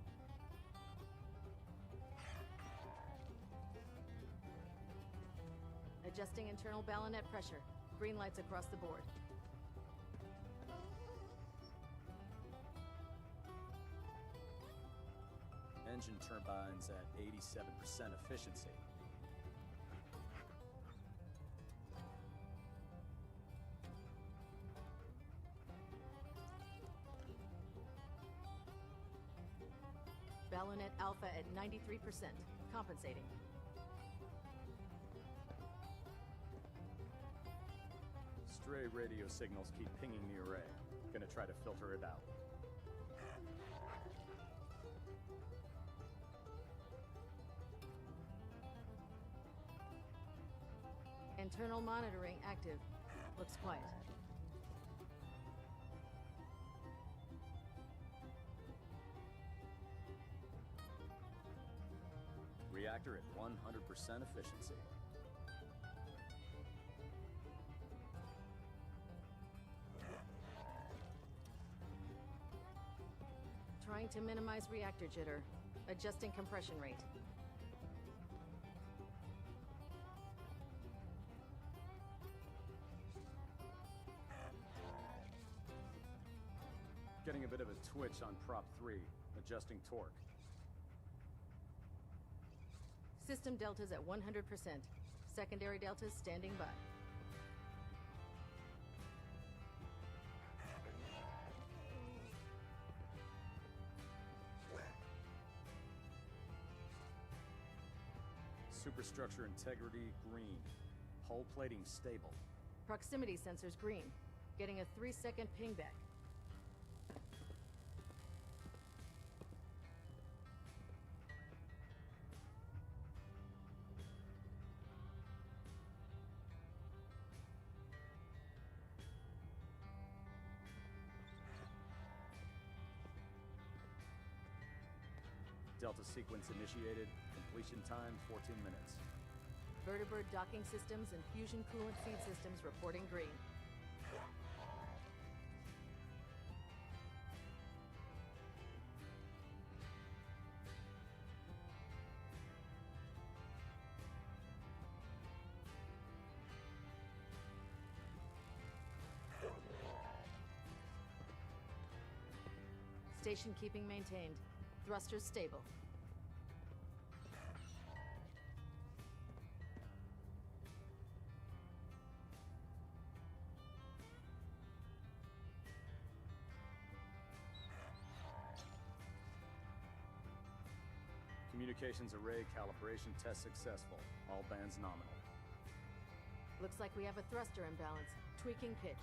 Speaker 5: Adjusting internal ballonet pressure. Green lights across the board.
Speaker 15: Engine turbines at 87% efficiency.
Speaker 5: Ballonet Alpha at 93%, compensating.
Speaker 15: Stray radio signals keep pinging the array. Gonna try to filter it out.
Speaker 5: Internal monitoring active. Looks quiet.
Speaker 15: Reactor at 100% efficiency.
Speaker 5: Trying to minimize reactor jitter. Adjusting compression rate.
Speaker 15: Getting a bit of a twitch on prop 3. Adjusting torque.
Speaker 5: System deltas at 100%. Secondary deltas standing by.
Speaker 15: Superstructure integrity green. Hull plating stable.
Speaker 5: Proximity sensors green. Getting a 3-second pingback.
Speaker 15: Delta sequence initiated. Completion time 14 minutes.
Speaker 5: Vertibird docking systems and fusion coolant feed systems reporting green. Station keeping maintained. Thrusters stable.
Speaker 15: Communications array calibration test successful. All bands nominal.
Speaker 5: Looks like we have a thruster imbalance. Tweaking pitch.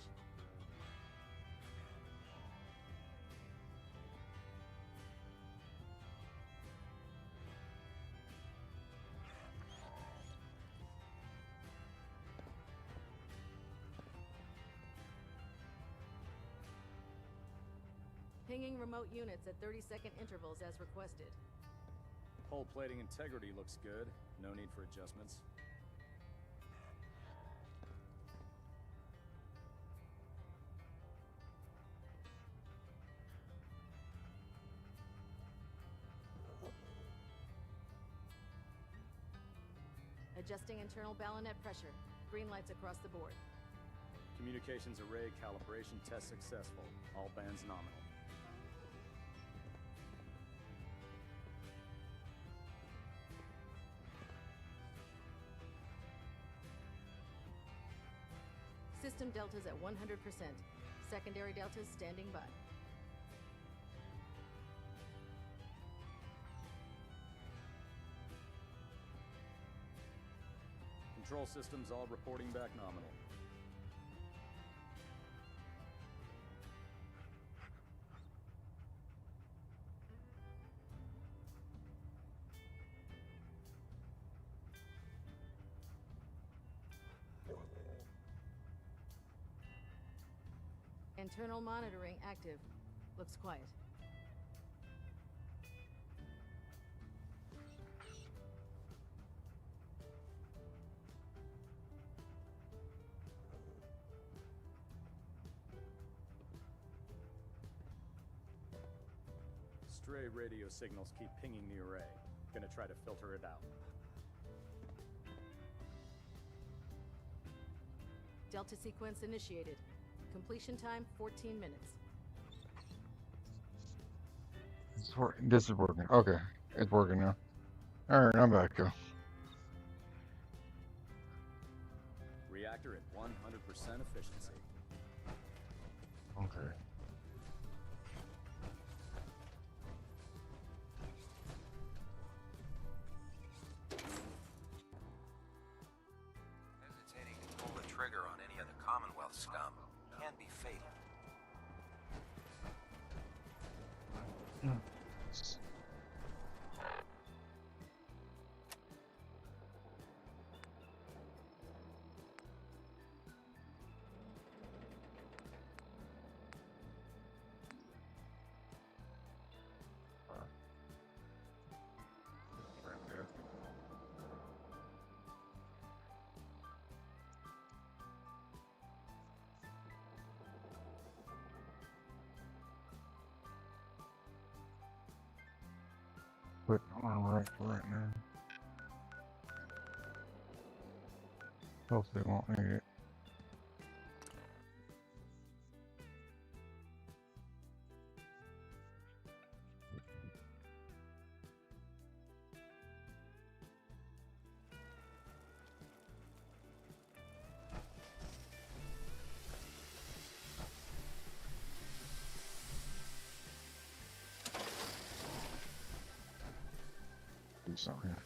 Speaker 5: Pinging remote units at 30-second intervals as requested.
Speaker 15: Hull plating integrity looks good. No need for adjustments.
Speaker 5: Adjusting internal ballonet pressure. Green lights across the board.
Speaker 15: Communications array calibration test successful. All bands nominal.
Speaker 5: System deltas at 100%. Secondary deltas standing by.
Speaker 15: Control systems all reporting back nominal.
Speaker 5: Internal monitoring active. Looks quiet.
Speaker 15: Stray radio signals keep pinging the array. Gonna try to filter it out.
Speaker 5: Delta sequence initiated. Completion time 14 minutes.
Speaker 13: This is working. Okay, it's working now. All right, I'm back.
Speaker 15: Reactor at 100% efficiency.
Speaker 13: Okay.
Speaker 9: Hesitating to pull the trigger on any of the Commonwealth scum can be fatal.
Speaker 13: Put on right now. Hopefully it won't need it. Do something here.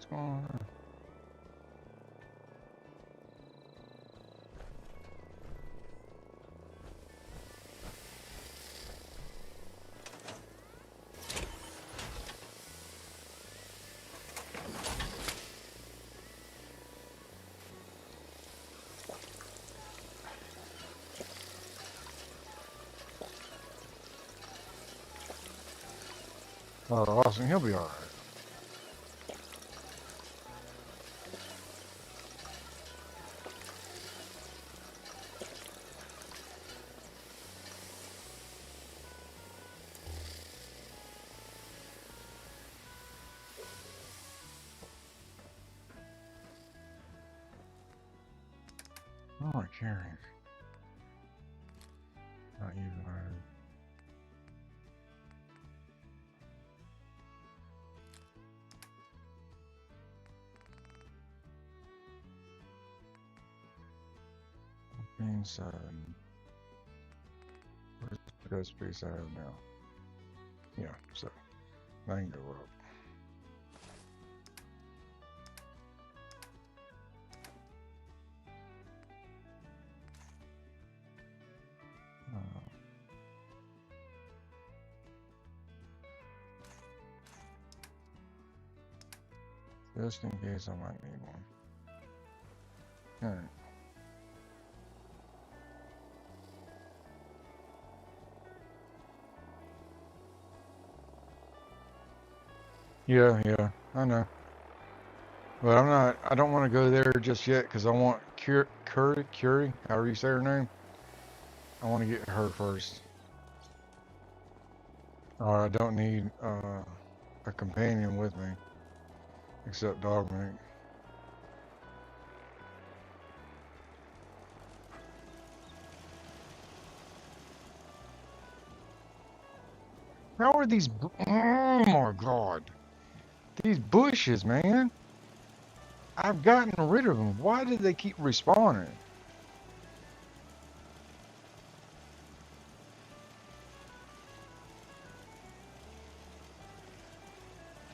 Speaker 13: What's going on? Oh, awesome. He'll be alright. What am I carrying? Not using iron. Inside. Where's the best space I have now? Yeah, so I can go up. Just in case I might need one. Alright. Yeah, I know. But I don't want to go there just yet because I want Curie, however you say her name. I want to get her first. I don't need a companion with me. Except Dogman. How are these? Oh my God! These bushes, man! I've gotten rid of them. Why did they keep respawning?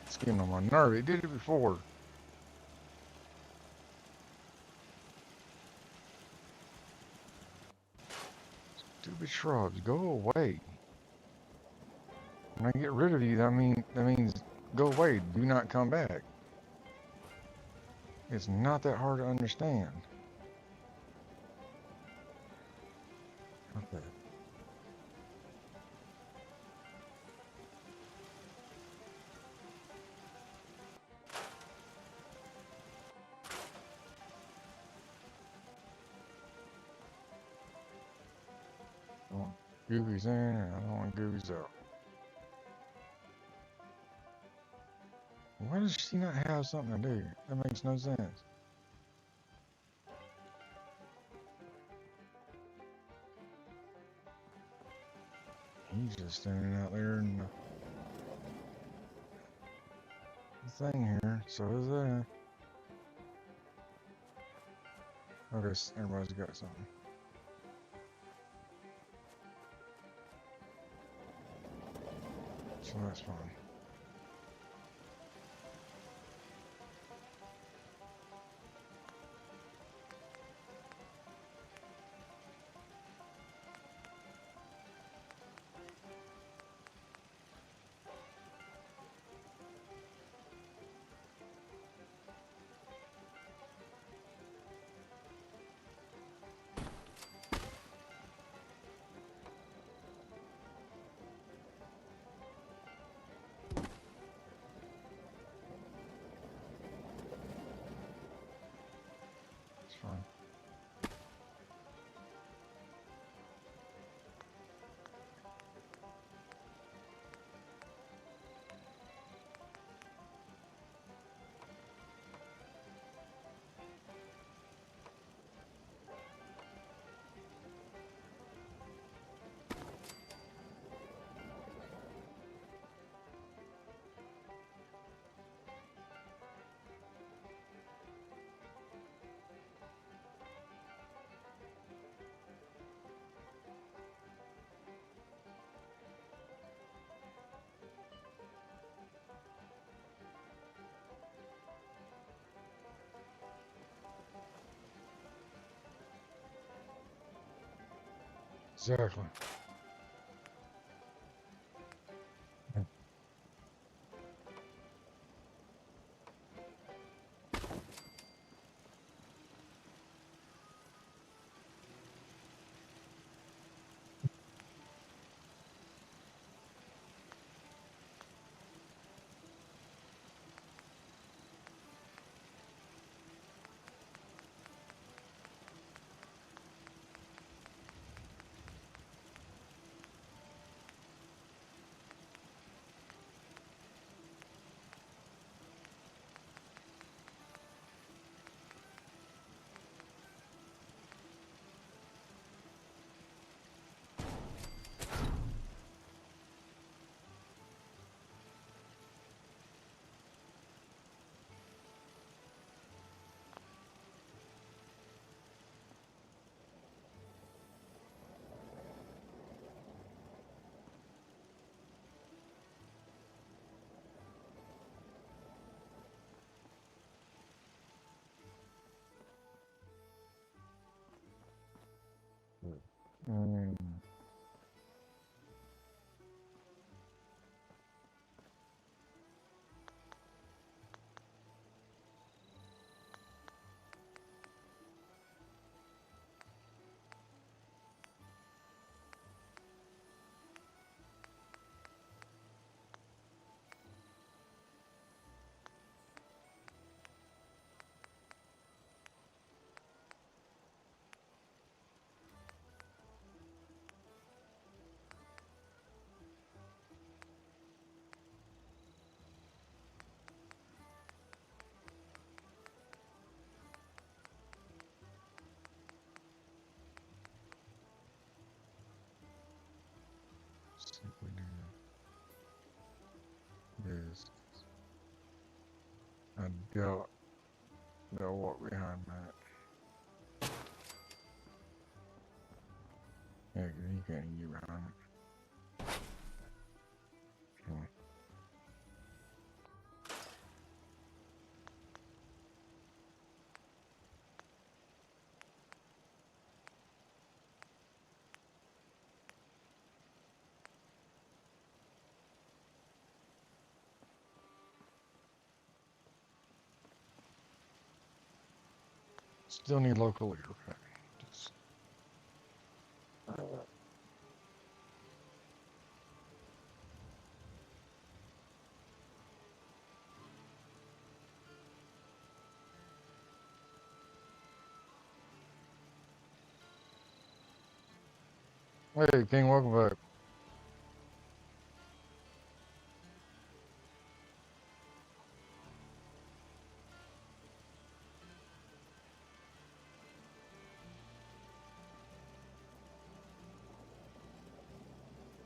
Speaker 13: It's getting on my nerve. It did it before. Stupid shrubs, go away. When I get rid of you, that means go away. Do not come back. It's not that hard to understand. Okay. I want goobies in and I don't want goobies out. Why does she not have something to do? That makes no sense. He's just standing out there in the thing here. So is that. I guess everybody's got something. So that's fine. Exactly. Mm. See if we do this. I doubt they'll walk behind that. Yeah, 'cause he can't get behind it. Hmm. Still need local leader. Just, hey, King, welcome back.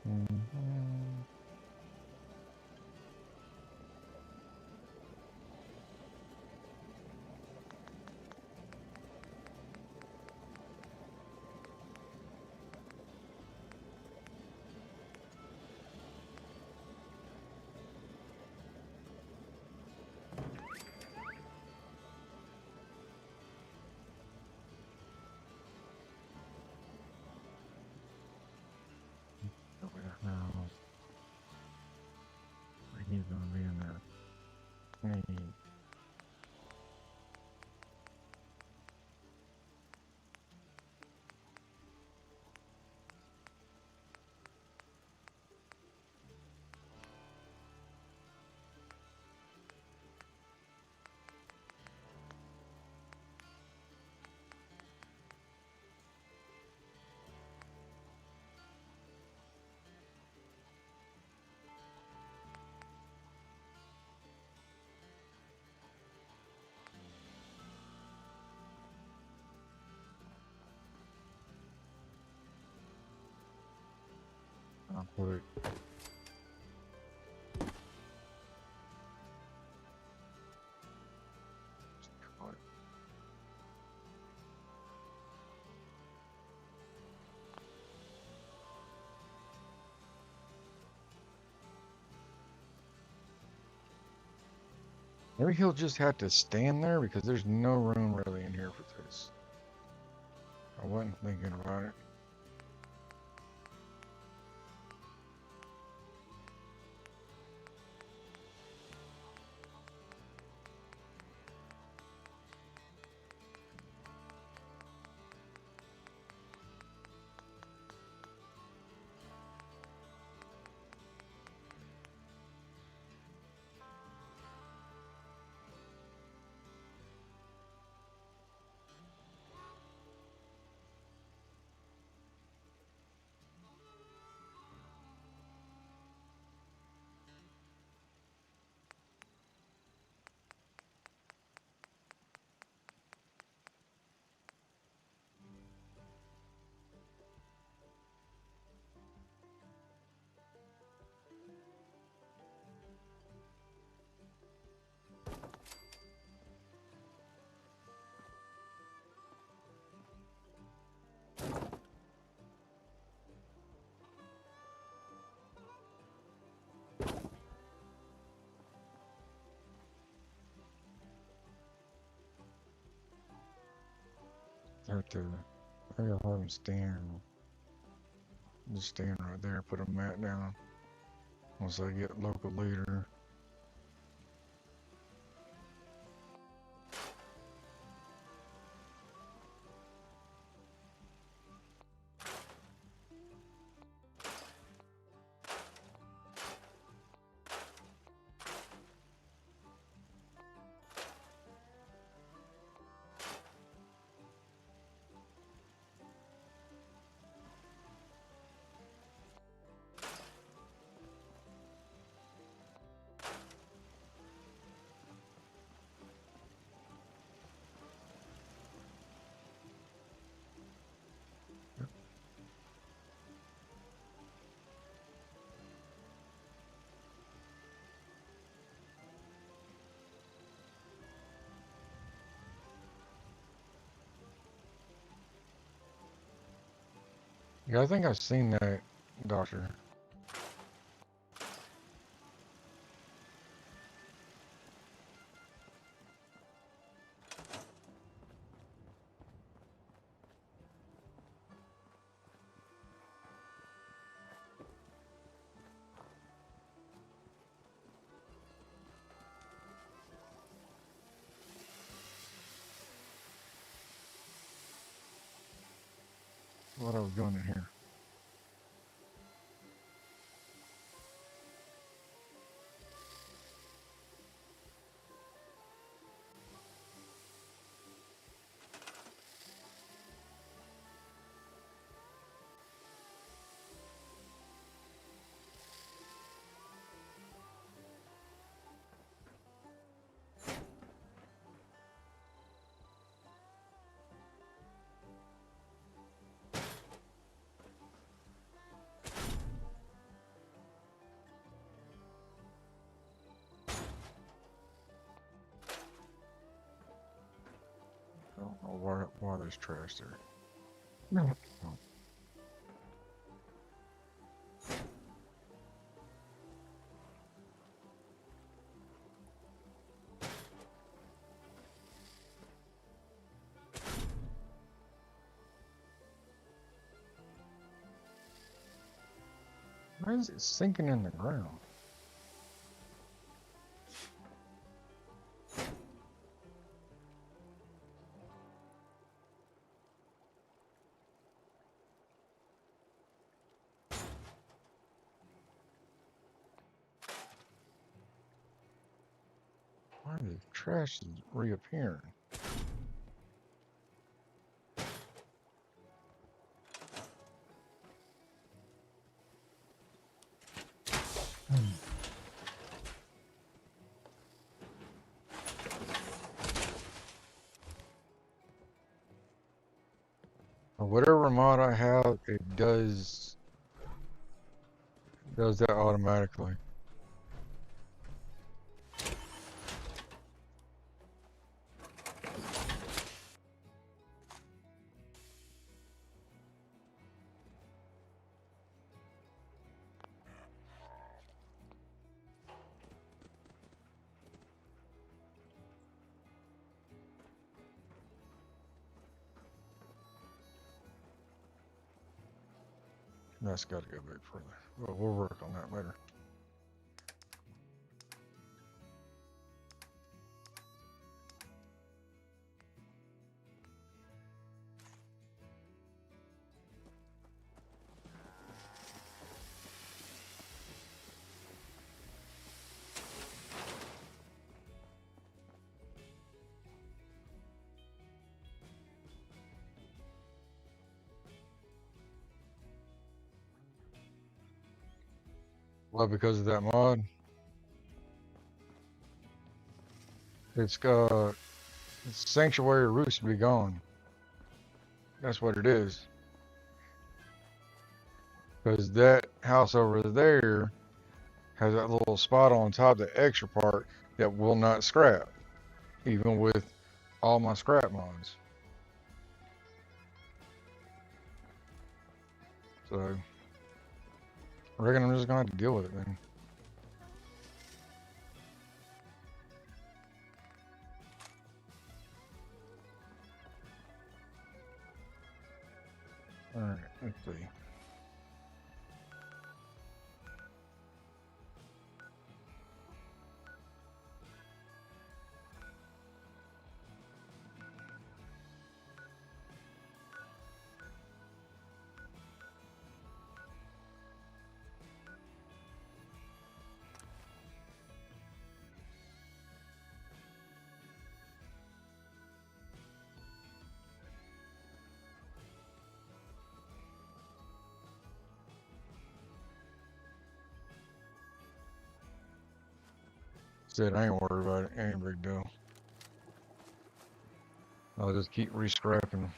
Speaker 13: Mhm. Now, he's gonna be in there. Hey. I'll put it. Maybe he'll just have to stand there because there's no room really in here for this. I wasn't thinking about it. Right there. Maybe I'll have him stand. Just stand right there. Put a mat down. Once I get local leader. Yeah, I think I've seen that, Doctor. What I was doing in here. I don't know why there's trash there. No. Why is it sinking in the ground? Why the trash is reappearing? Whatever mod I have, it does that automatically. That's got to go back further. Well, we'll work on that later. Well, because of that mod, it's got sanctuary roots to be gone. That's what it is. Because that house over there has that little spot on top, the extra part that will not scrap, even with all my scrap mods. So I reckon I'm just gonna have to deal with it then. Alright, let's see. Said I ain't worried about it. Ain't a big deal. I'll just keep re-scrapping.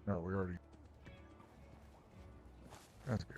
Speaker 13: No, we already. That's good.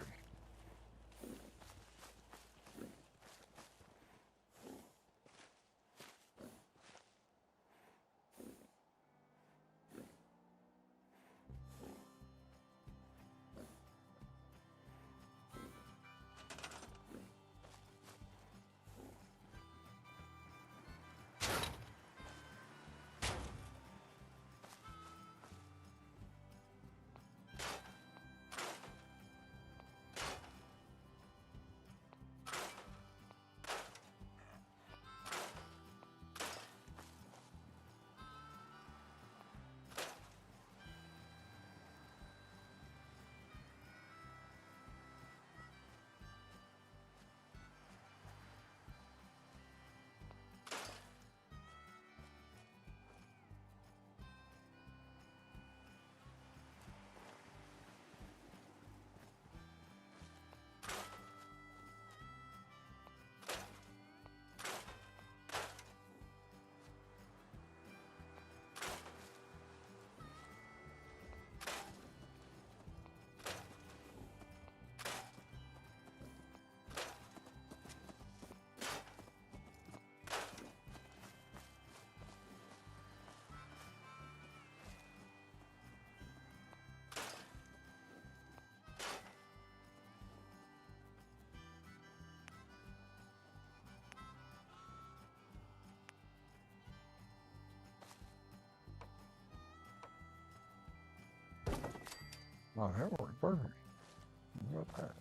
Speaker 13: Oh, that worked perfect. How about that?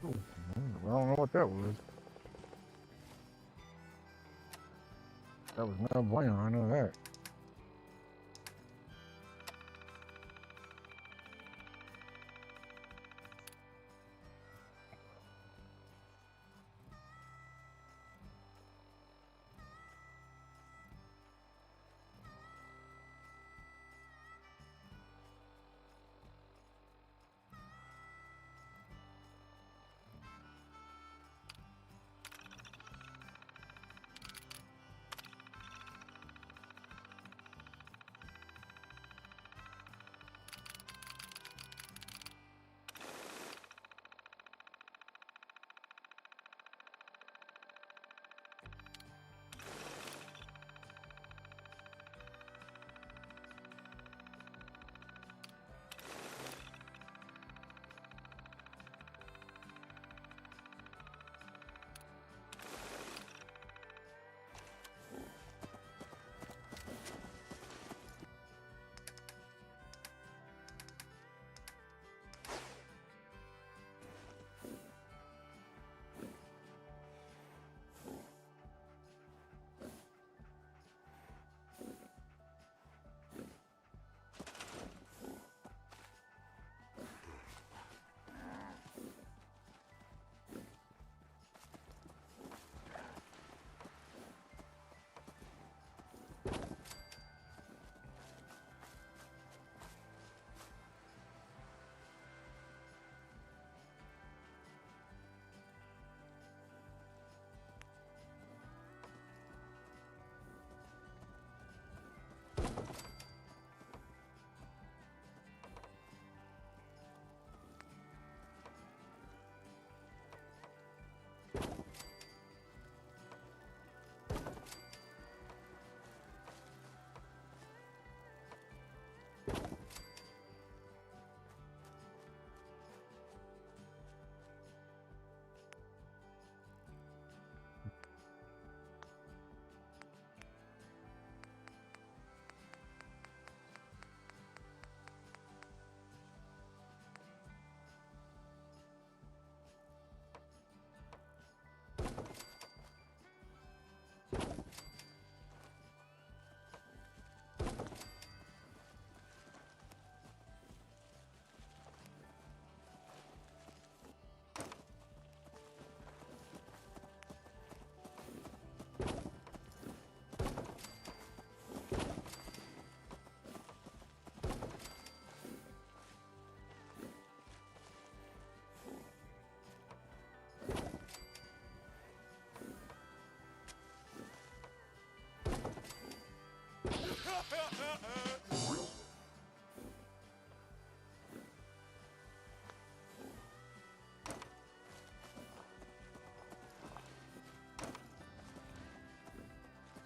Speaker 13: Ooh, I don't know what that was. That was no bueno, I know that.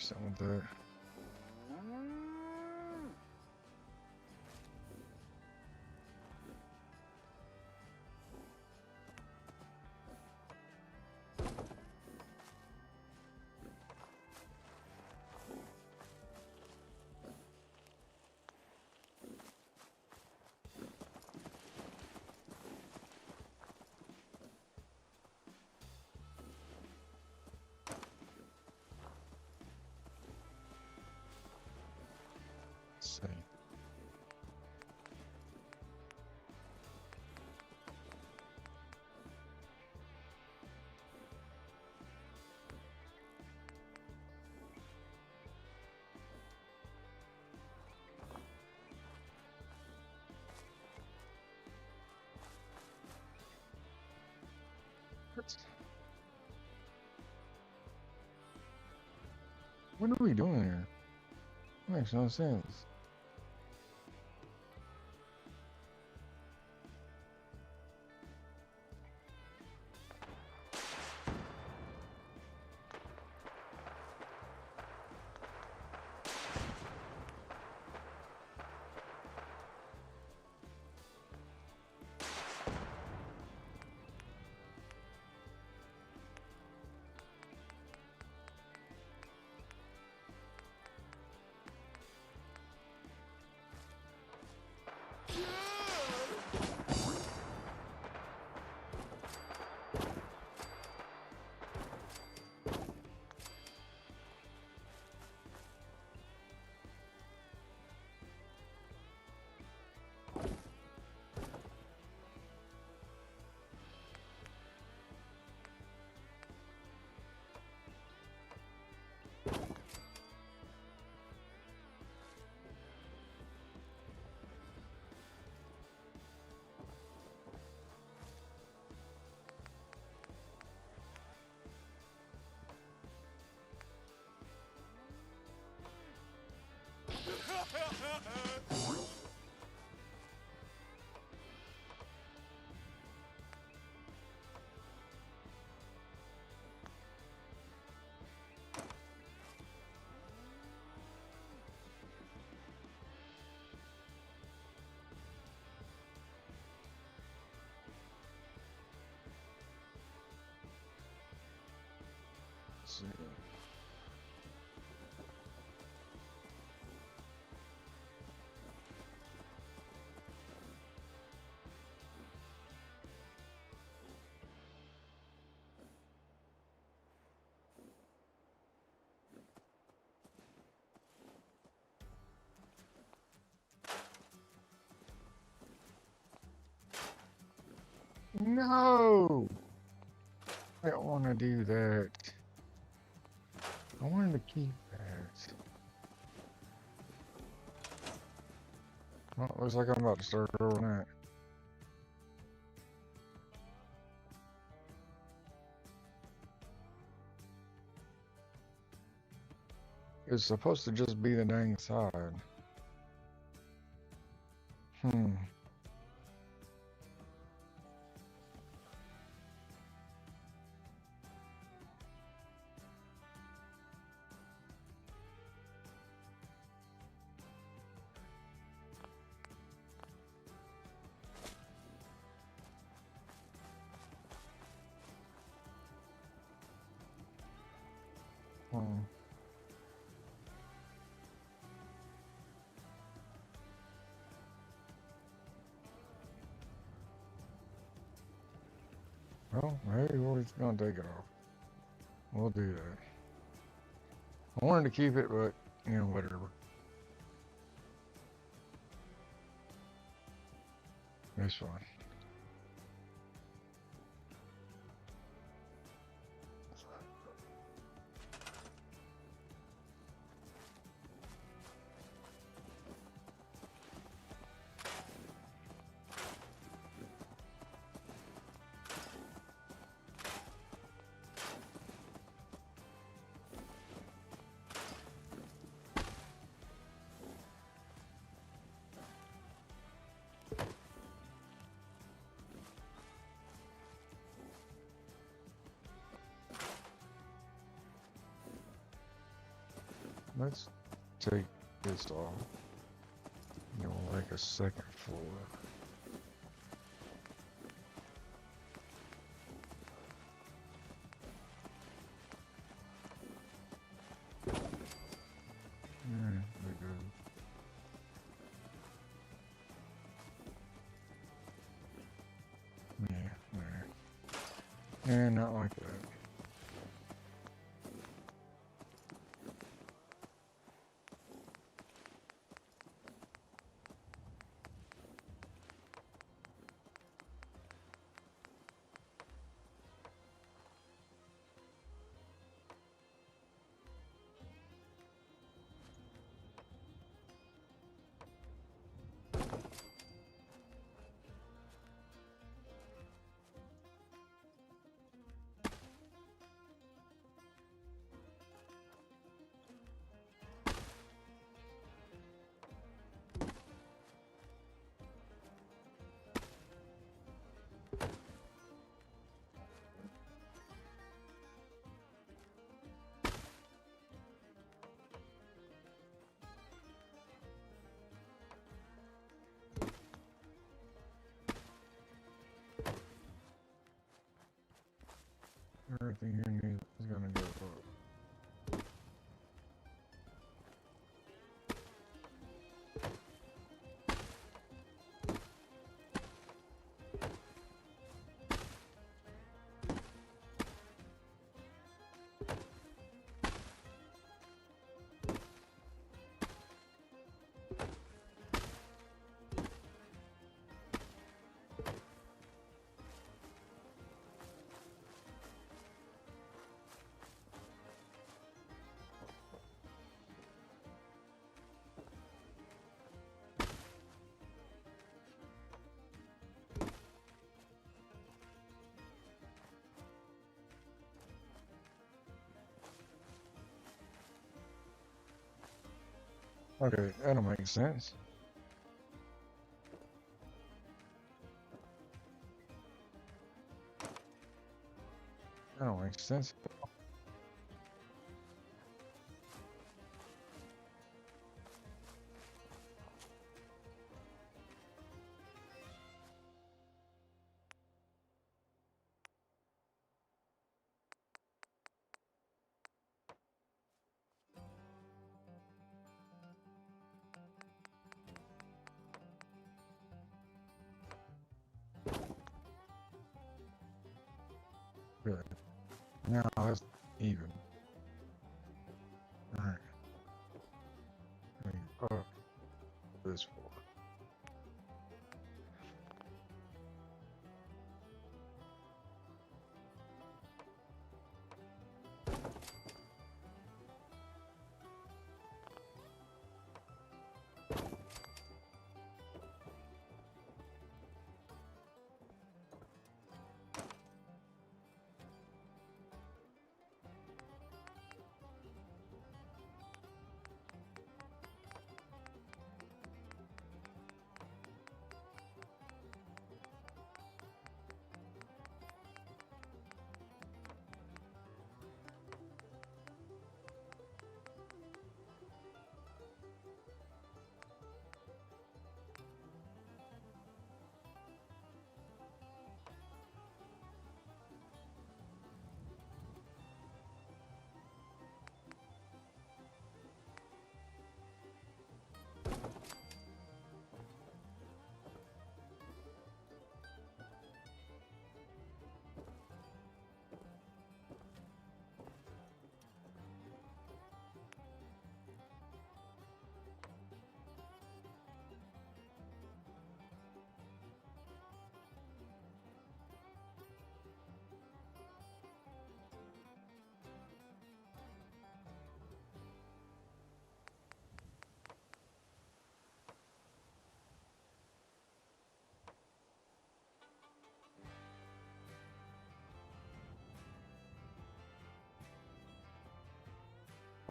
Speaker 13: something with that. See. What are we doing here? Makes no sense. See. No! I don't want to do that. I wanted to keep that. Well, looks like I'm about to start over that. It's supposed to just be the dang side. Well, hey, we're just gonna take it off. We'll do that. I wanted to keep it, but, you know, whatever. It's fine. Let's take this off. And we'll make a second floor. There we go. Yeah, there. And not like that. Everything here is gonna go up. Okay, that'll make sense. That'll make sense. Good. Now that's even. Alright. Up this floor.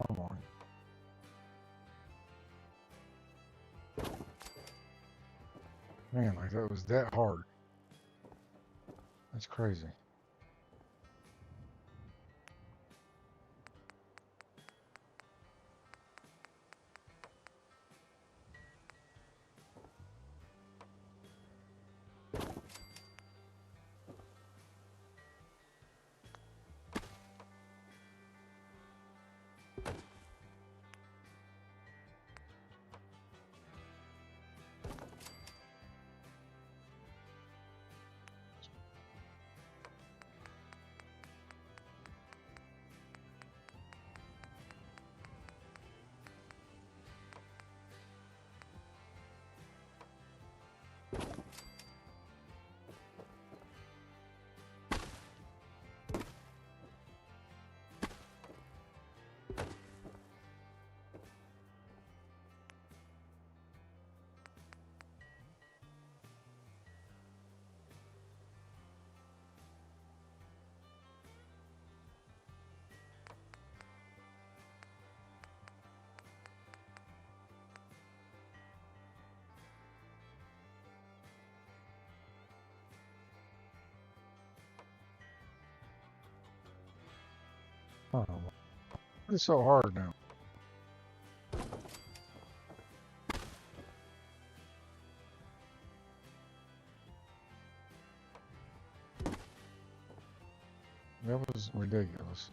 Speaker 13: Come on. Man, like that was that hard. That's crazy. Oh, it's so hard now. That was ridiculous.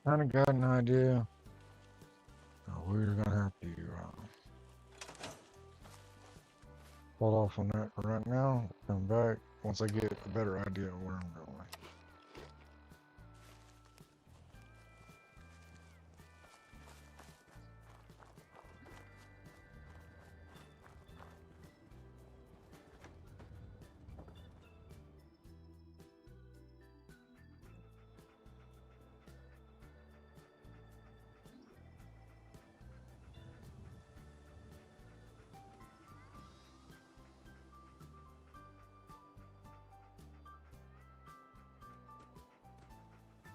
Speaker 13: Kind of got an idea. We're gonna have to hold off on that for right now. Come back once I get a better idea of where I'm going.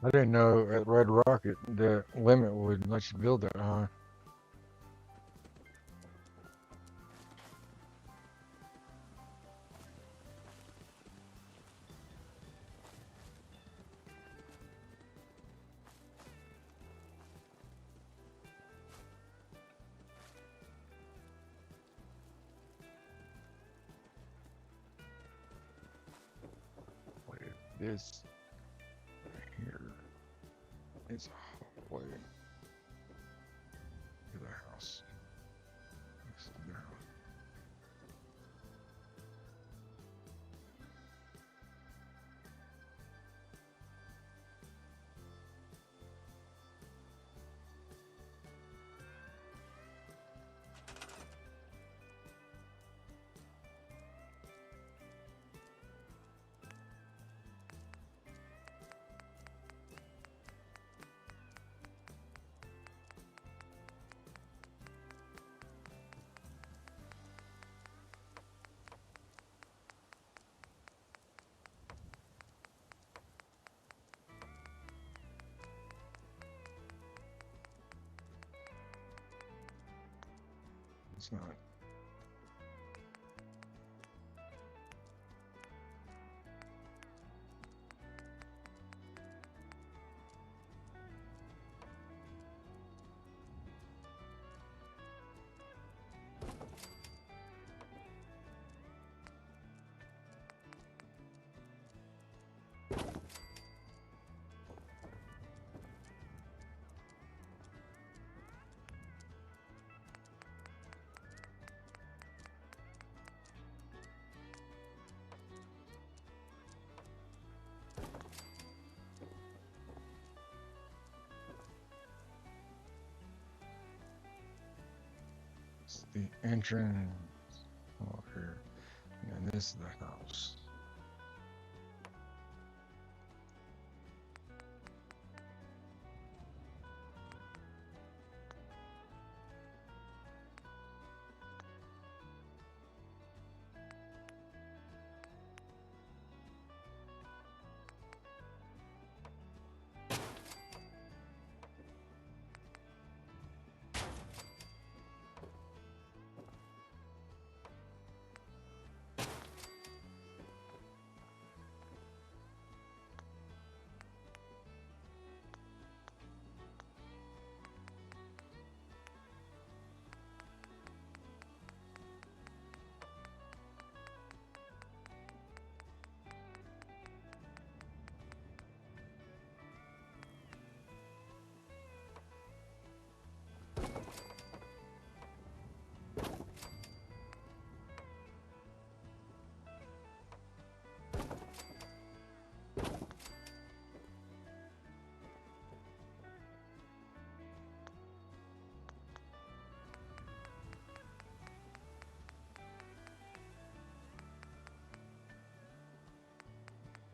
Speaker 13: I didn't know at Red Rocket the limit would let you build that high. Wait, this here is a hallway to the house. This is their house. It's not. the entrance over here. And then this is the house.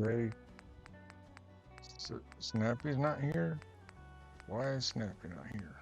Speaker 13: Okay. So Snappy's not here? Why is Snappy not here?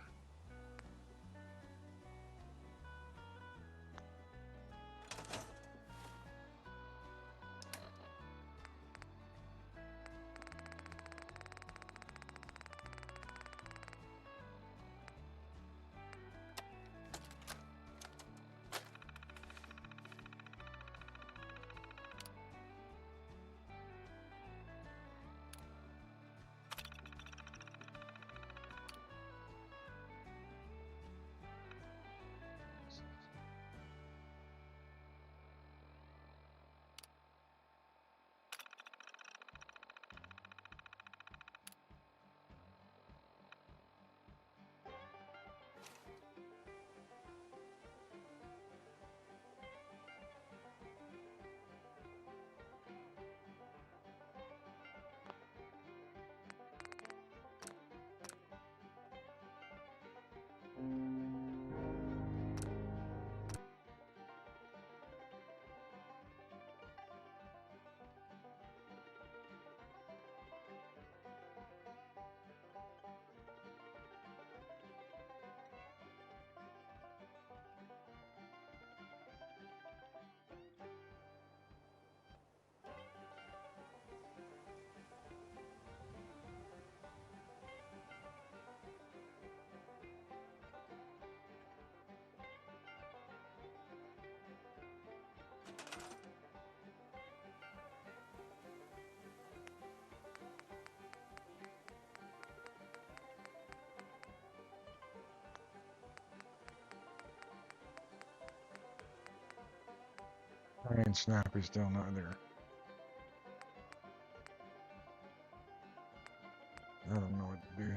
Speaker 13: And Snappy's still not there. I don't know what to do.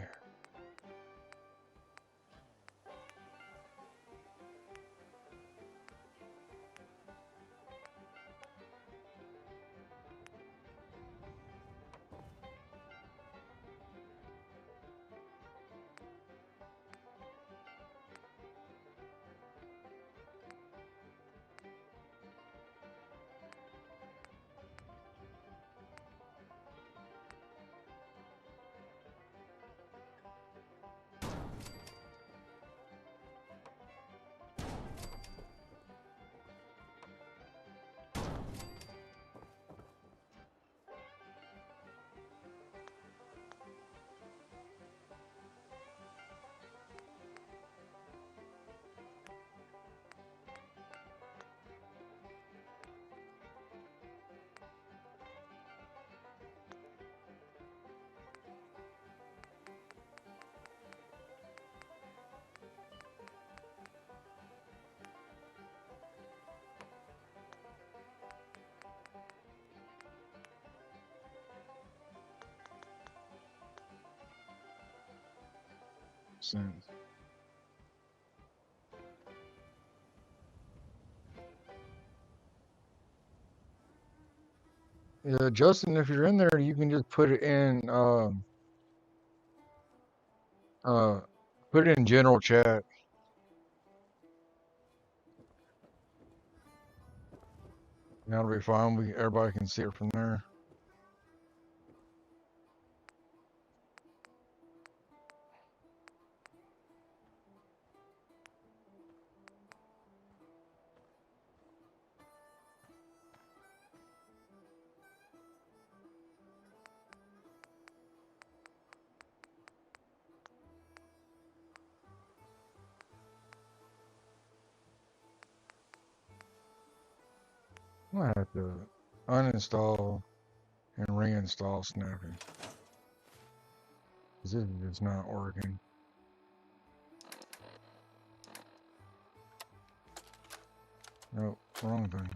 Speaker 13: Sense. Yeah, Justin, if you're in there, you can just put it in put it in general chat. That'll be fine. Everybody can see it from there. I have to uninstall and reinstall Snappy. This is just not working. Nope, wrong thing.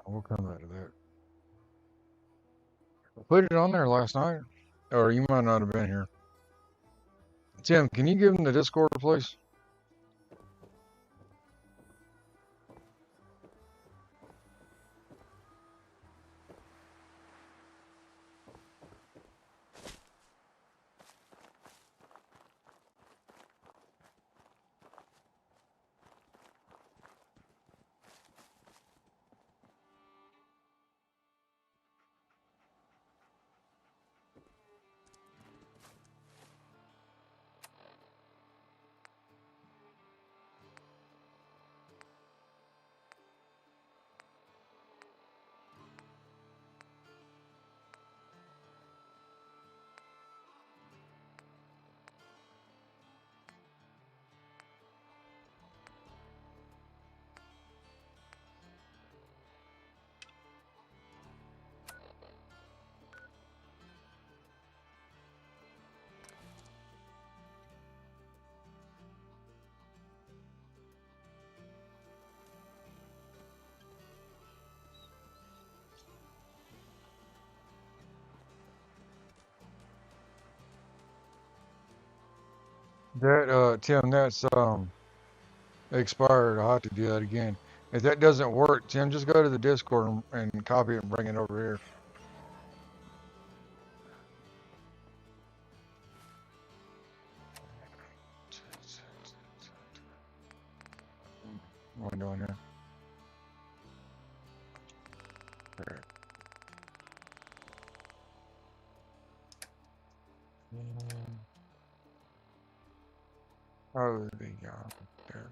Speaker 13: We'll come back to that. I put it on there last night, or you might not have been here. Tim, can you give him the Discord, please? That Tim, that's expired. I'll have to do that again. If that doesn't work, Tim, just go to the Discord and copy it and bring it over here. What am I doing here? There. Oh, there you go. There.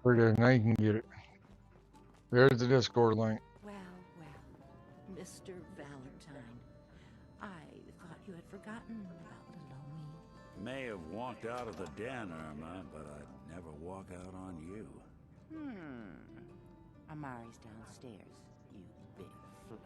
Speaker 13: Here it is. Now you can get it. There's the Discord link.
Speaker 17: Well, well, Mr. Valentine. I thought you had forgotten about little old me.
Speaker 18: May have walked out of the den, Irma, but I'd never walk out on you.
Speaker 17: Amari's downstairs, you big flirt.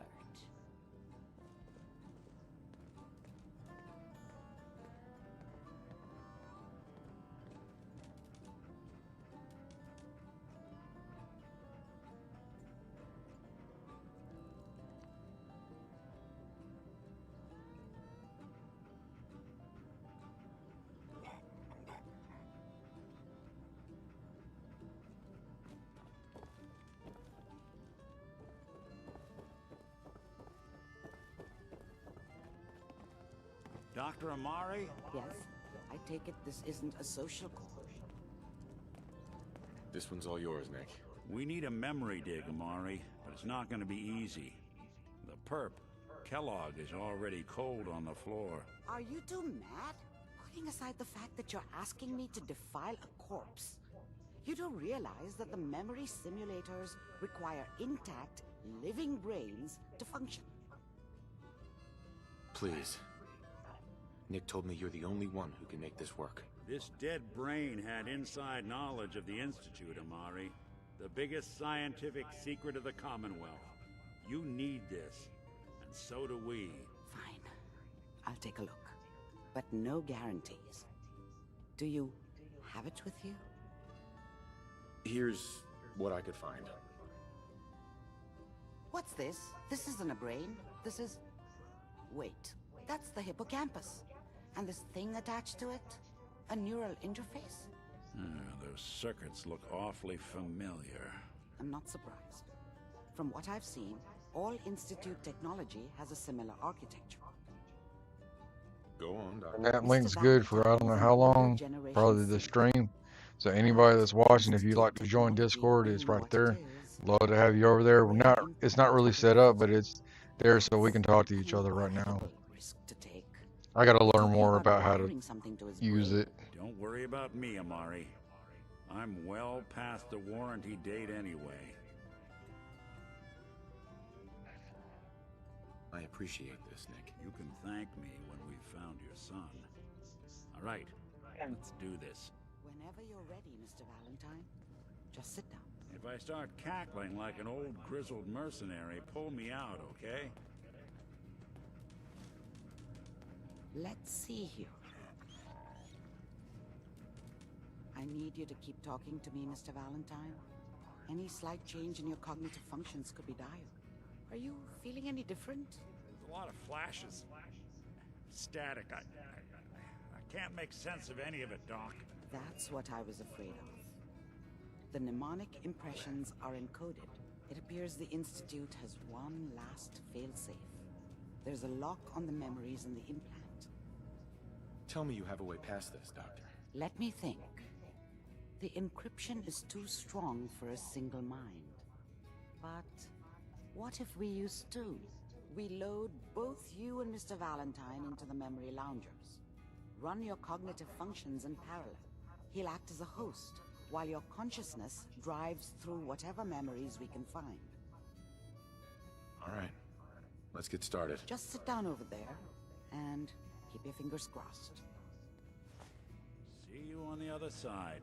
Speaker 18: Dr. Amari?
Speaker 17: Yes, I take it this isn't a social call.
Speaker 3: This one's all yours, Nick.
Speaker 18: We need a memory dig, Amari, but it's not going to be easy. The perp, Kellogg, is already cold on the floor.
Speaker 17: Are you two mad? Putting aside the fact that you're asking me to defile a corpse, you do realize that the memory simulators require intact, living brains to function.
Speaker 3: Please. Nick told me you're the only one who can make this work.
Speaker 18: This dead brain had inside knowledge of the Institute, Amari. The biggest scientific secret of the Commonwealth. You need this, and so do we.
Speaker 17: Fine. I'll take a look. But no guarantees. Do you have it with you?
Speaker 3: Here's what I could find.
Speaker 17: What's this? This isn't a brain. This is... Wait. That's the hippocampus. And this thing attached to it? A neural interface?
Speaker 18: Those circuits look awfully familiar.
Speaker 17: I'm not surprised. From what I've seen, all Institute technology has a similar architecture.
Speaker 3: Go on, Doctor.
Speaker 13: That link's good for I don't know how long, probably the stream. So anybody that's watching, if you'd like to join Discord, it's right there. Love to have you over there. It's not really set up, but it's there so we can talk to each other right now. I gotta learn more about how to use it.
Speaker 18: Don't worry about me, Amari. I'm well past the warranty date anyway.
Speaker 3: I appreciate this, Nick.
Speaker 18: You can thank me when we've found your son. All right, let's do this.
Speaker 17: Whenever you're ready, Mr. Valentine, just sit down.
Speaker 18: If I start cackling like an old grizzled mercenary, pull me out, okay?
Speaker 17: Let's see here. I need you to keep talking to me, Mr. Valentine. Any slight change in your cognitive functions could be dire. Are you feeling any different?
Speaker 18: There's a lot of flashes. Static. I can't make sense of any of it, Doc.
Speaker 17: That's what I was afraid of. The mnemonic impressions are encoded. It appears the Institute has one last failsafe. There's a lock on the memories in the implant.
Speaker 3: Tell me you have a way past this, Doctor.
Speaker 17: Let me think. The encryption is too strong for a single mind. But what if we use two? We load both you and Mr. Valentine into the memory loungers. Run your cognitive functions in parallel. He'll act as a host, while your consciousness drives through whatever memories we can find.
Speaker 3: All right. Let's get started.
Speaker 17: Just sit down over there, and keep your fingers crossed.
Speaker 18: See you on the other side.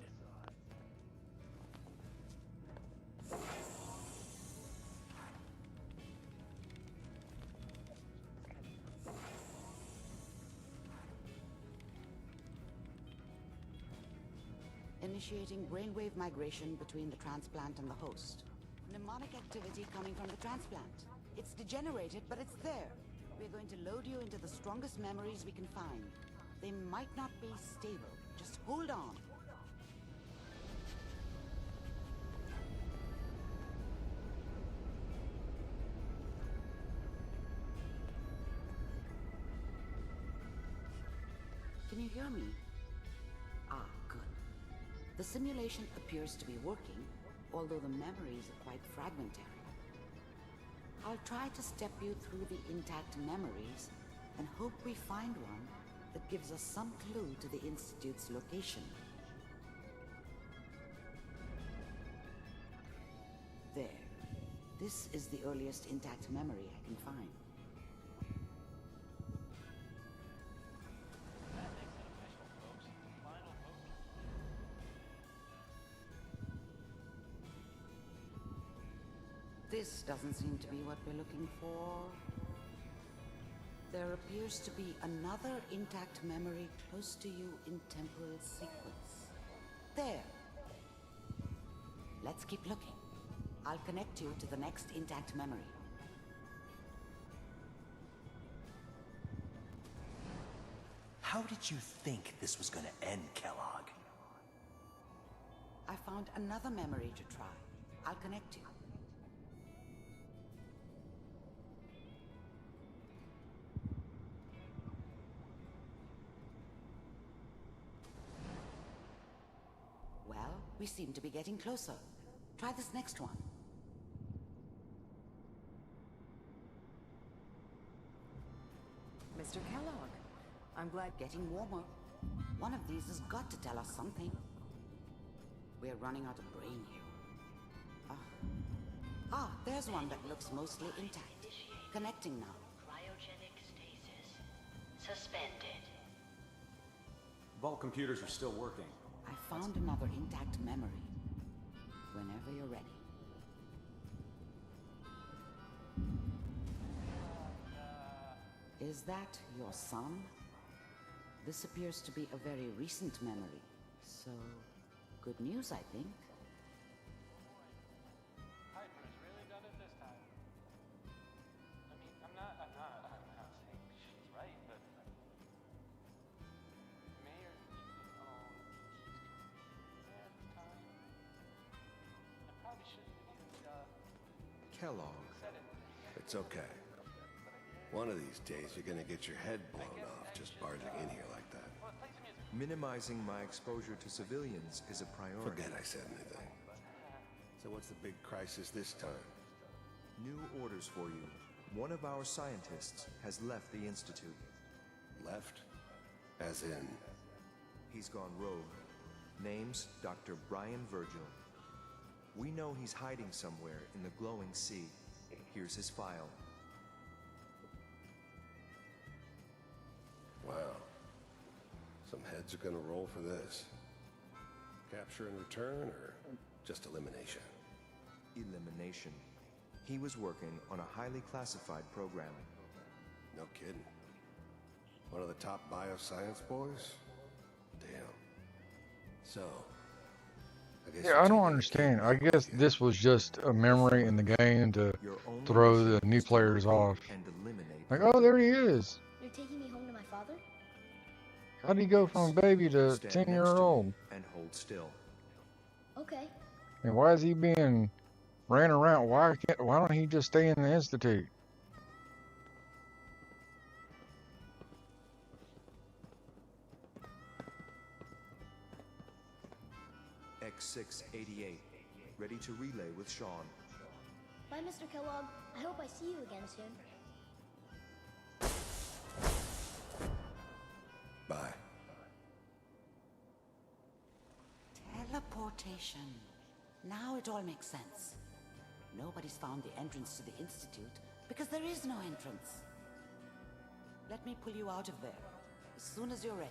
Speaker 17: Initiating brainwave migration between the transplant and the host. Mnemonic activity coming from the transplant. It's degenerated, but it's there. We're going to load you into the strongest memories we can find. They might not be stable. Just hold on. Can you hear me? Ah, good. The simulation appears to be working, although the memories are quite fragmentary. I'll try to step you through the intact memories and hope we find one that gives us some clue to the Institute's location. This is the earliest intact memory I can find. This doesn't seem to be what we're looking for. There appears to be another intact memory close to you in temporal sequence. There. Let's keep looking. I'll connect you to the next intact memory.
Speaker 10: How did you think this was gonna end, Kellogg?
Speaker 17: I found another memory to try. I'll connect you. Well, we seem to be getting closer. Try this next one. Mr. Kellogg, I'm glad getting warmer. One of these has got to tell us something. We're running out of brain here. There's one that looks mostly intact. Connecting now.
Speaker 1: Cryogenic stasis. Suspended.
Speaker 15: Vault computers are still working.
Speaker 17: I found another intact memory. Whenever you're ready. Is that your son? This appears to be a very recent memory. So, good news, I think.
Speaker 12: Piper's really done it this time. I mean, I'm not saying she's right, but Mayor at the time. I probably shouldn't have even
Speaker 22: Kellogg.
Speaker 12: said it.
Speaker 22: It's okay. One of these days, you're gonna get your head blown off just barging in here like that.
Speaker 21: Minimizing my exposure to civilians is a priority.
Speaker 22: Forget I said anything. So what's the big crisis this time?
Speaker 21: New orders for you. One of our scientists has left the Institute.
Speaker 22: Left? As in?
Speaker 21: He's gone rogue. Name's Dr. Brian Virgil. We know he's hiding somewhere in the glowing sea. Here's his file.
Speaker 22: Wow. Some heads are gonna roll for this. Capture and return, or just elimination?
Speaker 21: Elimination. He was working on a highly classified program.
Speaker 22: No kidding. One of the top bioscience boys? Damn. So, I guess
Speaker 13: Yeah, I don't understand. I guess this was just a memory in the game to throw the new players off. Like, oh, there he is.
Speaker 23: You're taking me home to my father?
Speaker 13: How do you go from a baby to 10-year-old?
Speaker 21: And hold still.
Speaker 23: Okay.
Speaker 13: And why is he being ran around? Why don't he just stay in the Institute?
Speaker 21: X688. Ready to relay with Sean.
Speaker 23: Bye, Mr. Kellogg. I hope I see you again soon.
Speaker 22: Bye.
Speaker 17: Teleportation. Now it all makes sense. Nobody's found the entrance to the Institute because there is no entrance. Let me pull you out of there as soon as you're ready.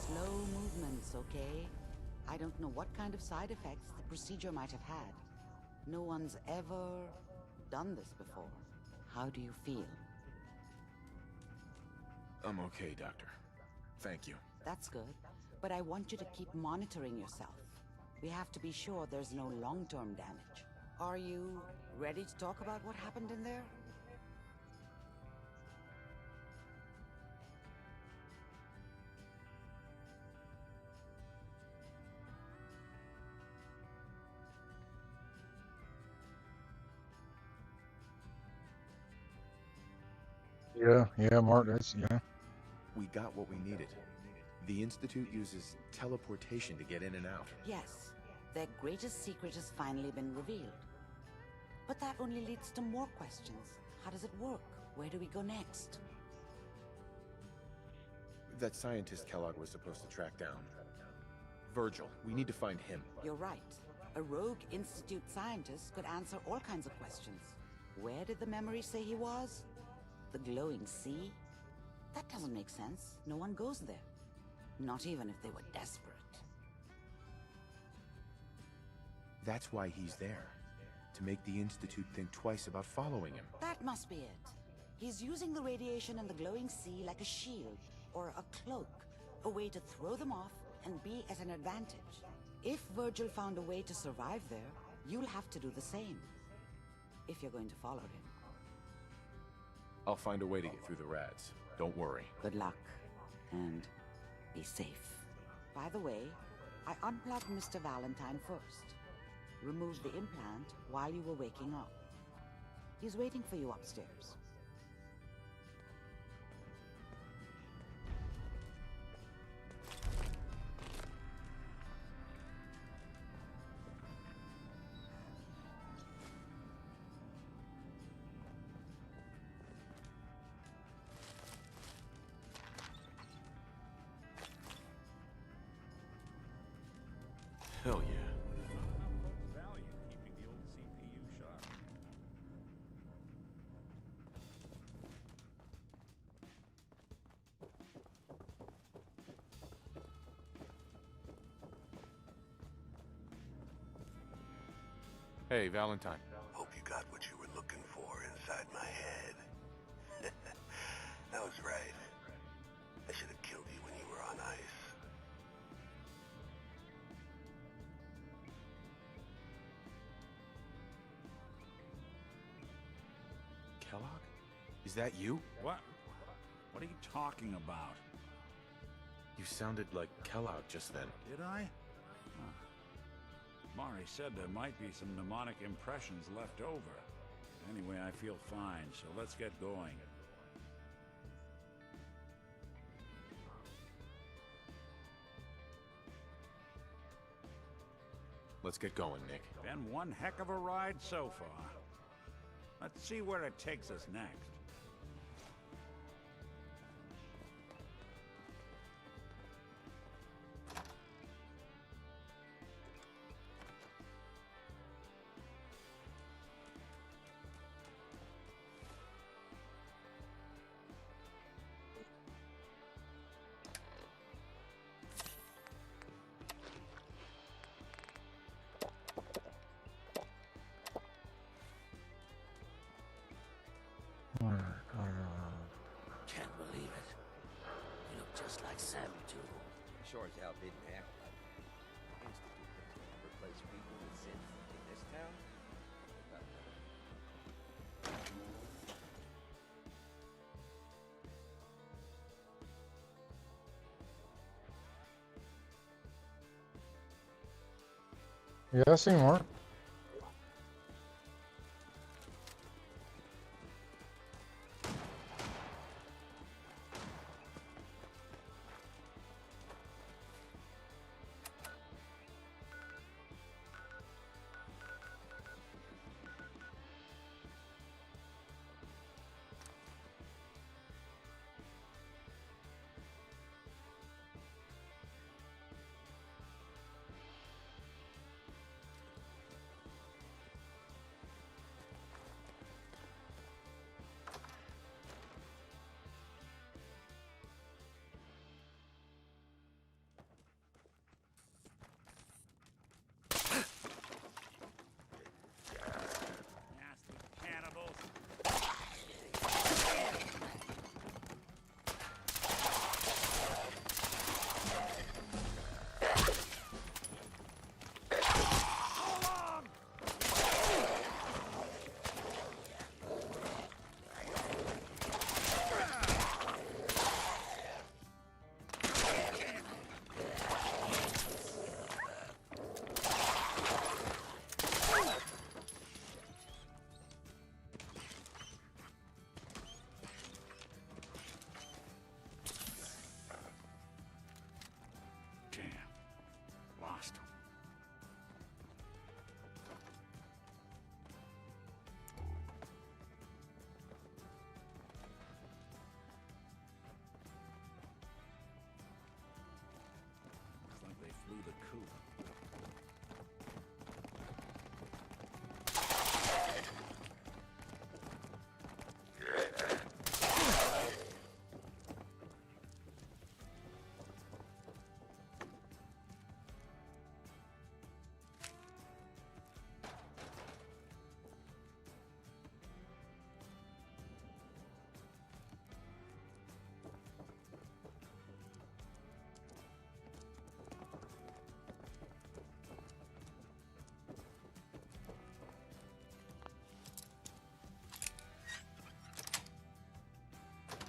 Speaker 17: Slow movements, okay? I don't know what kind of side effects the procedure might have had. No one's ever done this before. How do you feel?
Speaker 3: I'm okay, Doctor. Thank you.
Speaker 17: That's good, but I want you to keep monitoring yourself. We have to be sure there's no long-term damage. Are you ready to talk about what happened in there?
Speaker 13: Yeah, Mark, yeah.
Speaker 3: We got what we needed. The Institute uses teleportation to get in and out.
Speaker 17: Yes. Their greatest secret has finally been revealed. But that only leads to more questions. How does it work? Where do we go next?
Speaker 3: That scientist Kellogg was supposed to track down. Virgil, we need to find him.
Speaker 17: You're right. A rogue Institute scientist could answer all kinds of questions. Where did the memory say he was? The glowing sea? That doesn't make sense. No one goes there. Not even if they were desperate.
Speaker 3: That's why he's there. To make the Institute think twice about following him.
Speaker 17: That must be it. He's using the radiation in the glowing sea like a shield, or a cloak, a way to throw them off and be at an advantage. If Virgil found a way to survive there, you'll have to do the same. If you're going to follow him.
Speaker 3: I'll find a way to get through the rads. Don't worry.
Speaker 17: Good luck, and be safe. By the way, I unplugged Mr. Valentine first. Removed the implant while you were waking up. He's waiting for you upstairs.
Speaker 3: Hell yeah.
Speaker 18: Value keeping the old CPU sharp.
Speaker 3: Hey, Valentine.
Speaker 22: Hope you got what you were looking for inside my head. I was right. I should have killed you when you were on ice.
Speaker 3: Kellogg? Is that you?
Speaker 18: What? What are you talking about?
Speaker 3: You sounded like Kellogg just then.
Speaker 18: Did I? Huh. Mari said there might be some mnemonic impressions left over. Anyway, I feel fine, so let's get going.
Speaker 3: Let's get going, Nick.
Speaker 18: Been one heck of a ride so far. Let's see where it takes us next.
Speaker 10: Can't believe it. You look just like Sam, too.
Speaker 2: Sure as hell didn't act like it. Institute thinks we can replace people with synths in this town?
Speaker 13: Yeah, I see more.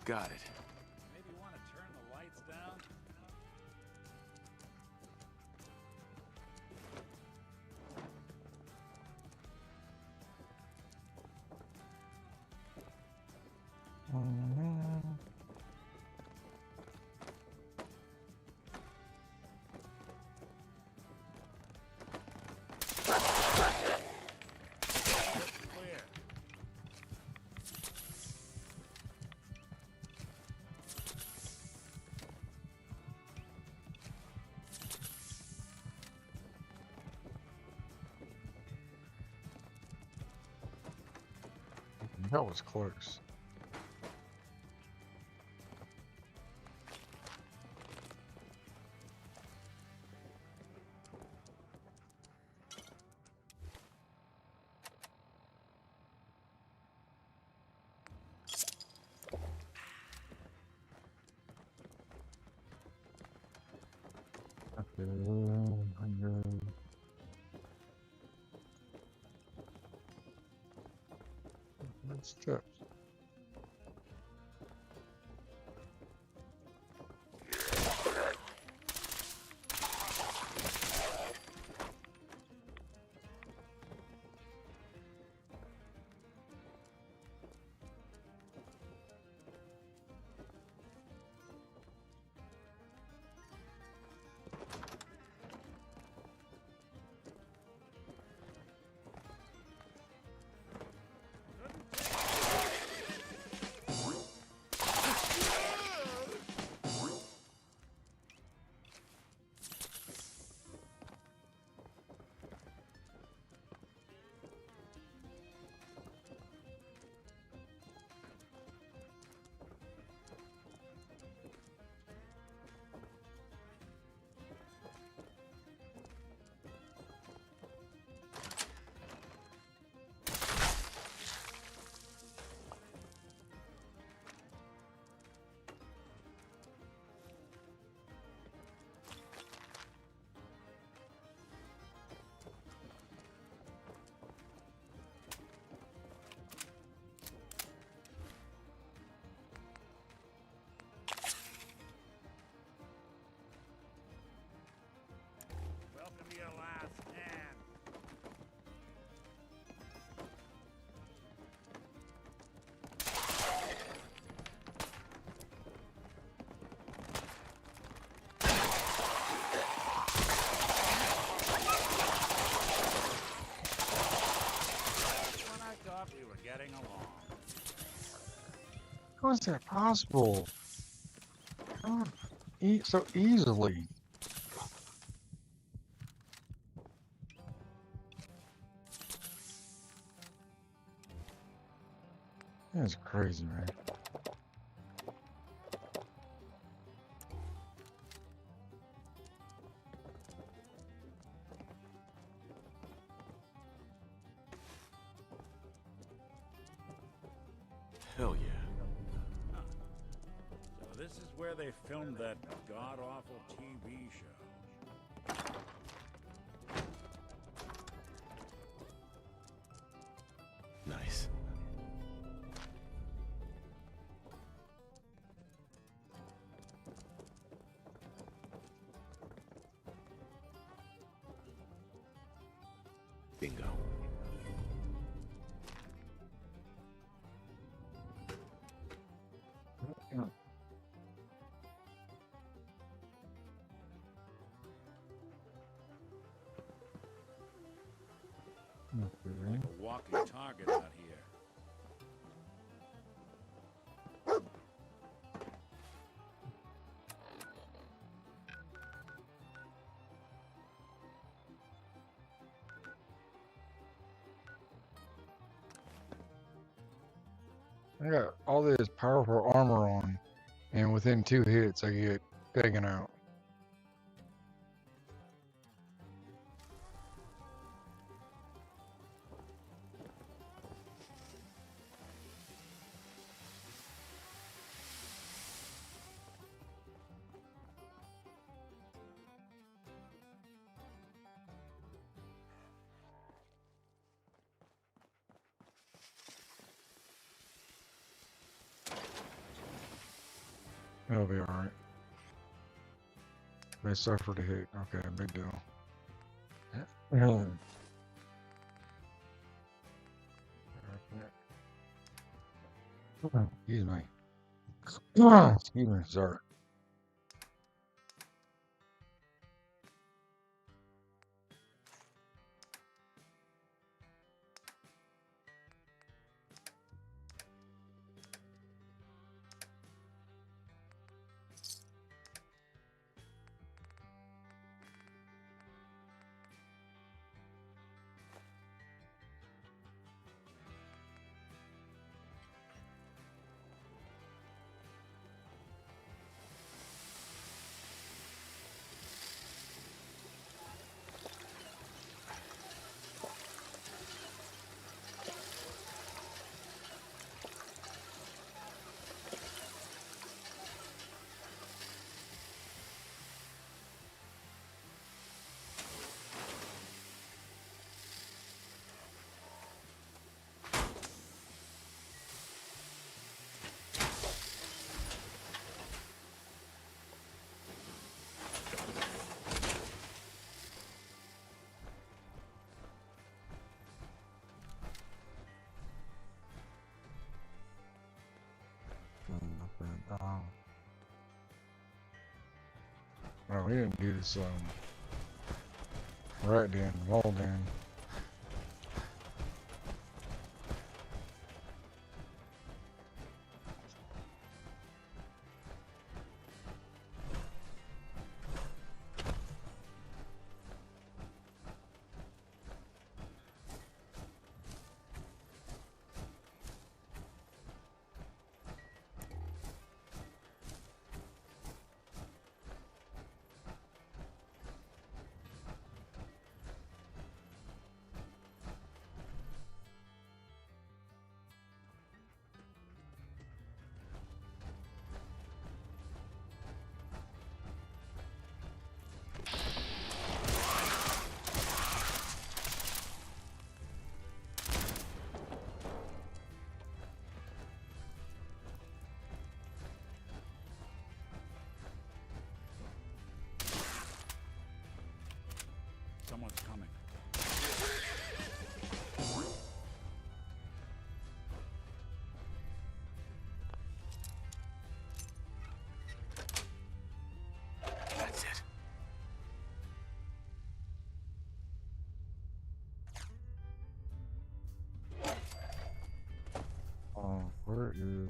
Speaker 3: Got it.
Speaker 18: Maybe you want to turn the lights down?
Speaker 13: That was close. Steps.
Speaker 18: Welcome to your last stand. When I thought we were getting along.
Speaker 13: How is that possible? So easily. That's crazy, man.
Speaker 3: Hell yeah.
Speaker 18: So this is where they filmed that god-awful TV show.
Speaker 3: Nice. Bingo.
Speaker 18: Like a walking target out here.
Speaker 13: I got all this powerful armor on, and within 2 hits, I get taken out. It'll be alright. They suffered a hit. Okay, big deal. Excuse me. Excuse me, sorry. Oh, we didn't do this right then, wall then.
Speaker 18: Someone's coming.
Speaker 10: That's it.
Speaker 13: Where is...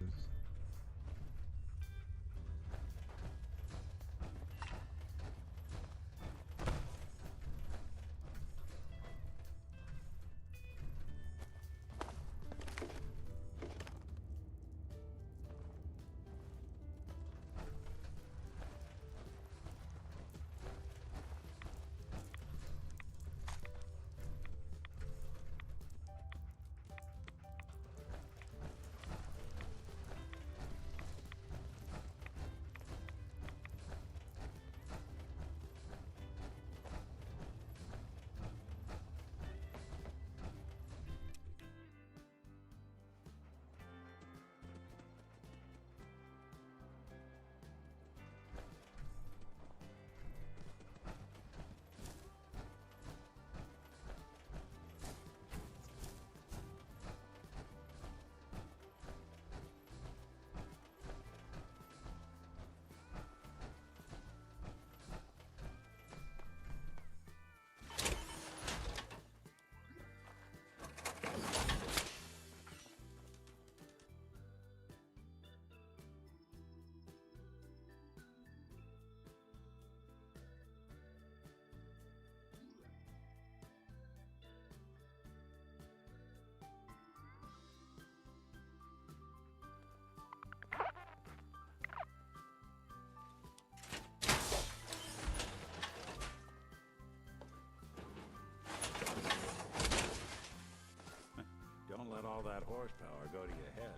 Speaker 18: Don't let all that horsepower go to your head.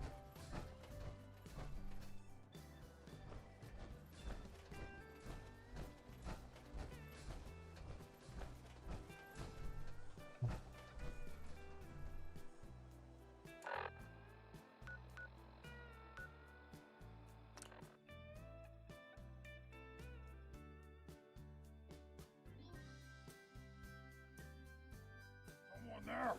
Speaker 14: Now!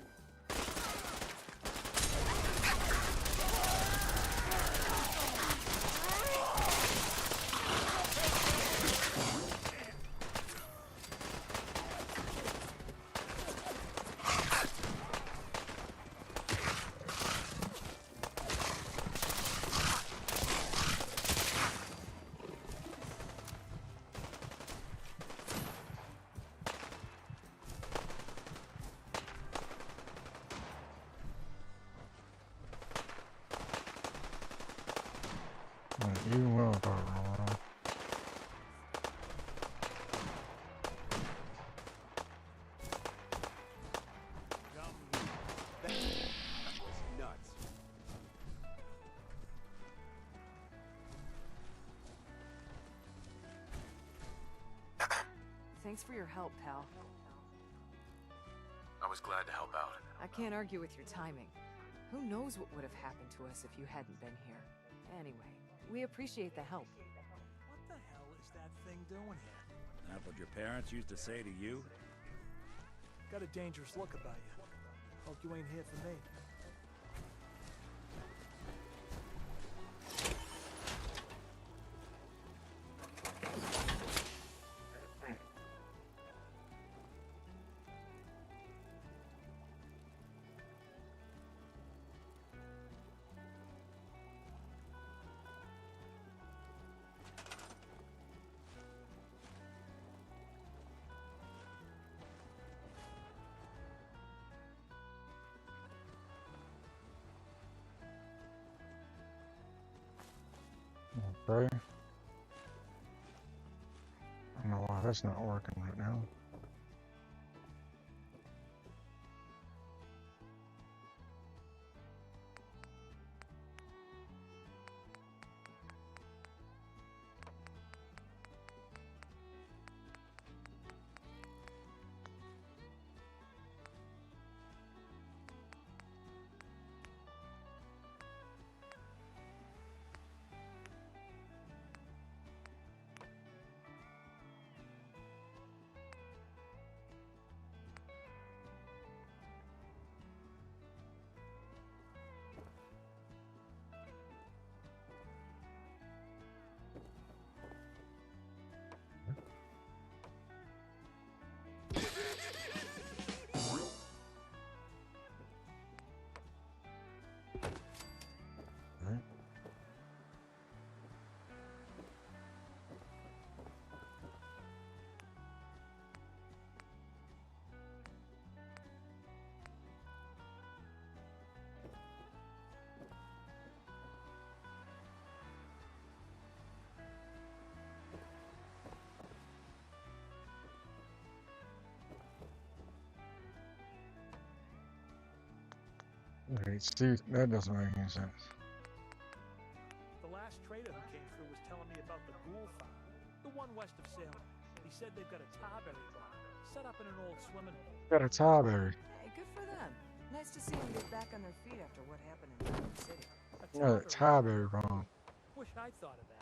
Speaker 13: You will go wrong.
Speaker 21: That was nuts.
Speaker 6: Thanks for your help, pal.
Speaker 7: I was glad to help out.
Speaker 6: I can't argue with your timing. Who knows what would have happened to us if you hadn't been here. Anyway, we appreciate the help.
Speaker 19: What the hell is that thing doing here?
Speaker 18: That what your parents used to say to you?
Speaker 19: Got a dangerous look about you. Hope you ain't here for me.
Speaker 13: Okay. I don't know why that's not working right now. Wait, Steve, that doesn't make any sense.
Speaker 19: The last trader who came through was telling me about the ghoul farm, the one west of Salem. He said they've got a tarberry farm set up in an old swimming hole.
Speaker 13: Got a tieberry.
Speaker 6: Hey, good for them. Nice to see them get back on their feet after what happened in New York City.
Speaker 13: Yeah, a tieberry wrong.
Speaker 19: Wish I'd thought of that.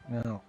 Speaker 13: No.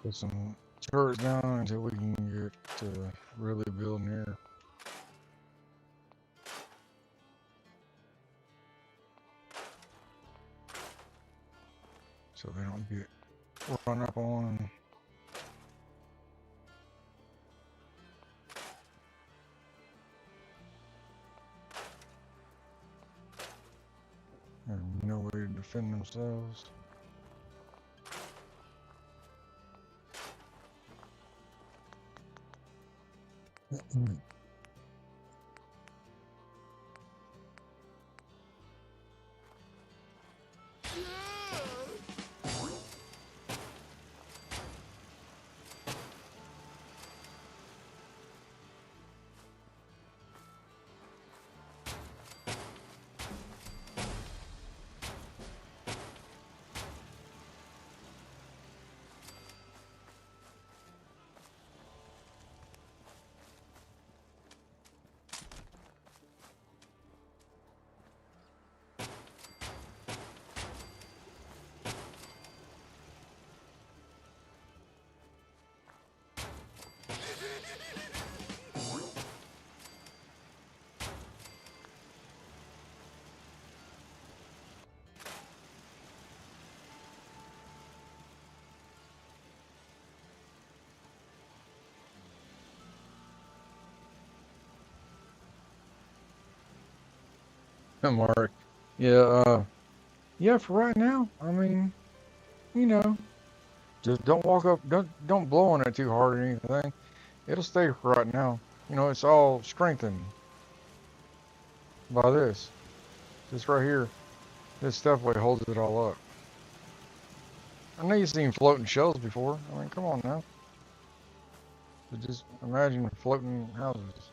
Speaker 13: Put some turrets down until we can get to really building here. So they don't get run up on. Have no way to defend themselves. Mark. Yeah, yeah, for right now, I mean, you know, just don't walk up, don't blow on it too hard or anything. It'll stay for right now. You know, it's all strengthened by this right here. This definitely holds it all up. I know you've seen floating shells before. I mean, come on now. But just imagine floating houses.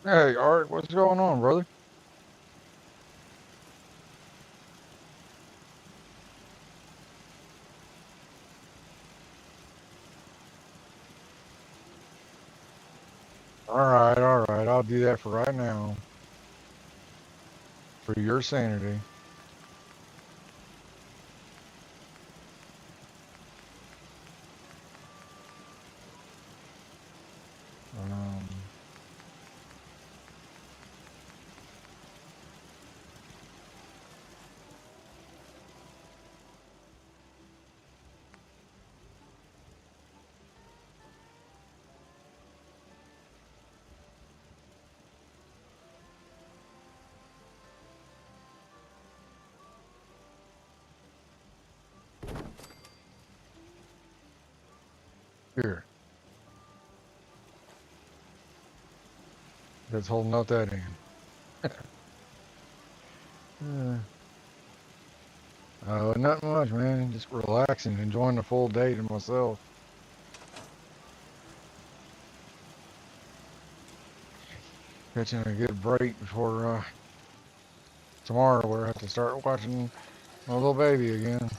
Speaker 13: Hey, Art, what's going on, brother? Alright, I'll do that for right now. For your sanity. Here. That's holding out that end. Not much, man. Just relaxing, enjoying the full day to myself. Catching a good break before tomorrow, where I have to start watching my little baby again.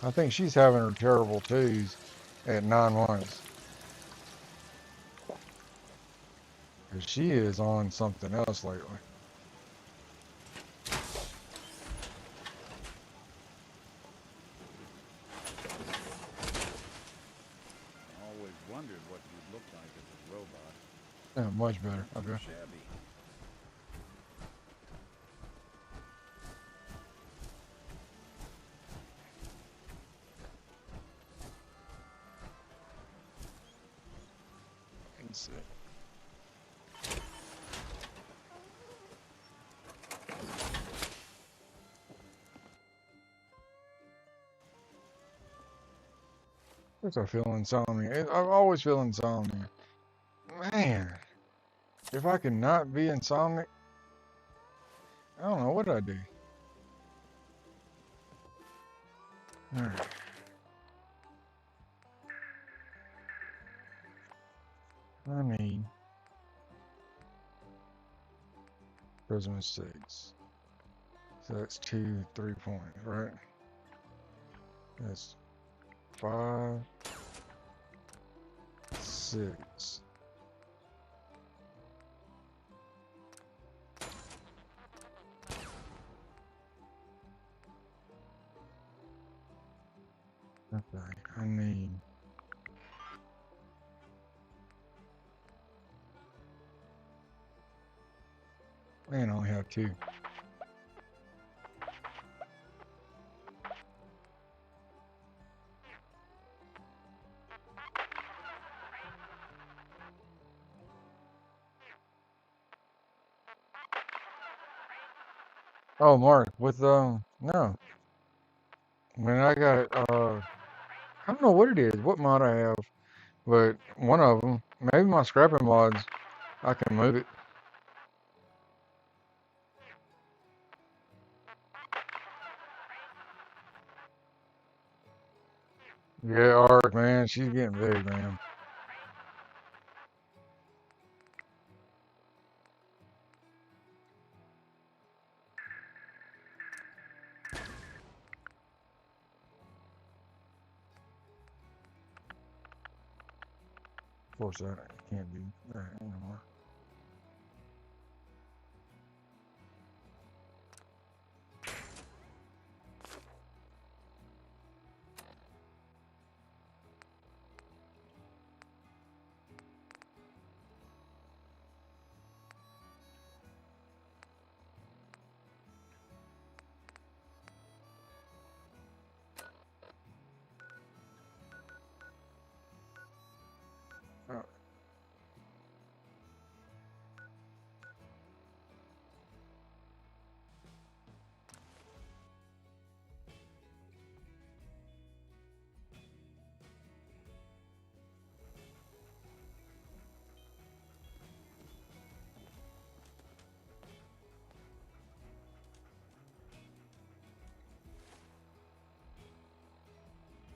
Speaker 13: I think she's having her terrible twos at 9 months. Because she is on something else lately.
Speaker 18: Always wondered what you'd look like as a robot.
Speaker 13: Yeah, much better. Okay.
Speaker 18: Shabby.
Speaker 13: Let's see. I feel insomnia. I always feel insomnia. Man, if I could not be insomniac, I don't know what I'd do. Alright. I need prism 6. So that's 2, 3 points, right? That's 5, 6. Okay, I need man, I only have 2. Oh, Mark, with no. When I got I don't know what it is, what mod I have, but one of them, maybe my scrapping mods, I can move it. Yeah, Art, man, she's getting big, man. Of course, that can't be that anymore.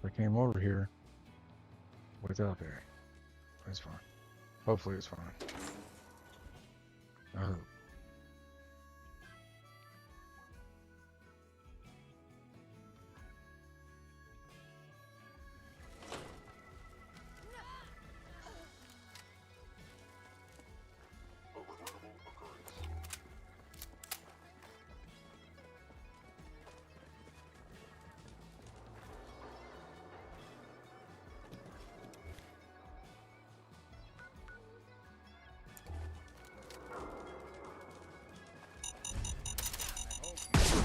Speaker 13: I came over here without that. That's fine. Hopefully it's fine. I hope.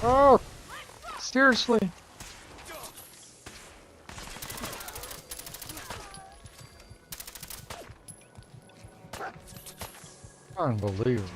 Speaker 13: Oh! Seriously? Unbelievable.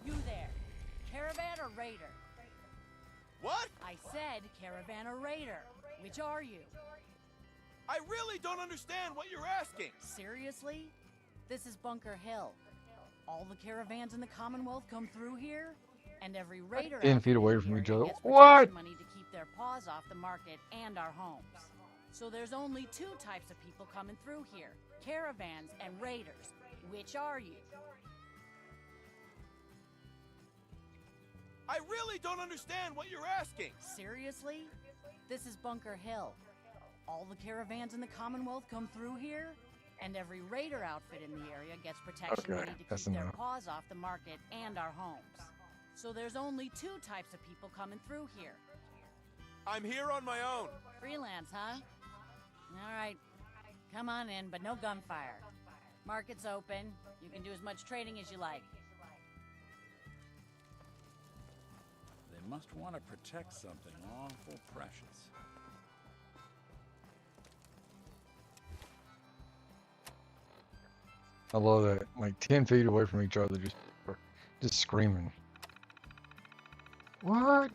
Speaker 1: You there, caravan or raider?
Speaker 4: What?
Speaker 1: I said caravan or raider. Which are you?
Speaker 4: I really don't understand what you're asking.
Speaker 1: Seriously? This is Bunker Hill. All the caravans in the Commonwealth come through here, and every raider
Speaker 13: 10 feet away
Speaker 1: outfit
Speaker 13: from
Speaker 1: here
Speaker 13: each other.
Speaker 1: gets
Speaker 13: What?
Speaker 1: protection money to keep their paws off the market and our homes. So there's only two types of people coming through here, caravans and raiders. Which are you?
Speaker 4: I really don't understand what you're asking.
Speaker 1: Seriously? This is Bunker Hill. All the caravans in the Commonwealth come through here, and every raider outfit in the area gets protection
Speaker 13: Okay,
Speaker 1: money to
Speaker 13: that's
Speaker 1: keep their
Speaker 13: enough.
Speaker 1: paws off the market and our homes. So there's only two types of people coming through here.
Speaker 4: I'm here on my own.
Speaker 1: Freelance, huh? All right. Come on in, but no gunfire. Market's open. You can do as much trading as you like.
Speaker 18: They must want to protect something awful precious.
Speaker 13: I love that. Like 10 feet away from each other, just screaming. What?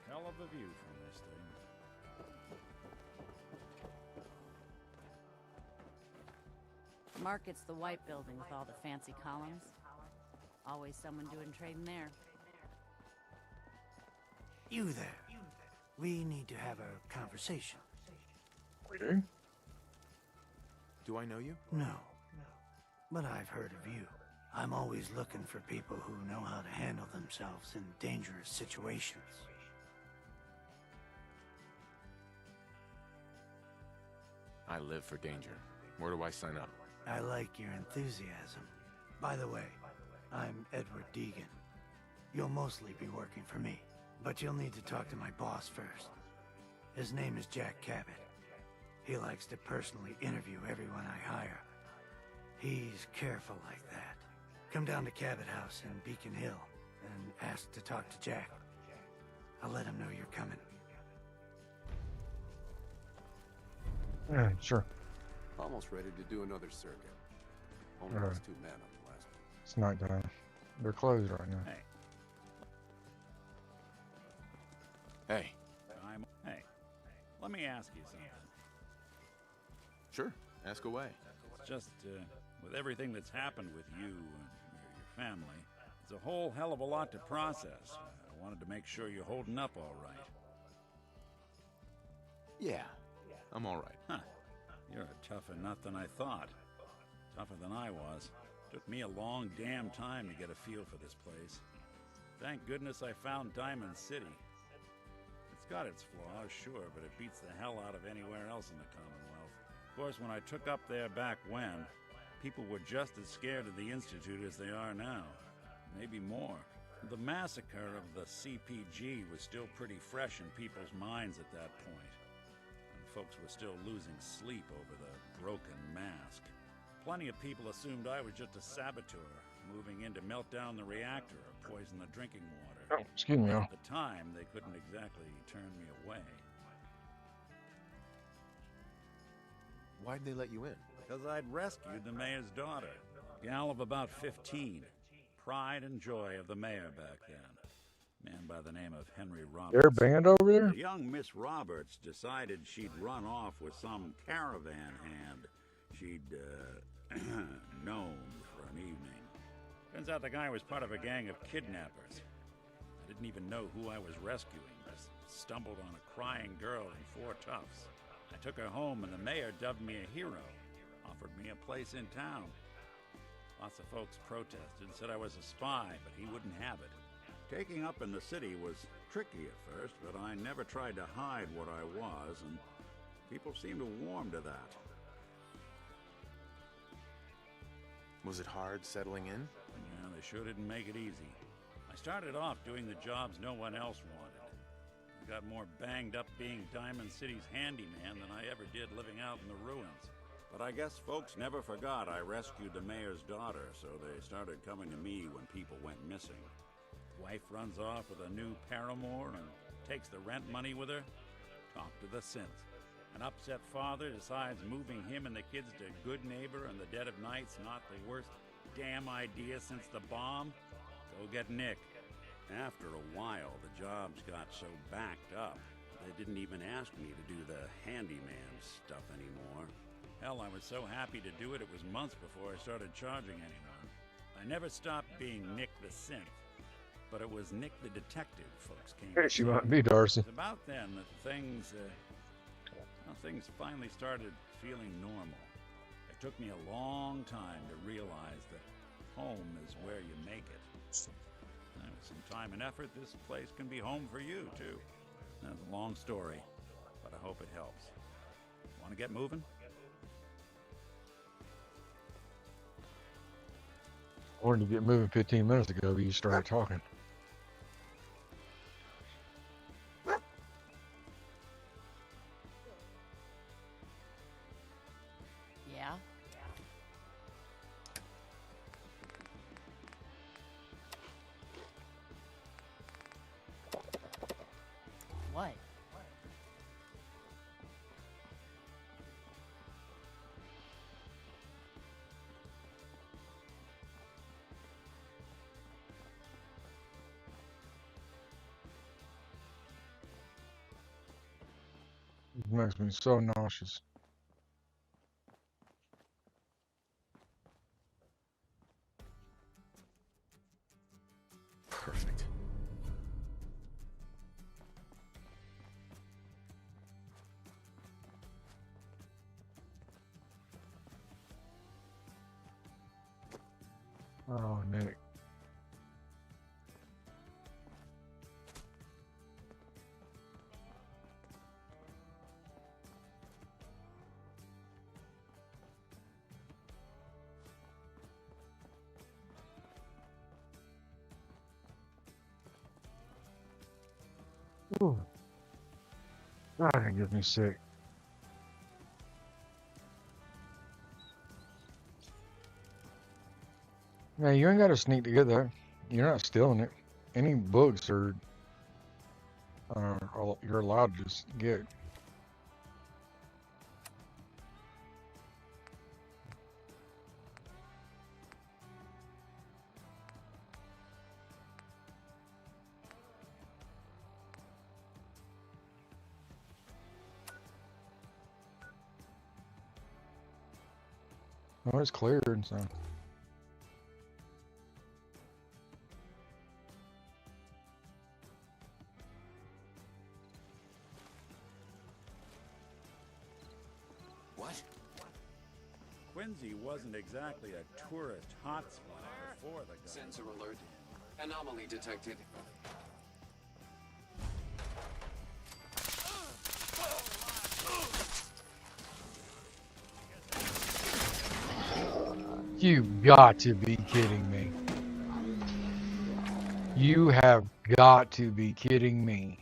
Speaker 18: Hell of a view from this thing.
Speaker 1: Market's the white building with all the fancy columns. Always someone doing trading there.
Speaker 8: You there. We need to have a conversation.
Speaker 13: We do?
Speaker 3: Do I know you?
Speaker 8: No. But I've heard of you. I'm always looking for people who know how to handle themselves in dangerous situations.
Speaker 3: I live for danger. Where do I sign up?
Speaker 8: I like your enthusiasm. By the way, I'm Edward Deegan. You'll mostly be working for me, but you'll need to talk to my boss first. His name is Jack Cabot. He likes to personally interview everyone I hire. He's careful like that. Come down to Cabot House in Beacon Hill and ask to talk to Jack. I'll let him know you're coming.
Speaker 13: Yeah, sure.
Speaker 2: Almost ready to do another circuit. Only
Speaker 13: Alright.
Speaker 2: lost 2 men on the last one.
Speaker 13: It's nighttime. They're closed right now.
Speaker 18: Hey. Hey. Let me ask you something.
Speaker 3: Sure. Ask away.
Speaker 18: It's just, with everything that's happened with you and your family, it's a whole hell of a lot to process. I wanted to make sure you're holding up all right.
Speaker 3: Yeah. I'm all right.
Speaker 18: Huh. You're a tougher nut than I thought. Tougher than I was. Took me a long damn time to get a feel for this place. Thank goodness I found Diamond City. It's got its flaws, sure, but it beats the hell out of anywhere else in the Commonwealth. Of course, when I took up there back when, people were just as scared of the Institute as they are now. Maybe more. The massacre of the CPG was still pretty fresh in people's minds at that point. And folks were still losing sleep over the broken mask. Plenty of people assumed I was just a saboteur, moving in to melt down the reactor or poison the drinking water.
Speaker 13: Oh, excuse me.
Speaker 18: At the time, they couldn't exactly turn me away.
Speaker 3: Why'd they let you in?
Speaker 18: Because I'd rescued the mayor's daughter. A gal of about 15. Pride and joy of the mayor back then. Man by the name of Henry Roberts.
Speaker 13: They're banned over there?
Speaker 18: The young Miss Roberts decided she'd run off with some caravan hand she'd known for an evening. Turns out the guy was part of a gang of kidnappers. I didn't even know who I was rescuing. Just stumbled on a crying girl and 4 toughs. I took her home and the mayor dubbed me a hero. Offered me a place in town. Lots of folks protested, said I was a spy, but he wouldn't have it. Taking up in the city was tricky at first, but I never tried to hide what I was, and people seemed to warm to that.
Speaker 3: Was it hard settling in?
Speaker 18: Yeah, they sure didn't make it easy. I started off doing the jobs no one else wanted. I got more banged up being Diamond City's handyman than I ever did living out in the ruins. But I guess folks never forgot I rescued the mayor's daughter, so they started coming to me when people went missing. Wife runs off with a new paramour and takes the rent money with her. Talk to the synth. An upset father decides moving him and the kids to Good Neighbor in the dead of night's not the worst damn idea since the bomb. Go get Nick. After a while, the jobs got so backed up, they didn't even ask me to do the handyman stuff anymore. Hell, I was so happy to do it, it was months before I started charging anyone. I never stopped being Nick the Synth, but it was Nick the Detective folks came to
Speaker 13: Hey, she
Speaker 18: see.
Speaker 13: might be Darcy.
Speaker 18: It was about then that things finally started feeling normal. It took me a long time to realize that home is where you make it. And with some time and effort, this place can be home for you, too. That's a long story, but I hope it helps. Want to get moving?
Speaker 13: I wanted to get moving 15 minutes ago, but you started talking.
Speaker 1: Yeah? What?
Speaker 13: It makes me so nauseous. Oh, Nick. Ooh. God, that gets me sick. Yeah, you ain't got to sneak to get that. You're not stealing it. Any books are you're allowed to just get. Oh, it's cleared, so.
Speaker 18: What? Quincy wasn't exactly a tourist hotspot before the guy.
Speaker 11: Sensor alert. Anomaly detected.
Speaker 13: You got to be kidding me. You have got to be kidding me.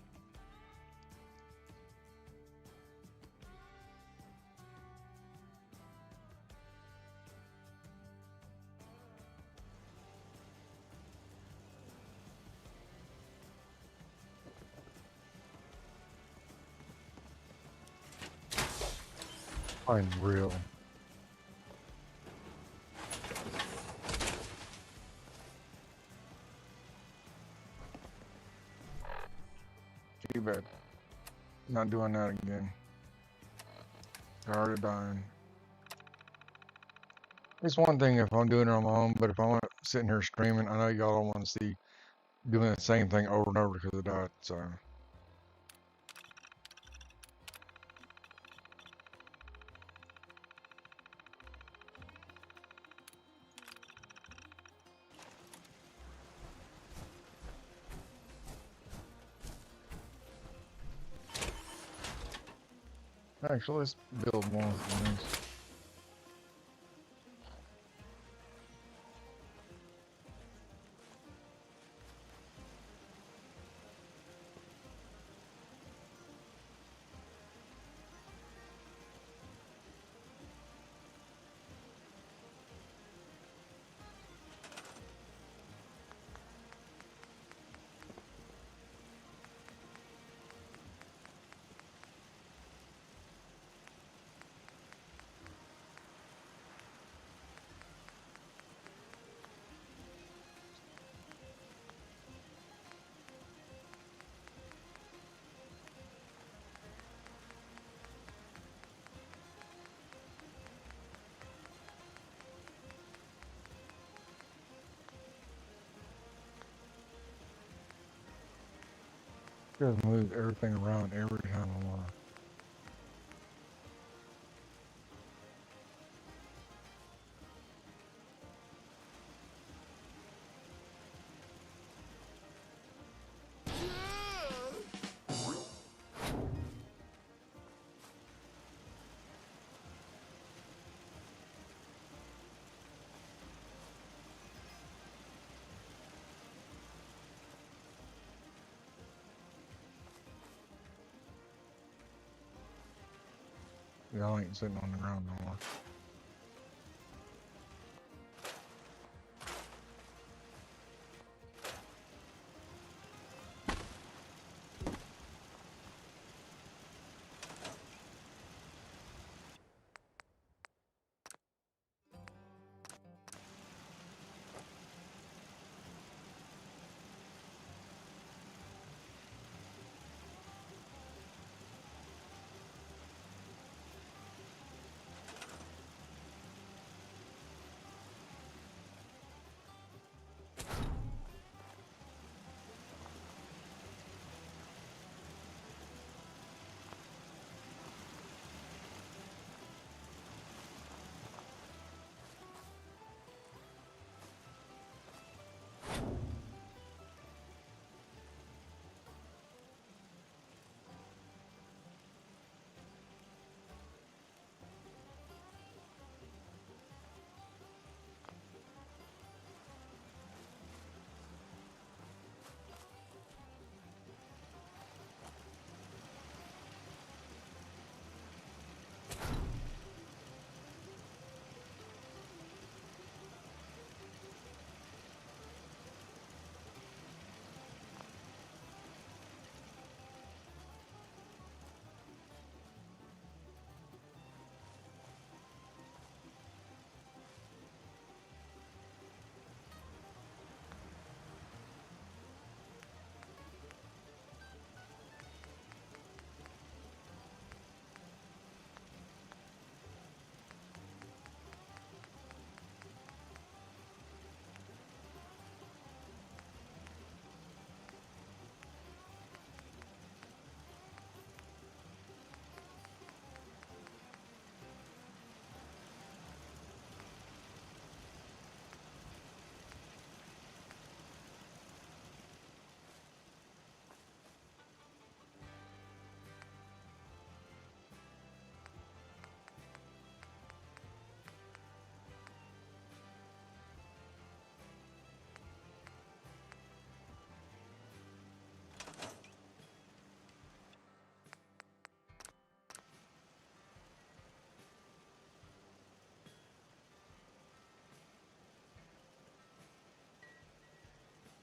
Speaker 13: Unreal. Too bad. Not doing that again. Tired of dying. It's one thing if I'm doing it on my own, but if I'm sitting here streaming, I know y'all don't want to see doing the same thing over and over because I died, so. Actually, let's build more things. Just move everything around every time I want. Y'all ain't sitting on the ground no more.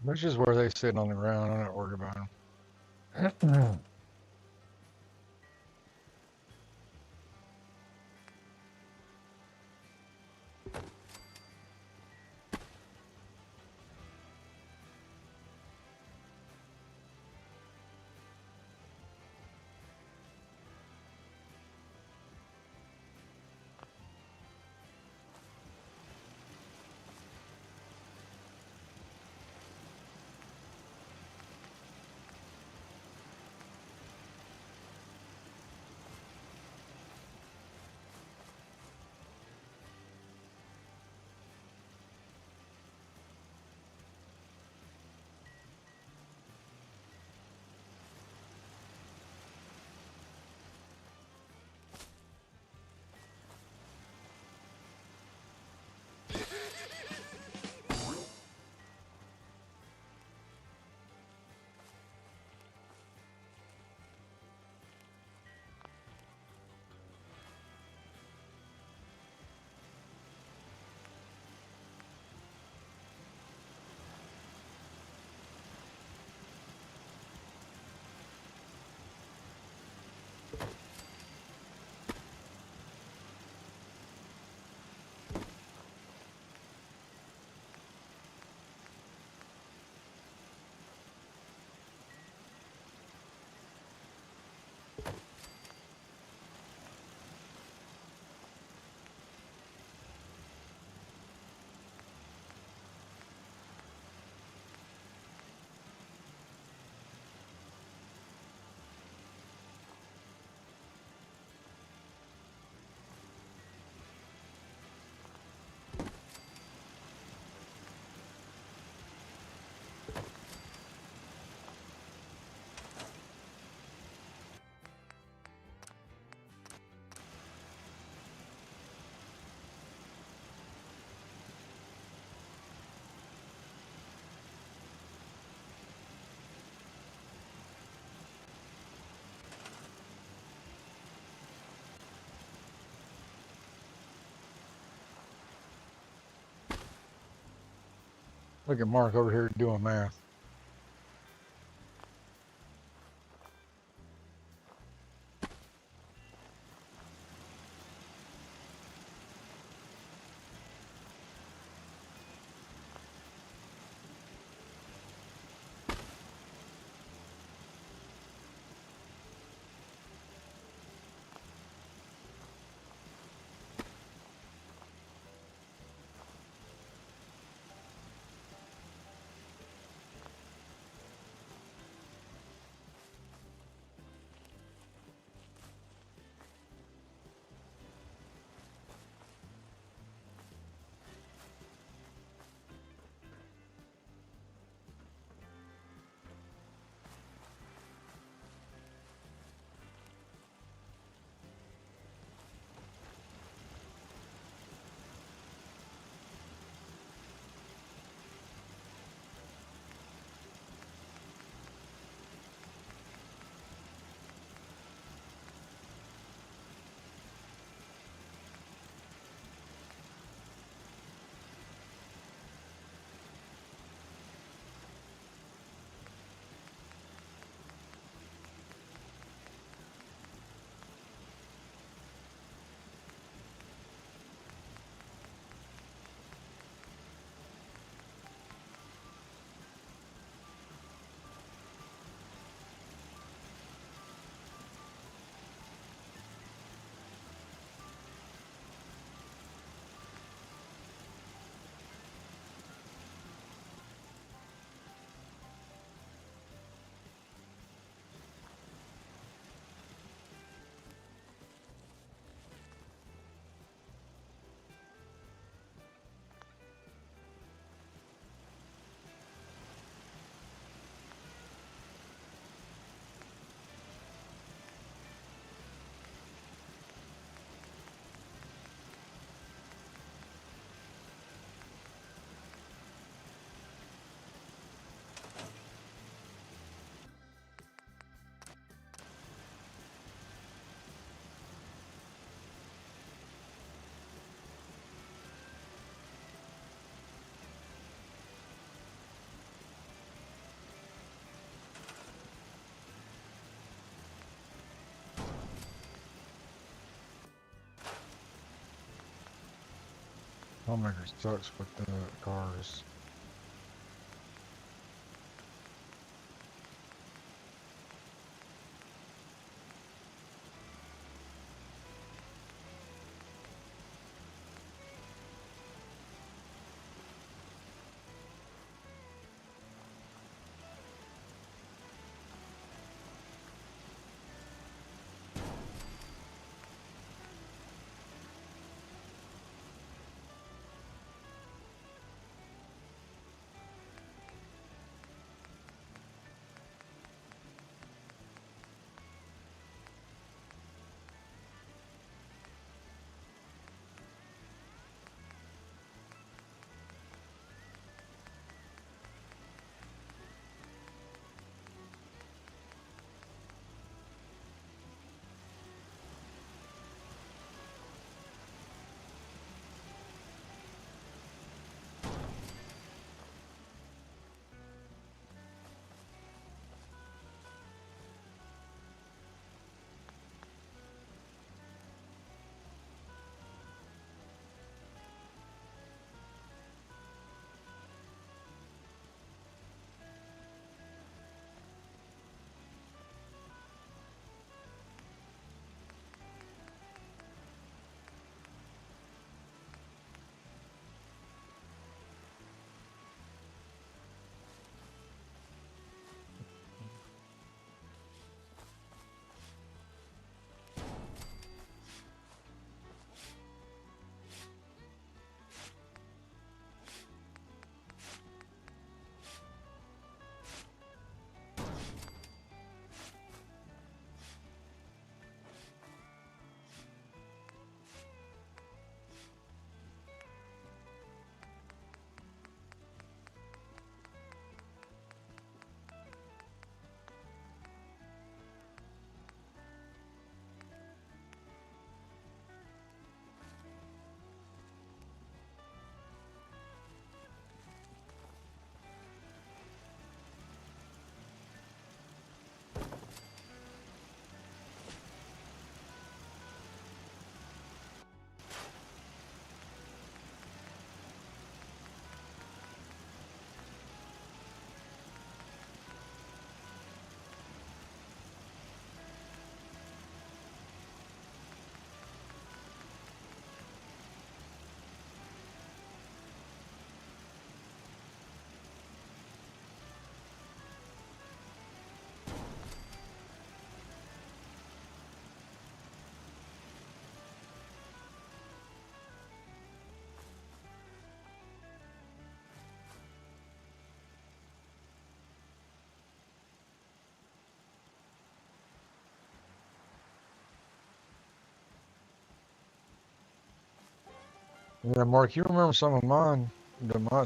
Speaker 13: Which is where they sit on the ground. I'm not worried about them. Look at Mark over here doing math. Homemaker sucks with the cars. Yeah, Mark, you remember some of mine, my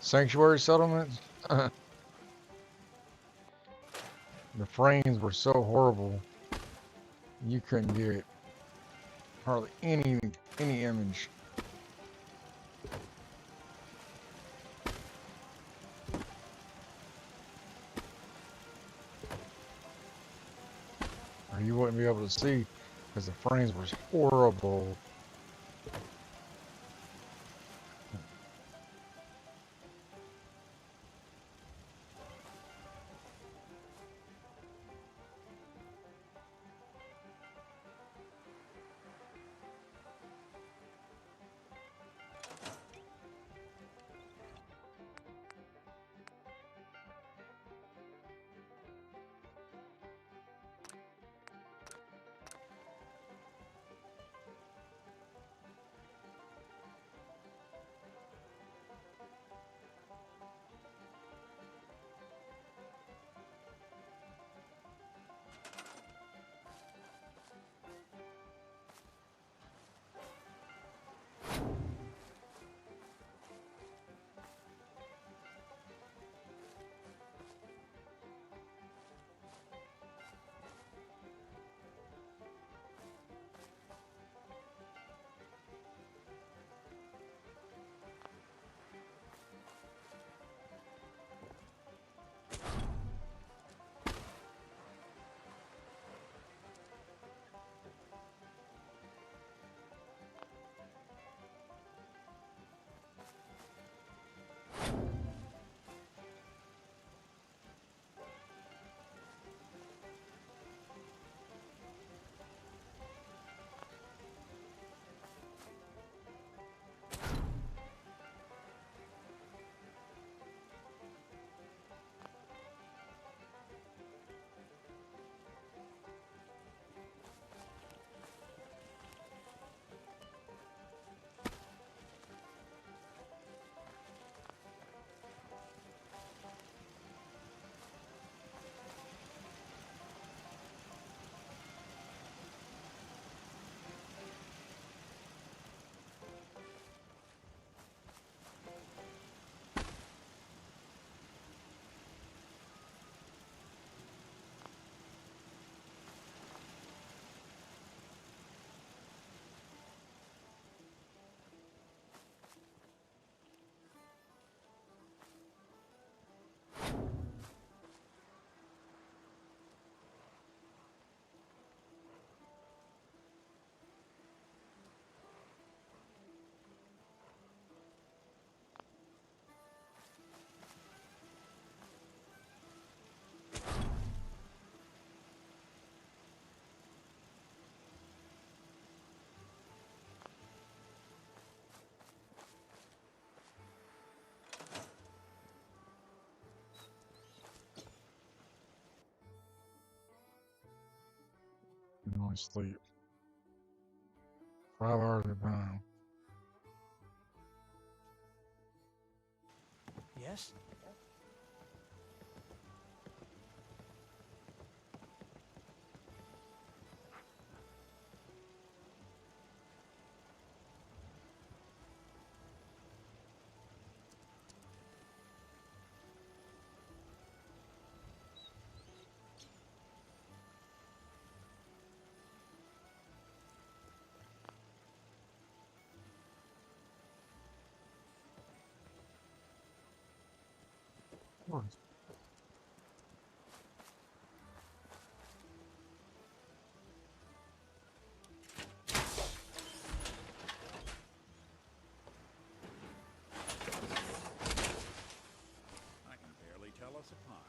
Speaker 13: sanctuary settlements? The frames were so horrible, you couldn't get hardly any image. Or you wouldn't be able to see because the frames were horrible. normally sleep. 5 hours at a time.
Speaker 19: Yes?
Speaker 13: Of course.
Speaker 18: I can barely tell us apart.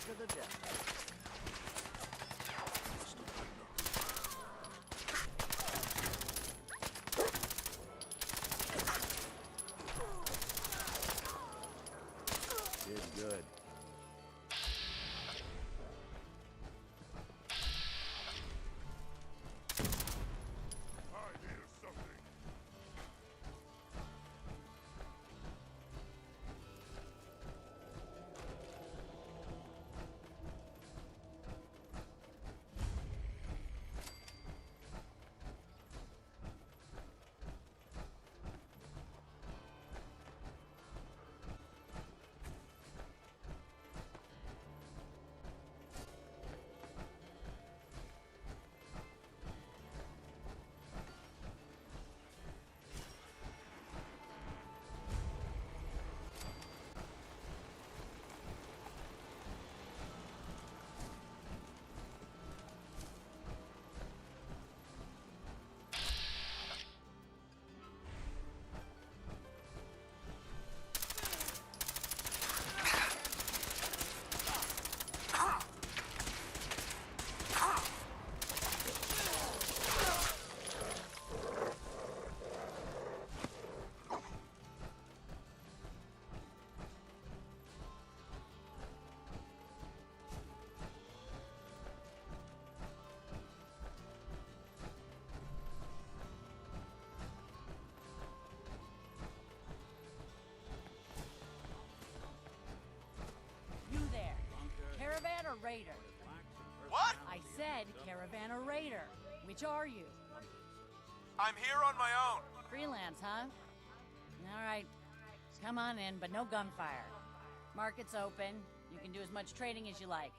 Speaker 17: To the death.
Speaker 2: Did good.
Speaker 1: Caravan or raider?
Speaker 4: What?
Speaker 1: I said caravan or raider. Which are you?
Speaker 4: I'm here on my own.
Speaker 1: Freelance, huh? All right. Come on in, but no gunfire. Market's open. You can do as much trading as you like.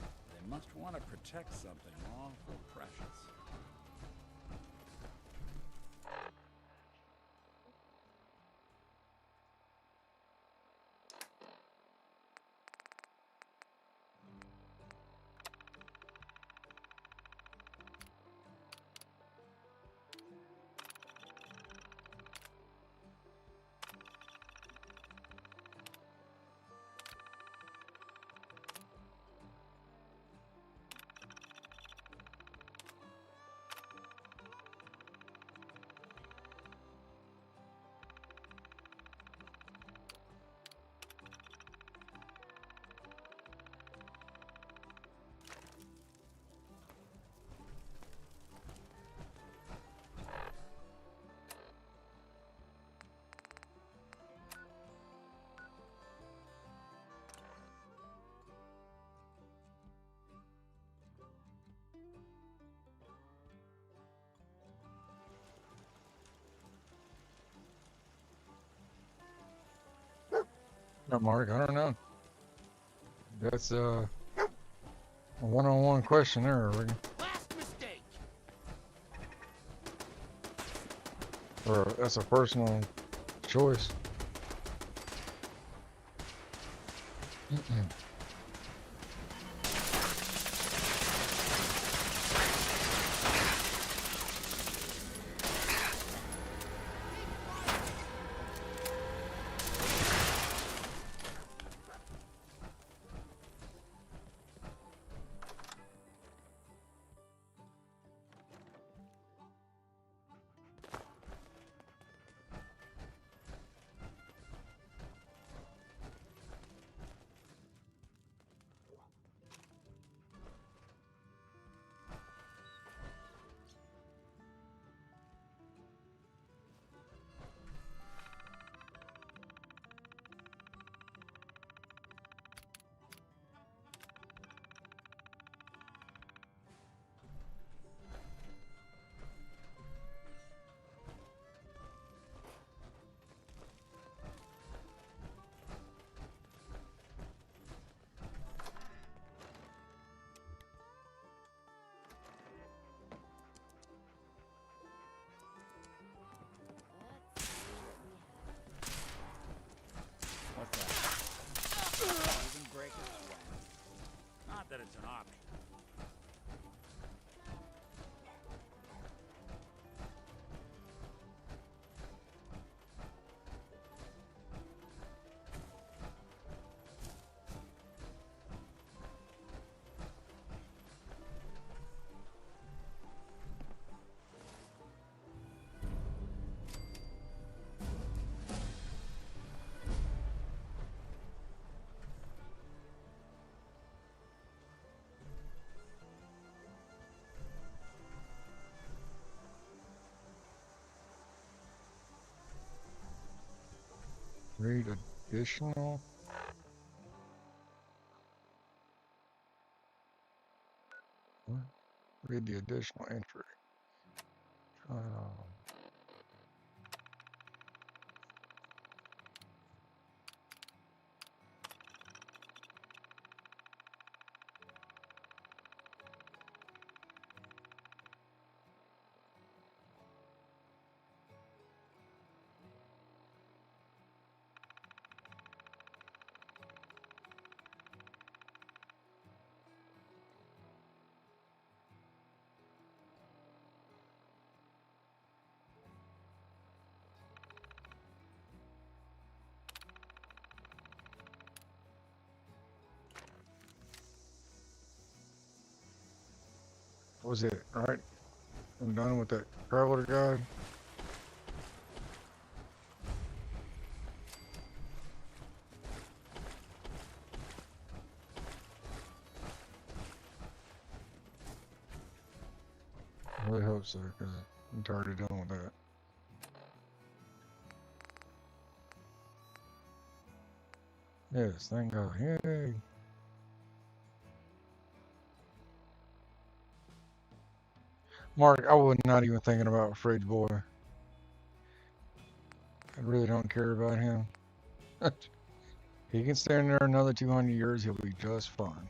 Speaker 18: They must want to protect something awful precious.
Speaker 13: Mark, I don't know. That's a one-on-one question there, I reckon.
Speaker 4: Last mistake.
Speaker 13: Or that's a personal choice.
Speaker 18: What's that? Even break a sweat. Not that it's an option.
Speaker 13: Read additional. What? Read the additional entry. Was it right? I'm done with that traveler guide. I really hope so, because I'm tired of dealing with that. Yes, thank God. Yay! Mark, I was not even thinking about Fridge Boy. I really don't care about him. He can stay in there another 200 years, he'll be just fine.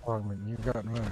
Speaker 13: Frogman, you got moved.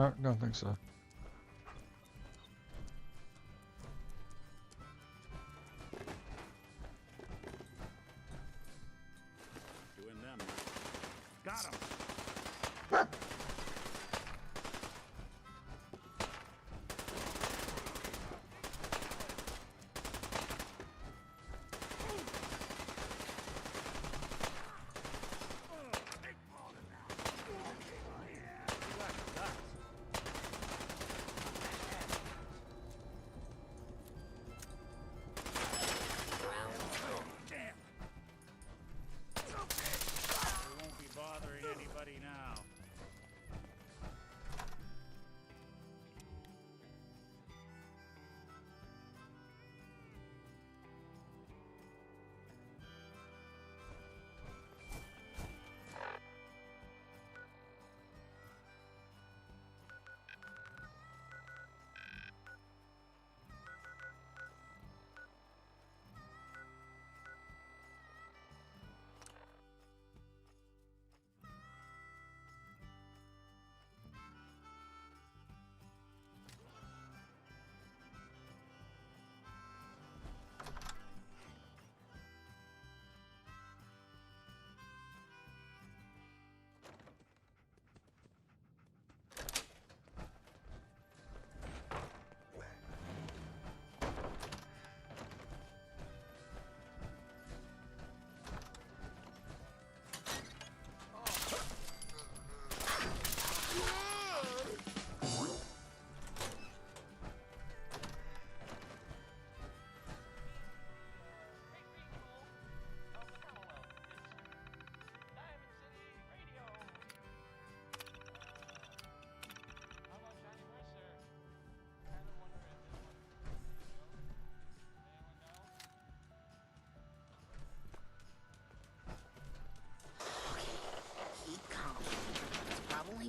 Speaker 13: I don't think so.
Speaker 18: Doing them. Got him.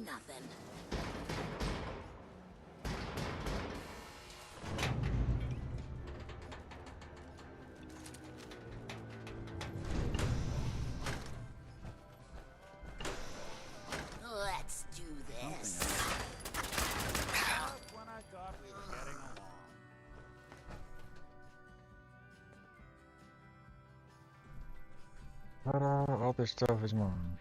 Speaker 1: Nothing. Let's do this.
Speaker 18: When I thought we were getting along.
Speaker 13: Ta-da, all this stuff is mine.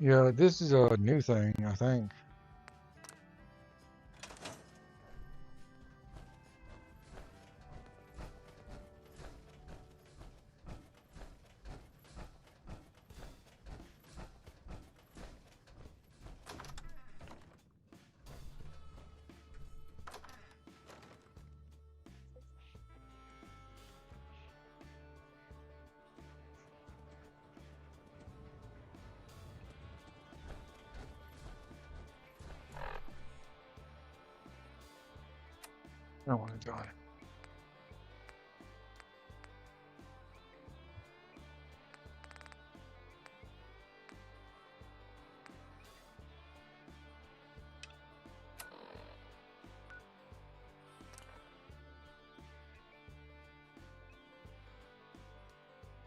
Speaker 13: Yeah, this is a new thing, I think. I don't want to die.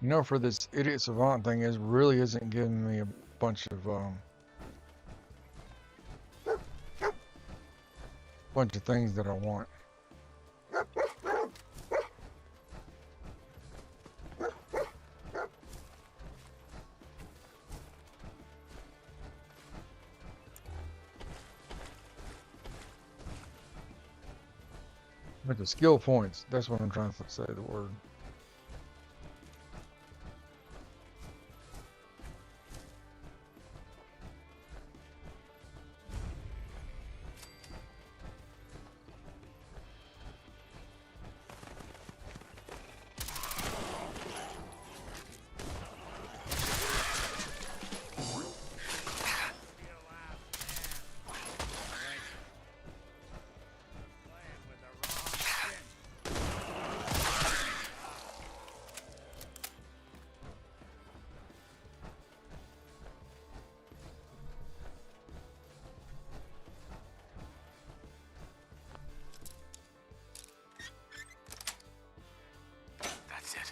Speaker 13: You know, for this idiot savant thing, it really isn't giving me a bunch of things that I want. But the skill points, that's what I'm trying to say the word.
Speaker 10: That's it.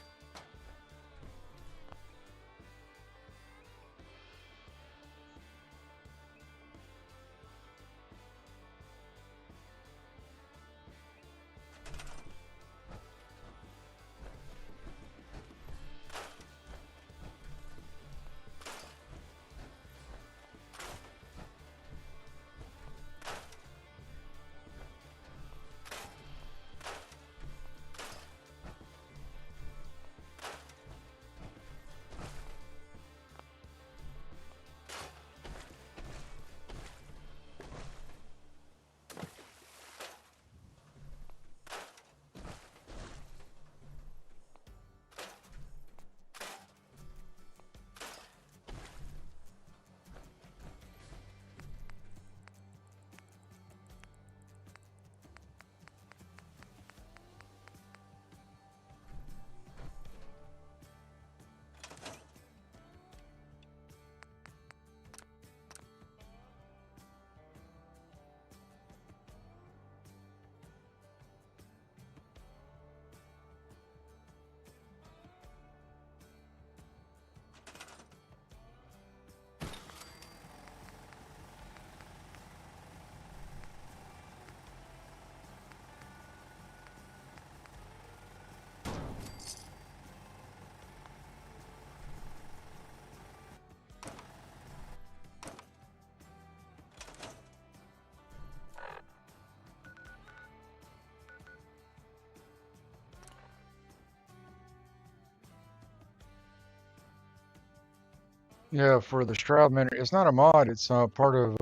Speaker 13: Yeah, for the Shroud Manor, it's not a mod, it's part of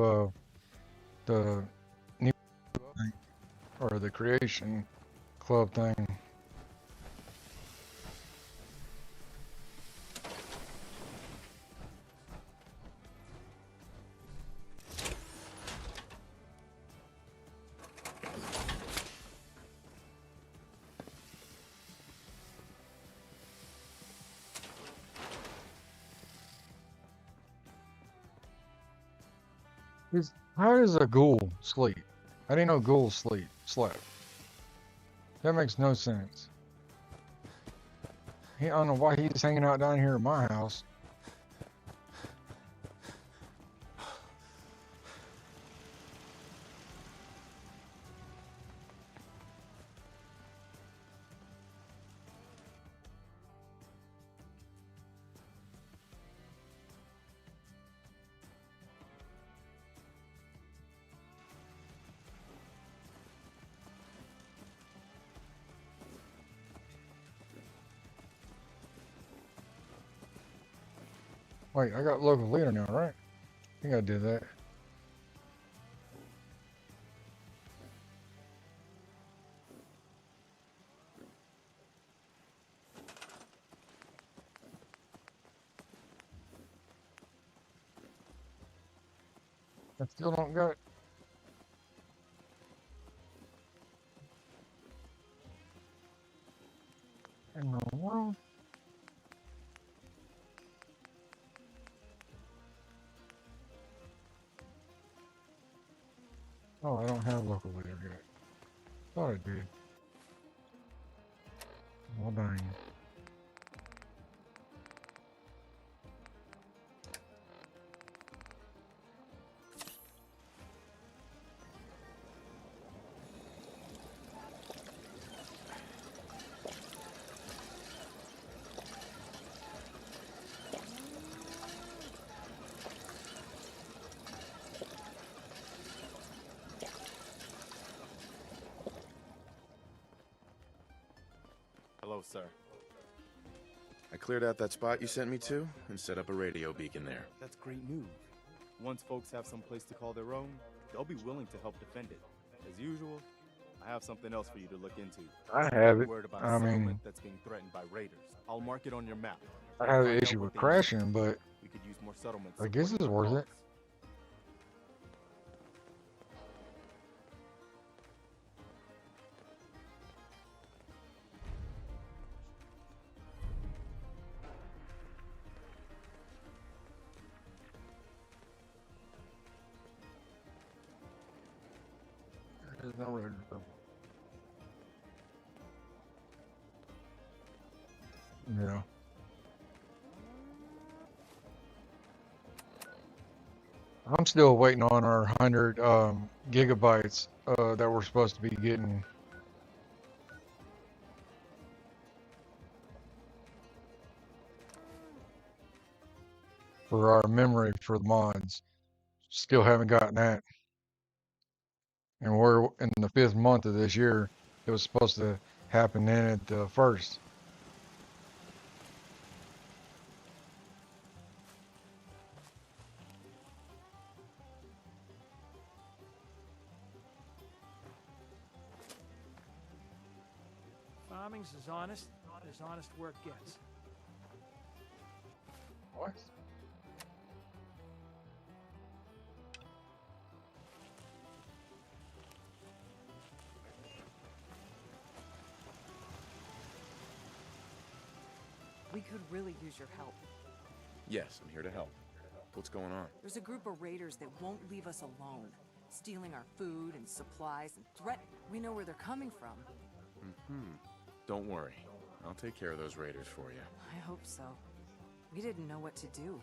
Speaker 13: the new thing, or the creation club thing. How does a ghoul sleep? I didn't know ghouls slept. That makes no sense. I don't know why he's hanging out down here at my house. Wait, I got local leader now, right? I think I did that. I still don't got it. In the world? Oh, I don't have local leader yet. Thought I did. Well, dang.
Speaker 7: Hello, sir.
Speaker 5: I cleared out that spot you sent me to and set up a radio beacon there.
Speaker 7: That's great news. Once folks have some place to call their own, they'll be willing to help defend it. As usual, I have something else for you to look into.
Speaker 13: I have it.
Speaker 7: Word about
Speaker 13: I
Speaker 7: a
Speaker 13: mean,
Speaker 7: settlement that's being threatened by raiders. I'll mark it on your map.
Speaker 13: I have an
Speaker 7: Find out
Speaker 13: issue
Speaker 7: what
Speaker 13: with
Speaker 7: they
Speaker 13: crashing,
Speaker 7: need.
Speaker 13: but
Speaker 7: We could use more settlements.
Speaker 13: I guess it's worth it. There's no road. Yeah. I'm still waiting on our 100 gigabytes that we're supposed to be getting. For our memory for the mods. Still haven't gotten that. And we're in the 5th month of this year. It was supposed to happen in at the 1st.
Speaker 19: Farming's as honest work gets.
Speaker 13: What?
Speaker 6: We could really use your help.
Speaker 5: Yes, I'm here to help. What's going on?
Speaker 6: There's a group of raiders that won't leave us alone, stealing our food and supplies and we know where they're coming from.
Speaker 5: Don't worry. I'll take care of those raiders for you.
Speaker 6: I hope so. We didn't know what to do.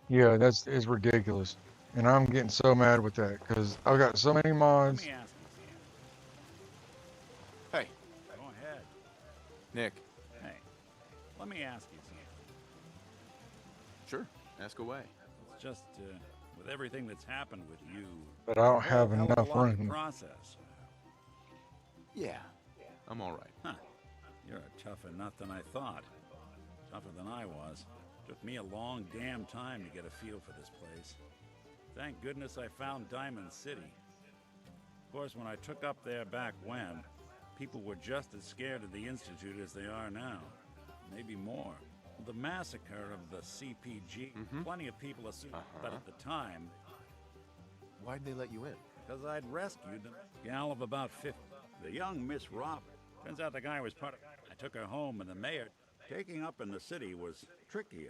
Speaker 13: Yeah, it's ridiculous. And I'm getting so mad with that because I've got so many mods.
Speaker 18: Let me ask you,
Speaker 5: Hey.
Speaker 18: Go ahead.
Speaker 5: Nick.
Speaker 18: Hey, let me ask you something.
Speaker 5: Sure. Ask away.
Speaker 18: It's just, with everything that's happened with you...
Speaker 13: But I don't have
Speaker 18: hell of a
Speaker 13: enough
Speaker 18: lot of
Speaker 13: room.
Speaker 18: process.
Speaker 5: Yeah. I'm all right.
Speaker 18: Huh. You're a tougher nut than I thought. Tougher than I was. Took me a long damn time to get a feel for this place. Thank goodness I found Diamond City. Of course, when I took up there back when, people were just as scared of the Institute as they are now. Maybe more. The massacre of the CPG, plenty of people assumed, but at the time...
Speaker 5: Why'd they let you in?
Speaker 18: Because I'd rescued a gal of about 50. The young Miss Robert. Turns out the guy was part of... I took her home, and the mayor... Taking up in the city was tricky.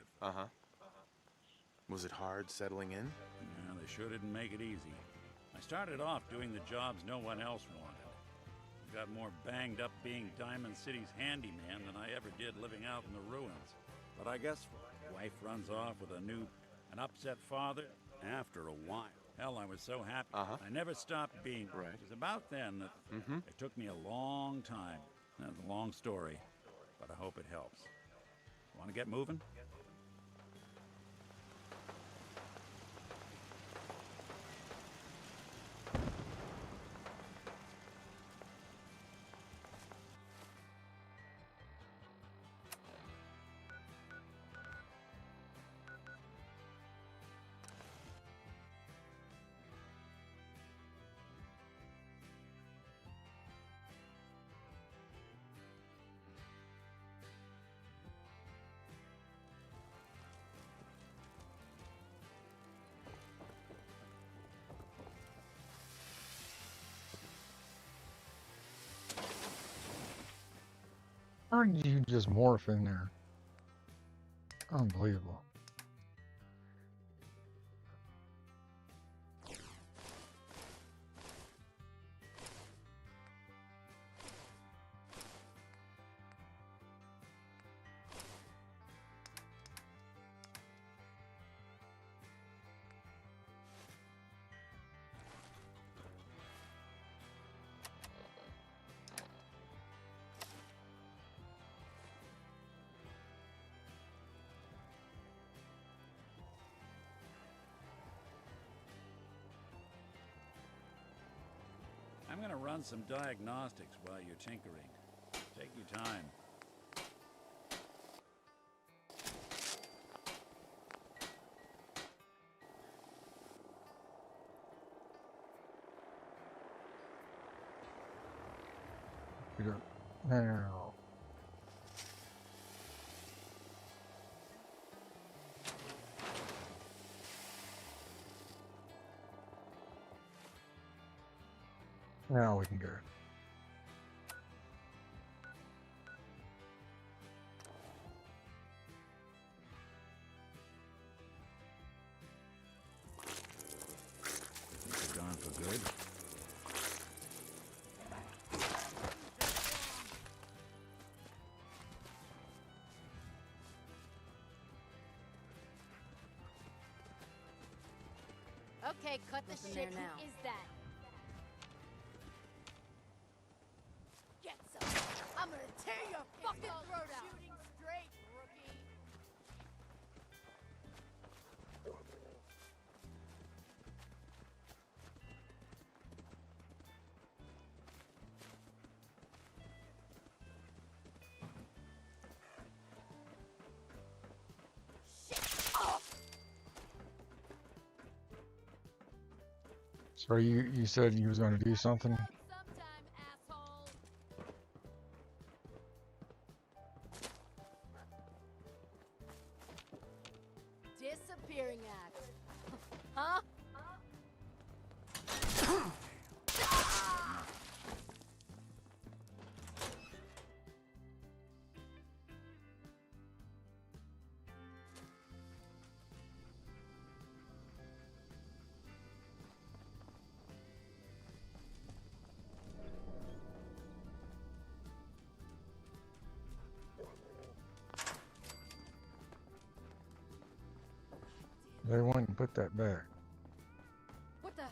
Speaker 5: Was it hard settling in?
Speaker 18: Yeah, they sure didn't make it easy. I started off doing the jobs no one else wanted. Got more banged up being Diamond City's handyman than I ever did living out in the ruins. But I guess wife runs off with an upset father after a while. Hell, I was so happy. I never stopped being. Right. It was about then that it took me a long time. That's a long story, but I hope it helps. Want to get moving?
Speaker 13: How did you just morph in there? Unbelievable. I'm going to run some diagnostics while you're tinkering.
Speaker 18: Take your time.
Speaker 13: Now. Now we can go.
Speaker 18: You're gone for good.
Speaker 9: Okay, cut the
Speaker 17: Nothing
Speaker 9: shit.
Speaker 17: there now.
Speaker 9: Who is that? Get some. I'm gonna tear your fucking throat out. Shooting straight, rookie.
Speaker 13: So you said you was going to do something?
Speaker 9: Disappearing act. Huh?
Speaker 13: They went and put that back.
Speaker 9: What the?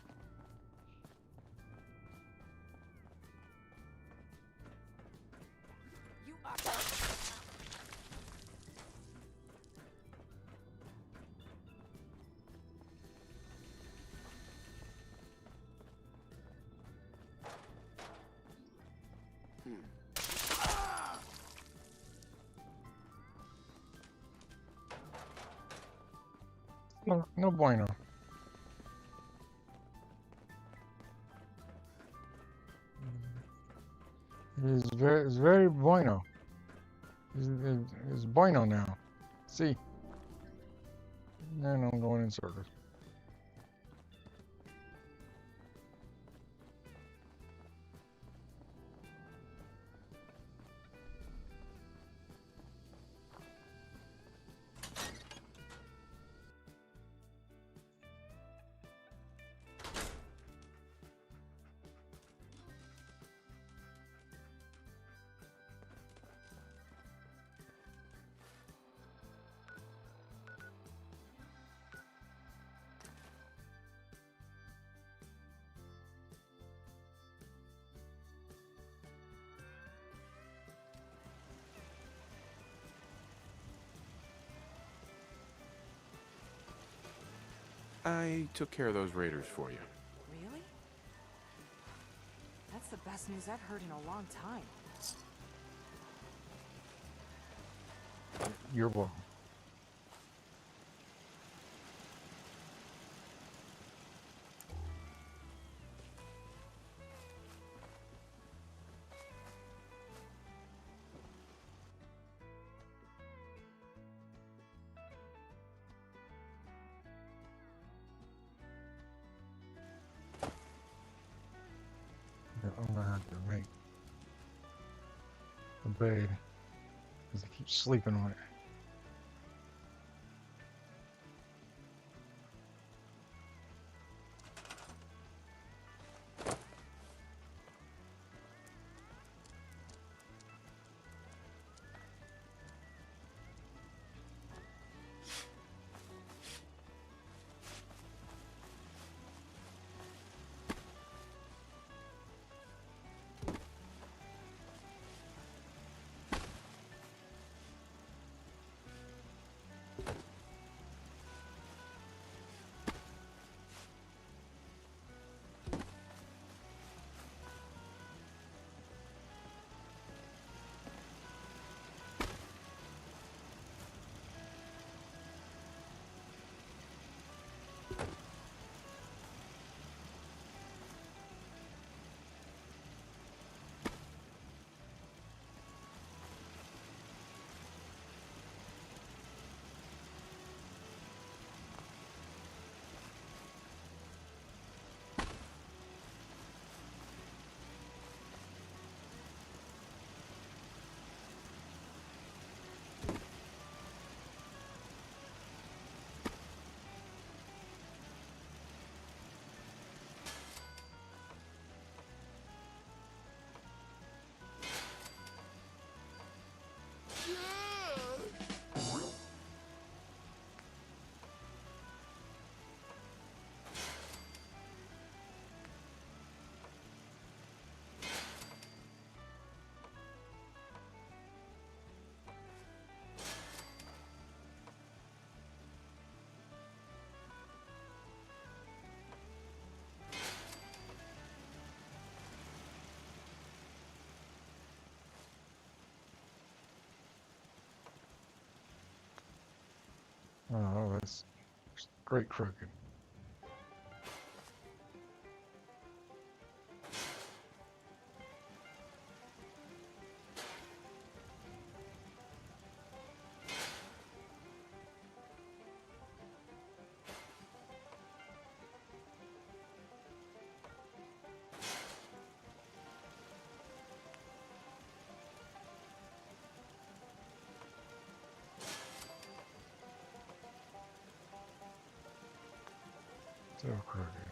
Speaker 9: You are.
Speaker 13: No, no bueno. It's very bueno. It's bueno now. See? And I'm going in circles.
Speaker 5: I took care of those raiders for you.
Speaker 6: Really? That's the best news I've heard in a long time.
Speaker 13: You're welcome. I'm gonna have to make a bed because I keep sleeping on it. Straight crooked. So crooked.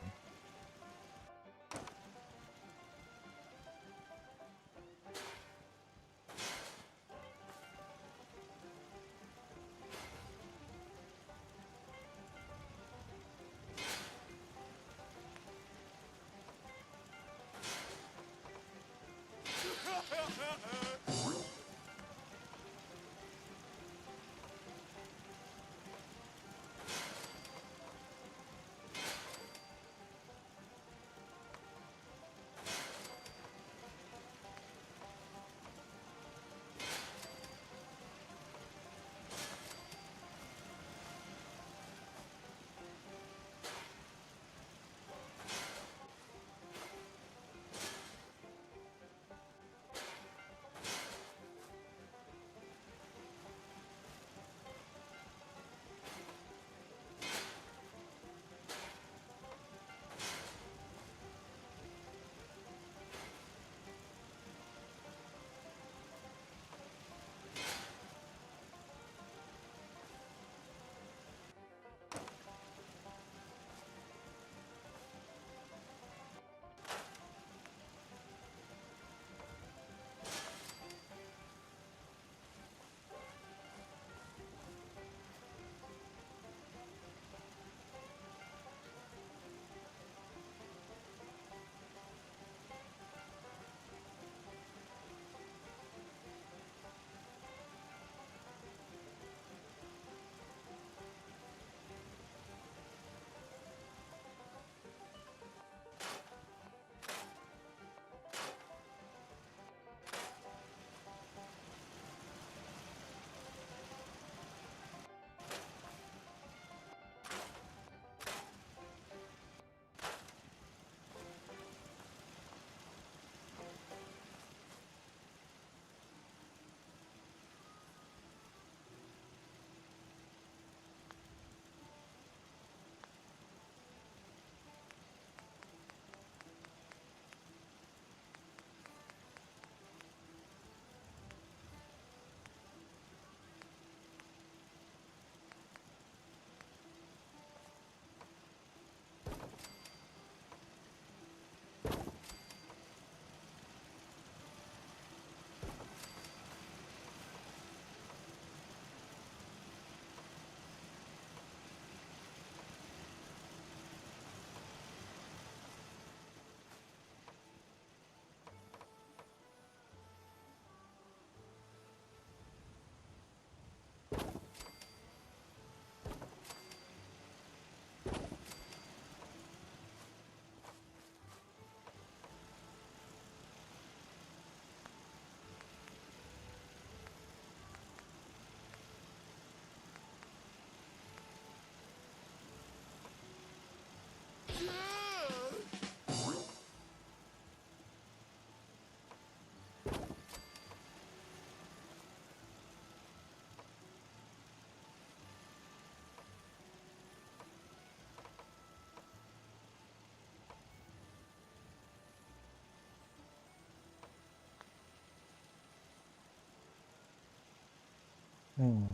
Speaker 13: I'm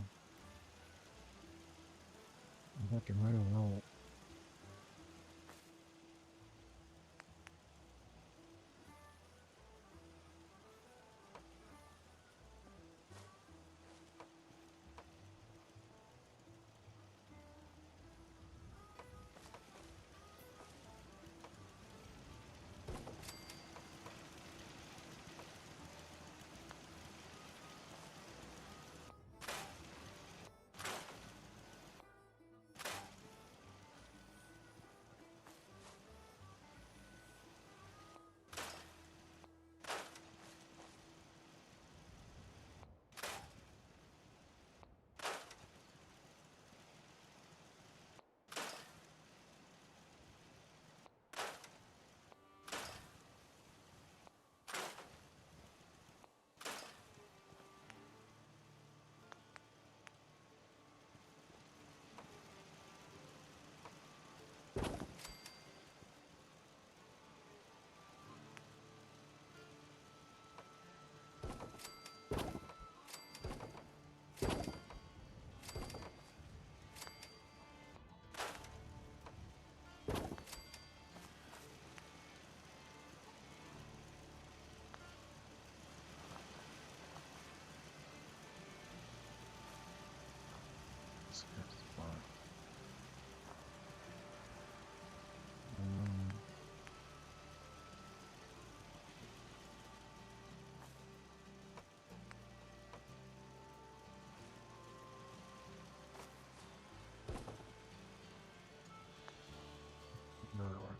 Speaker 13: fucking right on all. Another one.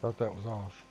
Speaker 13: Thought that was off.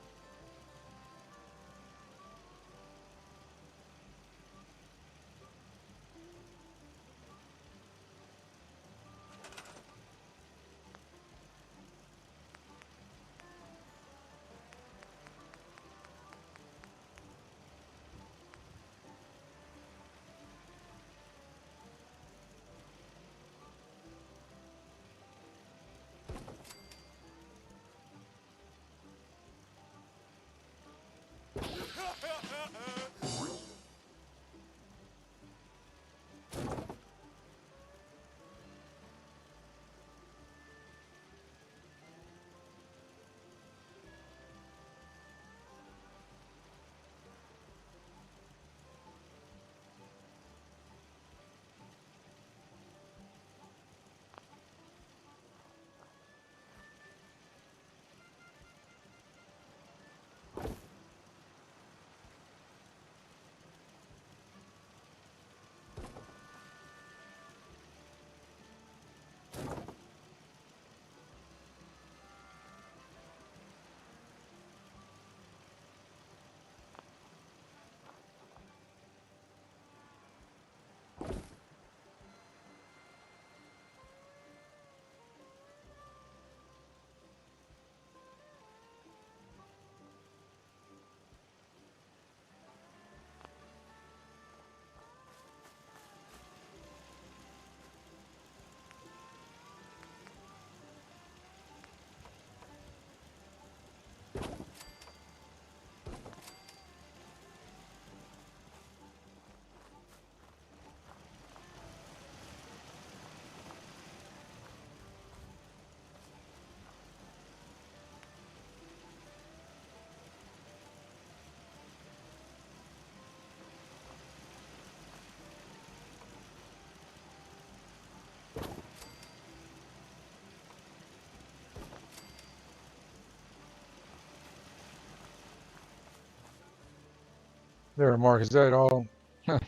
Speaker 13: There, Mark, is that all? Is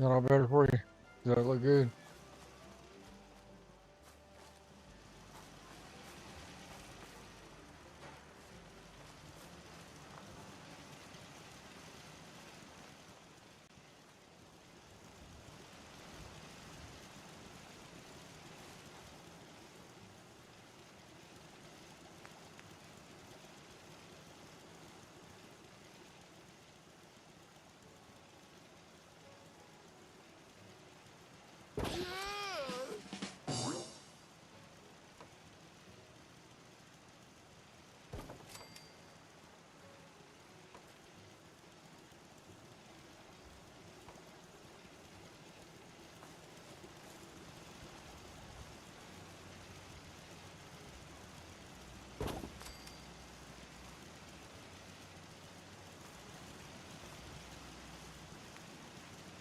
Speaker 13: that all better for you? Does that look good?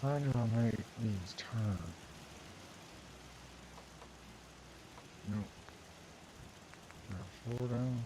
Speaker 13: How do I make these turn? No. Four down.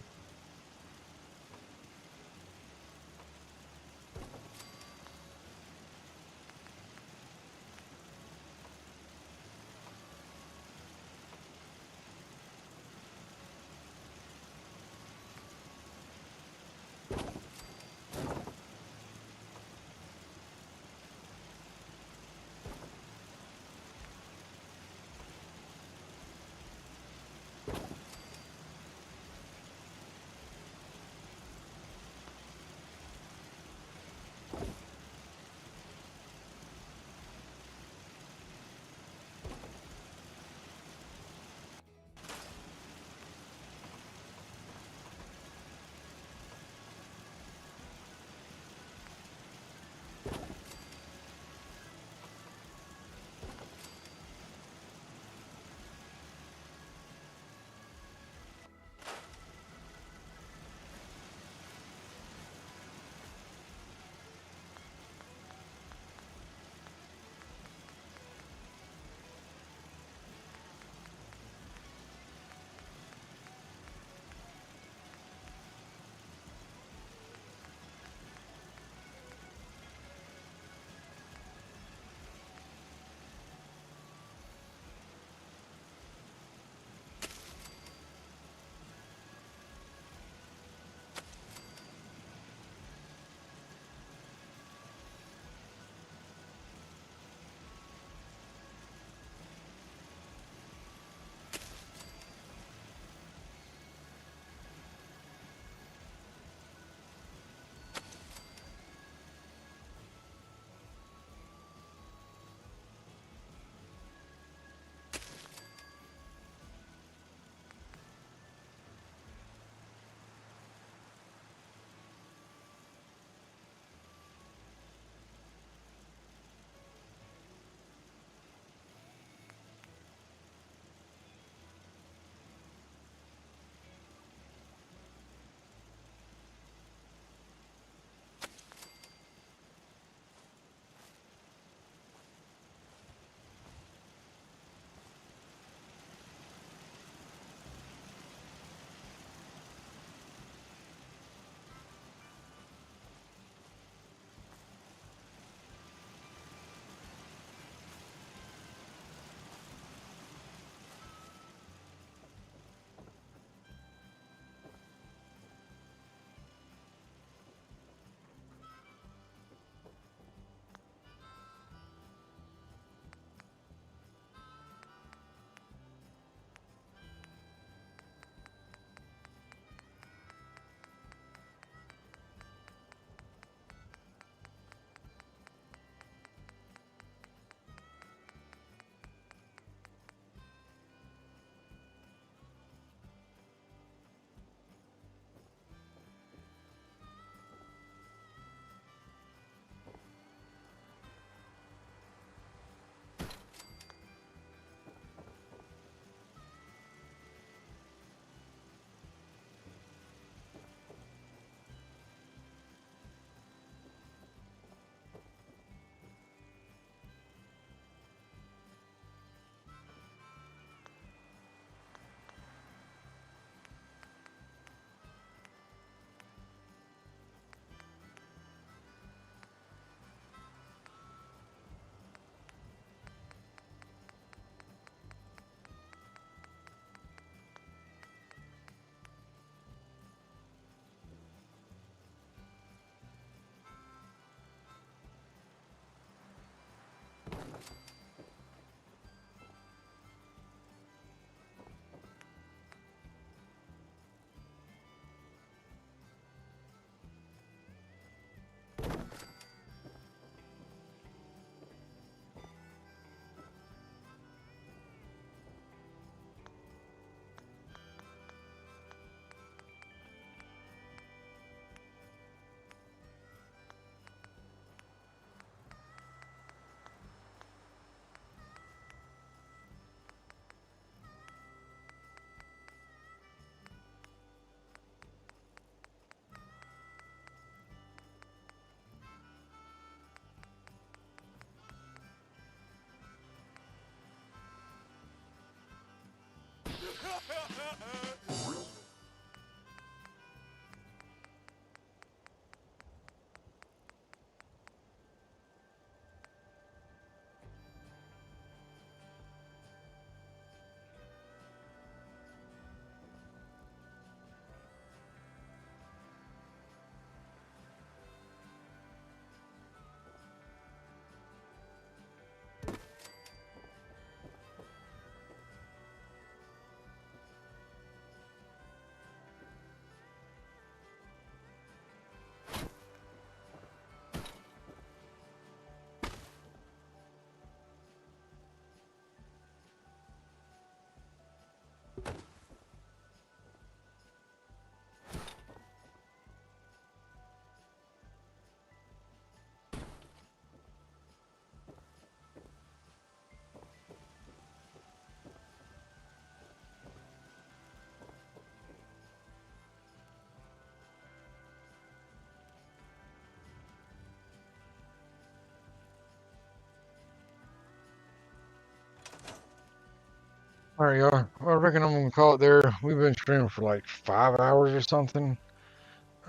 Speaker 13: Alright, y'all. Well, I reckon I'm gonna call it there. We've been streaming for like 5 hours or something.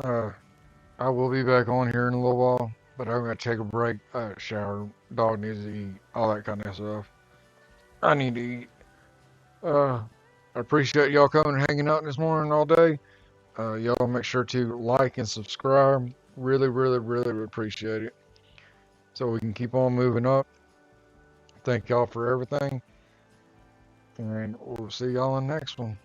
Speaker 13: I will be back on here in a little while, but I'm gonna take a break. Shower. Dog needs to eat. All that kind of stuff. I need to eat. I appreciate y'all coming and hanging out this morning all day. Y'all make sure to like and subscribe. Really, really, really appreciate it. So we can keep on moving up. Thank y'all for everything. And we'll see y'all in the next one.